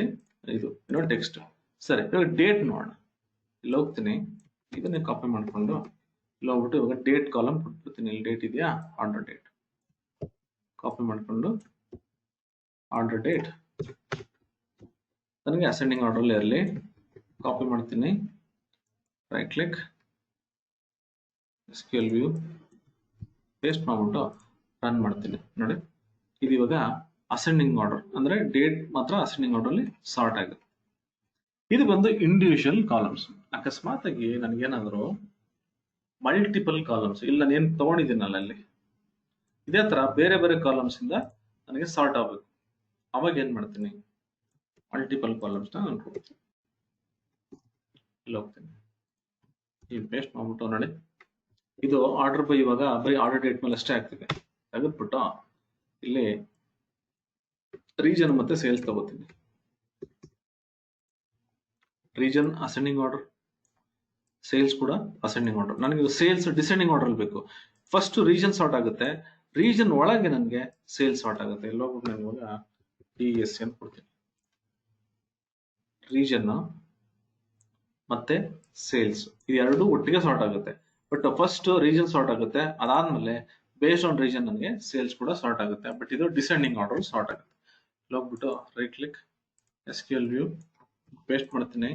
ಇದು ಏನೋ ಟೆಕ್ಸ್ಟ್. ಸರಿ, ಇವಾಗ ಡೇಟ್ ನೋಡೋಣ. ಇಲ್ಲಿ ಹೋಗ್ತೀನಿ, ಇದನ್ನೇ ಕಾಪಿ ಮಾಡ್ಕೊಂಡು ಇಲ್ಲಿ ಹೋಗ್ಬಿಟ್ಟು ಇವಾಗ ಡೇಟ್ ಕಾಲಮ್ ಕೊಟ್ಬಿಡ್ತೀನಿ. ಇಲ್ಲಿ ಡೇಟ್ ಇದೆಯಾ, ಆರ್ಡರ್ ಡೇಟ್ ಕಾಪಿ ಮಾಡ್ಕೊಂಡು ಆರ್ಡರ್ ಡೇಟ್ ನನಗೆ ಅಸೆಂಡಿಂಗ್ ಆರ್ಡರ್ ಇರಲಿ. ಕಾಪಿ ಮಾಡ್ತೀನಿ, right click, SQL view, paste ಮಾಡ್ಬಿಟ್ಟು ರನ್ ಮಾಡ್ತೀನಿ ನೋಡಿ. ಇದು ಇವಾಗ ಅಸೆಂಡಿಂಗ್ ಆರ್ಡರ್ ಅಂದ್ರೆ ಡೇಟ್ ಮಾತ್ರ ಅಸೆಂಡಿಂಗ್ ಆರ್ಡರ್ ಅಲ್ಲಿ ಸಾರ್ಟ್ ಆಗುತ್ತೆ. ಇದು ಬಂದು ಇಂಡಿವಿಜುವಲ್ ಕಾಲಮ್ಸ್. ಅಕಸ್ಮಾತ್ ಆಗಿ ನನಗೇನಾದ್ರು ಮಲ್ಟಿಪಲ್ ಕಾಲಮ್ಸ್ ಇಲ್ಲ ನಾನು ಏನ್ ತಗೊಂಡಿದ್ದೀನಲ್ಲ ಅಲ್ಲಿ ಇದೇ ತರ ಬೇರೆ ಬೇರೆ ಕಾಲಮ್ಸ್ ಇಂದ ನನಗೆ ಸಾರ್ಟ್ ಆಗಬೇಕು. ಅವಾಗ ಏನ್ ಮಾಡ್ತೀನಿ, ಮಲ್ಟಿಪಲ್ ಕಾಲಮ್ಸ್ ನಾನು ಕೊಡ್ತೀನಿ. ಇಲ್ಲಿ ಹೋಗ್ತೀನಿ, ಇಲ್ಲಿ ಪೇಸ್ಟ್ ಮಾಡ್ಬಿಟ್ಟು ನೋಡಿ ಇದು ಆರ್ಡರ್ ಬೈ ಇವಾಗ ಬರೀ ಆರ್ಡರ್ ಡೇಟ್ ಮೇಲೆ ಅಷ್ಟೇ ಆಗ್ತಿದೆ. ತೆಗೆದ್ಬಿಟ್ಟು ಇಲ್ಲಿ ರೀಜನ್ ಮತ್ತೆ ಸೇಲ್ಸ್ ತಗೋತೀನಿ. ರೀಜನ್ ಅಸೆಂಡಿಂಗ್ ಆರ್ಡರ್, ಸೇಲ್ಸ್ ಕೂಡ ಅಸೆಂಡಿಂಗ್ ಆರ್ಡರ್. ನನಗೆ ಸೇಲ್ಸ್ ಡಿಸೆಂಡಿಂಗ್ ಆರ್ಡರ್ ಬೇಕು. ಫಸ್ಟ್ ರೀಜನ್ ಸಾರ್ಟ್ ಆಗುತ್ತೆ, ರೀಜನ್ ಒಳಗೆ ನನಗೆ ಸೇಲ್ಸ್ ಸಾರ್ಟ್ ಆಗುತ್ತೆ. ಇಲ್ಲಿ ಹೋಗ್ಬಿಟ್ಟು ನಾನು ಇವಾಗ DESC ಅಂತ ಕೊಡ್ತೀನಿ. ರೀಜನ್ ಮತ್ತೆ ಸೇಲ್ಸ್ ಇದು ಎರಡು ಒಟ್ಟಿಗೆ ಸಾರ್ಟ್ ಆಗುತ್ತೆ. ಬಟ್ ಫಸ್ಟ್ ರೀಜನ್ ಸಾರ್ಟ್ ಆಗುತ್ತೆ, ಅದಾದ್ಮೇಲೆ ಬೇಸ್ಡ್ ಆನ್ ರೀಜನ್ ನನಗೆ ಸೇಲ್ಸ್ ಕೂಡ ಸಾರ್ಟ್ ಆಗುತ್ತೆ. ಬಟ್ ಇದು ಡಿಸೆಂಡಿಂಗ್ ಆರ್ಡರ್ ಸಾರ್ಟ್ ಆಗುತ್ತೆ. ಇಲ್ಲಿ ಹೋಗ್ಬಿಟ್ಟು right click SQL view paste ಮಾಡ್ತೀನಿ.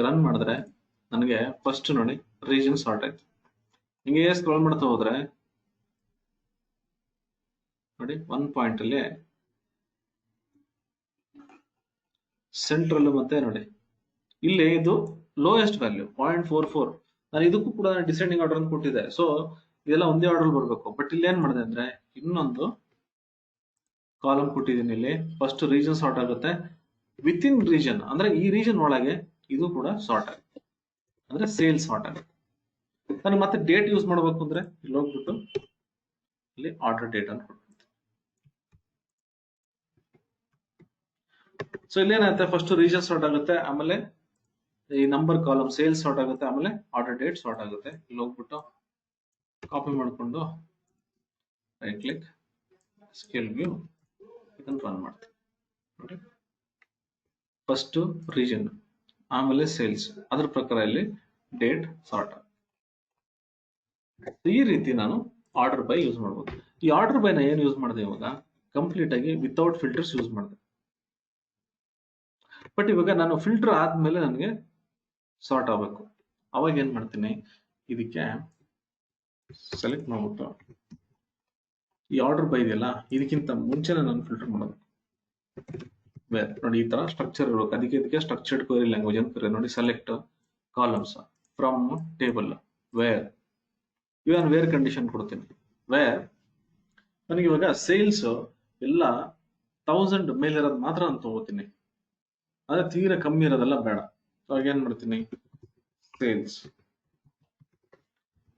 ರನ್ ಮಾಡಿದ್ರೆ ನನಗೆ ಫಸ್ಟ್ ನೋಡಿ ರೀಜನ್ ಸಾರ್ಟ್ ಆಯ್ತು. ಹಿಂಗೆ ಸ್ಕ್ರೋಲ್ ಮಾಡ್ತಾ ಹೋದ್ರೆ ನೋಡಿ 1 ಪಾಯಿಂಟ್ ಅಲ್ಲಿ ಸೆಂಟ್ರಲ್ ಮತ್ತೆ ನೋಡಿ ಇಲ್ಲಿ ಇದು ಲೋಯೆಸ್ಟ್ ವ್ಯಾಲ್ಯೂ 0.44. ನಾನು ಇದಕ್ಕೂ ಕೂಡ ಡಿಸೆಂಡಿಂಗ್ ಆರ್ಡರ್ ಅಂತ ಕೊಟ್ಟಿದ್ದೆ. ಸೊ ಇದೆಲ್ಲ ಒಂದೇ ಆರ್ಡರ್ ಬರಬೇಕು. ಬಟ್ ಇಲ್ಲಿ ಏನ್ ಮಾಡಿದೆ ಅಂದ್ರೆ ಇನ್ನೊಂದು ಕಾಲಮ್ ಕೊಟ್ಟಿದ್ದೀನಿ. ಇಲ್ಲಿ ಫಸ್ಟ್ ರೀಜನ್ ಸಾರ್ಟ್ ಆಗುತ್ತೆ, ವಿತ್ ಇನ್ ರೀಜನ್ ಅಂದ್ರೆ ಈ ರೀಜನ್ ಒಳಗೆ ಇದು ಕೂಡ ಸಾರ್ಟ್ ಆಗುತ್ತೆ, ಅಂದ್ರೆ ಸೇಲ್ಸ್ ಸಾರ್ಟ್ ಆಗುತ್ತೆ. ನಾನು ಮತ್ತೆ ಡೇಟ್ ಯೂಸ್ ಮಾಡಬೇಕು ಅಂದ್ರೆ ಇಲ್ಲಿ ಹೋಗ್ಬಿಟ್ಟು ಇಲ್ಲಿ ಆರ್ಡರ್ ಡೇಟ್ ಅಂತ ಕೊಡ್ತೀನಿ. ಸೊ ಇಲ್ಲೇನಾಗುತ್ತೆ, ಫಸ್ಟ್ ರೀಜನ್ ಸಾರ್ಟ್ ಆಗುತ್ತೆ, ಆಮೇಲೆ ಈ ನಂಬರ್ ಕಾಲಮ್ ಸೇಲ್ಸ್ ಸಾರ್ಟ್ ಆಗುತ್ತೆ, ಆಮೇಲೆ ಆರ್ಡರ್ ಡೇಟ್ ಸಾರ್ಟ್ ಆಗುತ್ತೆ. ಇಲ್ಲಿ ಹೋಗ್ಬಿಟ್ಟು ಕಾಪಿ ಮಾಡಿಕೊಂಡು ರೈಟ್ ಕ್ಲಿಕ್ ಸ್ಕೇಲ್ ವ್ಯೂ ಇದನ್ನು ರನ್ ಮಾಡ್ತೀನಿ ನೋಡಿ. ಫಸ್ಟ್ ರೀಜನ್ ಆಮೇಲೆ ಸೇಲ್ಸ್, ಅದ್ರ ಪ್ರಕಾರ ಇಲ್ಲಿ ಡೇಟ್ ಸಾರ್ಟ್. ಈ ರೀತಿ ನಾನು ಆರ್ಡರ್ ಬೈ ಯೂಸ್ ಮಾಡ್ಬೋದು. ಈ ಆರ್ಡರ್ ಬೈ ನ ಏನು ಯೂಸ್ ಮಾಡಿದೆ ಇವಾಗ, ಕಂಪ್ಲೀಟ್ ಆಗಿ ವಿತೌಟ್ ಫಿಲ್ಟರ್ಸ್ ಯೂಸ್ ಮಾಡಿದೆ. ಬಟ್ ಇವಾಗ ನಾನು ಫಿಲ್ಟರ್ ಆದ್ಮೇಲೆ ನನಗೆ ಸಾರ್ಟ್ ಆಗಬೇಕು. ಅವಾಗ ಏನ್ ಮಾಡ್ತೀನಿ, ಇದಕ್ಕೆ ಸೆಲೆಕ್ಟ್ ಮಾಡ್ಬಿಟ್ಟು ಈ ಆರ್ಡರ್ ಬೈ ಇದೆಯಲ್ಲ, ಇದಕ್ಕಿಂತ ಮುಂಚೆನೆ ನಾನು ಫಿಲ್ಟರ್ ಮಾಡೋದು. ವೇರ್ ನೋಡಿ, ಈ ತರ ಸ್ಟ್ರಕ್ಚರ್ ಇರಬೇಕು. ಇದಕ್ಕೆ ಸ್ಟ್ರಕ್ಚರ್ಡ್ ಕ್ವೆರಿ ಲ್ಯಾಂಗ್ವೇಜ್ ಅಂತ ನೋಡಿ. Select columns from table where, ಇವಾಗ ವೇರ್ ಕಂಡೀಷನ್ ಕೊಡ್ತೀನಿ. ವೇರ್ ನನಗೆ ಇವಾಗ ಸೇಲ್ಸ್ ಎಲ್ಲ 1000 ಮೇಲೆ ಇರೋದು ಮಾತ್ರ ನಾನು ತಗೋತೀನಿ, ಅದೇ ತೀರಾ ಕಮ್ಮಿ ಇರೋದೆಲ್ಲ ಬೇಡ. ಅವಾಗ ಏನ್ ಮಾಡ್ತೀನಿ, sales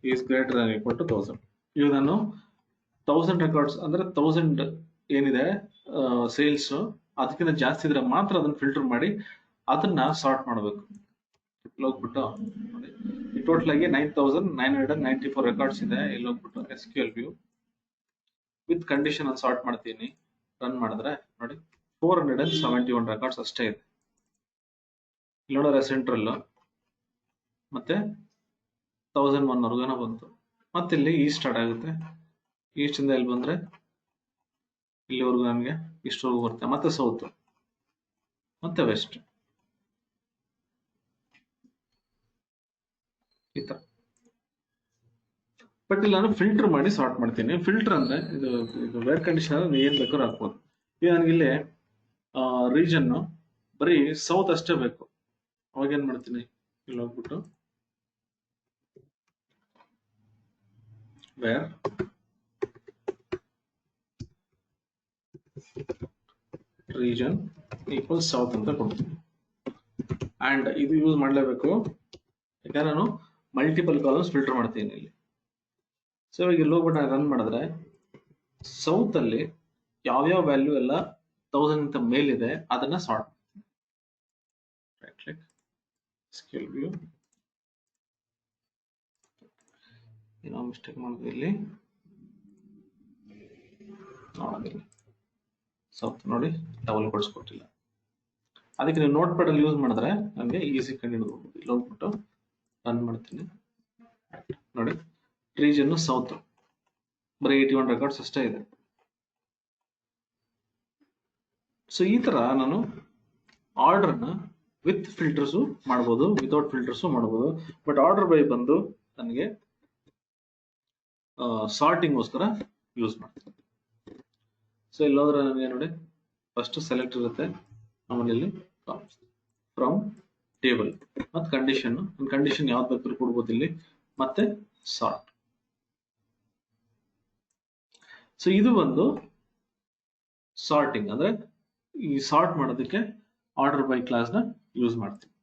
is greater than equal to 1000. ಇವಾಗ ನಾನು 1000 ರೆಕಾರ್ಡ್ಸ್ ಅಂದ್ರೆ 1000 ಏನಿದೆ ಸೇಲ್ಸ್, ಅದಕ್ಕಿಂತ ಜಾಸ್ತಿ ಇದ್ರೆ ಮಾತ್ರ ಅದನ್ನ ಫಿಲ್ಟರ್ ಮಾಡಿ ಅದನ್ನ ಸಾರ್ಟ್ ಮಾಡಬೇಕು. ಹೋಗ್ಬಿಟ್ಟು ನೋಡಿ, ಟೋಟಲ್ ಆಗಿ 9994 ರೆಕಾರ್ಡ್ಸ್ ಇದೆ. ಇಲ್ಲಿ ಹೋಗ್ಬಿಟ್ಟು SQL ವ್ಯೂ ವಿತ್ ಕಂಡೀಷನ್ ಅನ್ನು ಸಾರ್ಟ್ ಮಾಡ್ತೀನಿ. ರನ್ ಮಾಡಿದ್ರೆ ನೋಡಿ 471 ರೆಕಾರ್ಡ್ಸ್ ಅಷ್ಟೇ ಇದೆ. ಇಲ್ಲಿ ನೋಡಿದ್ರೆ ಸೆಂಟ್ರಲ್ ಮತ್ತೆ 1001 ವರ್ಗನ ಬಂತು. ಮತ್ತೆ ಇಲ್ಲಿ ಈಸ್ಟ್ ಸ್ಟಾರ್ಟ್ ಆಗುತ್ತೆ. ಈಸ್ಟ್ ಇಂದ ಇಲ್ಲಿ ಬಂದ್ರೆ ಇಲ್ಲಿವರೆಗೂ ನಮಗೆ ಇಷ್ಟವರೆಗೂ ಬರುತ್ತೆ. ಮತ್ತೆ ಸೌತ್ ಮತ್ತೆ ವೆಸ್ಟ್, ಈ ತರ. ಬಟ್ ಇಲ್ಲಿ ನಾನು ಫಿಲ್ಟರ್ ಮಾಡಿ ಸಾರ್ಟ್ ಮಾಡ್ತೀನಿ. ಫಿಲ್ಟರ್ ಅಂದ್ರೆ ಇದು ವೇರ್ ಕಂಡೀಷನ್ ಏನ್ ಬೇಕಾದ್ರೂ ಹಾಕ್ಬೋದು. ಈಗ ನನಗೆ ಇಲ್ಲಿ ರೀಜನ್ ಬರೀ ಸೌತ್ ಅಷ್ಟೇ ಬೇಕು. ಅವಾಗ ಏನ್ ಮಾಡ್ತೀನಿ, ಇಲ್ಲಿ ಹೋಗ್ಬಿಟ್ಟು ವೇರ್ ರೀಜನ್ ಈಕ್ವಲ್ ಸೌತ್ ಅಂತ ಕೊಡ್ತೀನಿ. ಅಂಡ್ ಇದು ಯೂಸ್ ಮಾಡಲೇಬೇಕು, ಯಾಕಂದ್ರೆ ನಾನು ಮಲ್ಟಿಪಲ್ ಕಾಲಮ್ಸ್ ಫಿಲ್ಟರ್ ಮಾಡ್ತೀನಿ ಇಲ್ಲಿ. ಸೊ ಇವಾಗ ಇಲ್ಲಿ ಹೋಗ್ಬಿಟ್ಟು ನಾನು ರನ್ ಮಾಡಿದ್ರೆ ಸೌತ್ ಅಲ್ಲಿ ಯಾವ್ಯಾವ ವ್ಯಾಲ್ಯೂ ಎಲ್ಲ 1000 ಗಿಂತ ಮೇಲಿದೆ ಅದನ್ನ sort. Right click scale view, ಏನೋ ಮಿಸ್ಟೇಕ್ ಮಾಡಿದ್ವಿ ಇಲ್ಲಿ. ನೋಡೋದಿಲ್ಲ, ಸೌತ್ ನೋಡಿ ಡಬಲ್ ಕೊಡಿಸ್ಕೊಟ್ಟಿಲ್ಲ. ಅದಕ್ಕೆ ನೀವು ನೋಟ್ ಪ್ಯಾಡ್ ಅಲ್ಲಿ ಯೂಸ್ ಮಾಡಿದ್ರೆ ನನಗೆ ಈಸಿ ಕಂಡುಹಿಡಿಬಹುದು. ಇಲ್ಲಿ ಹೋಗ್ಬಿಟ್ಟು ರನ್ ಮಾಡ್ತೀನಿ ನೋಡಿ, ರೀಜನ್ ಸೌತ್ ಬರೀ 81 ರೆಕಾರ್ಡ್ಸ್ ಅಷ್ಟೇ ಇದೆ. ಸೊ ಈ ತರ ನಾನು ಆರ್ಡರ್ನ ವಿತ್ ಫಿಲ್ಟರ್ಸು ಮಾಡ್ಬೋದು, ವಿತೌಟ್ ಫಿಲ್ಟರ್ಸು ಮಾಡ್ಬೋದು. ಬಟ್ ಆರ್ಡರ್ ಬೈ ಬಂದು ನನಗೆ ಸಾರ್ಟಿಂಗ್ಗೋಸ್ಕರ ಯೂಸ್ ಮಾಡ್ತೀನಿ. ಸೊ ಇಲ್ಲಿ ಹೋದ್ರೆ ನನಗೆ ನೋಡಿ ಫಸ್ಟ್ ಸೆಲೆಕ್ಟ್ ಇರುತ್ತೆ, ಆಮೇಲೆ ಇಲ್ಲಿ ಫ್ರಮ್ ಟೇಬಲ್ ಮತ್ತು ಕಂಡೀಷನ್ ಯಾವ್ದು ಬೇಕಾದ್ರೂ ಕೊಡ್ಬೋದು ಇಲ್ಲಿ, ಮತ್ತೆ ಸಾರ್ಟ್. ಸೊ ಇದು ಒಂದು ಸಾರ್ಟಿಂಗ್, ಅಂದ್ರೆ ಈ ಸಾರ್ಟ್ ಮಾಡೋದಕ್ಕೆ ಆರ್ಡರ್ ಬೈ ಕ್ಲಾಸ್ ನ ಯೂಸ್ ಮಾಡ್ತೀವಿ.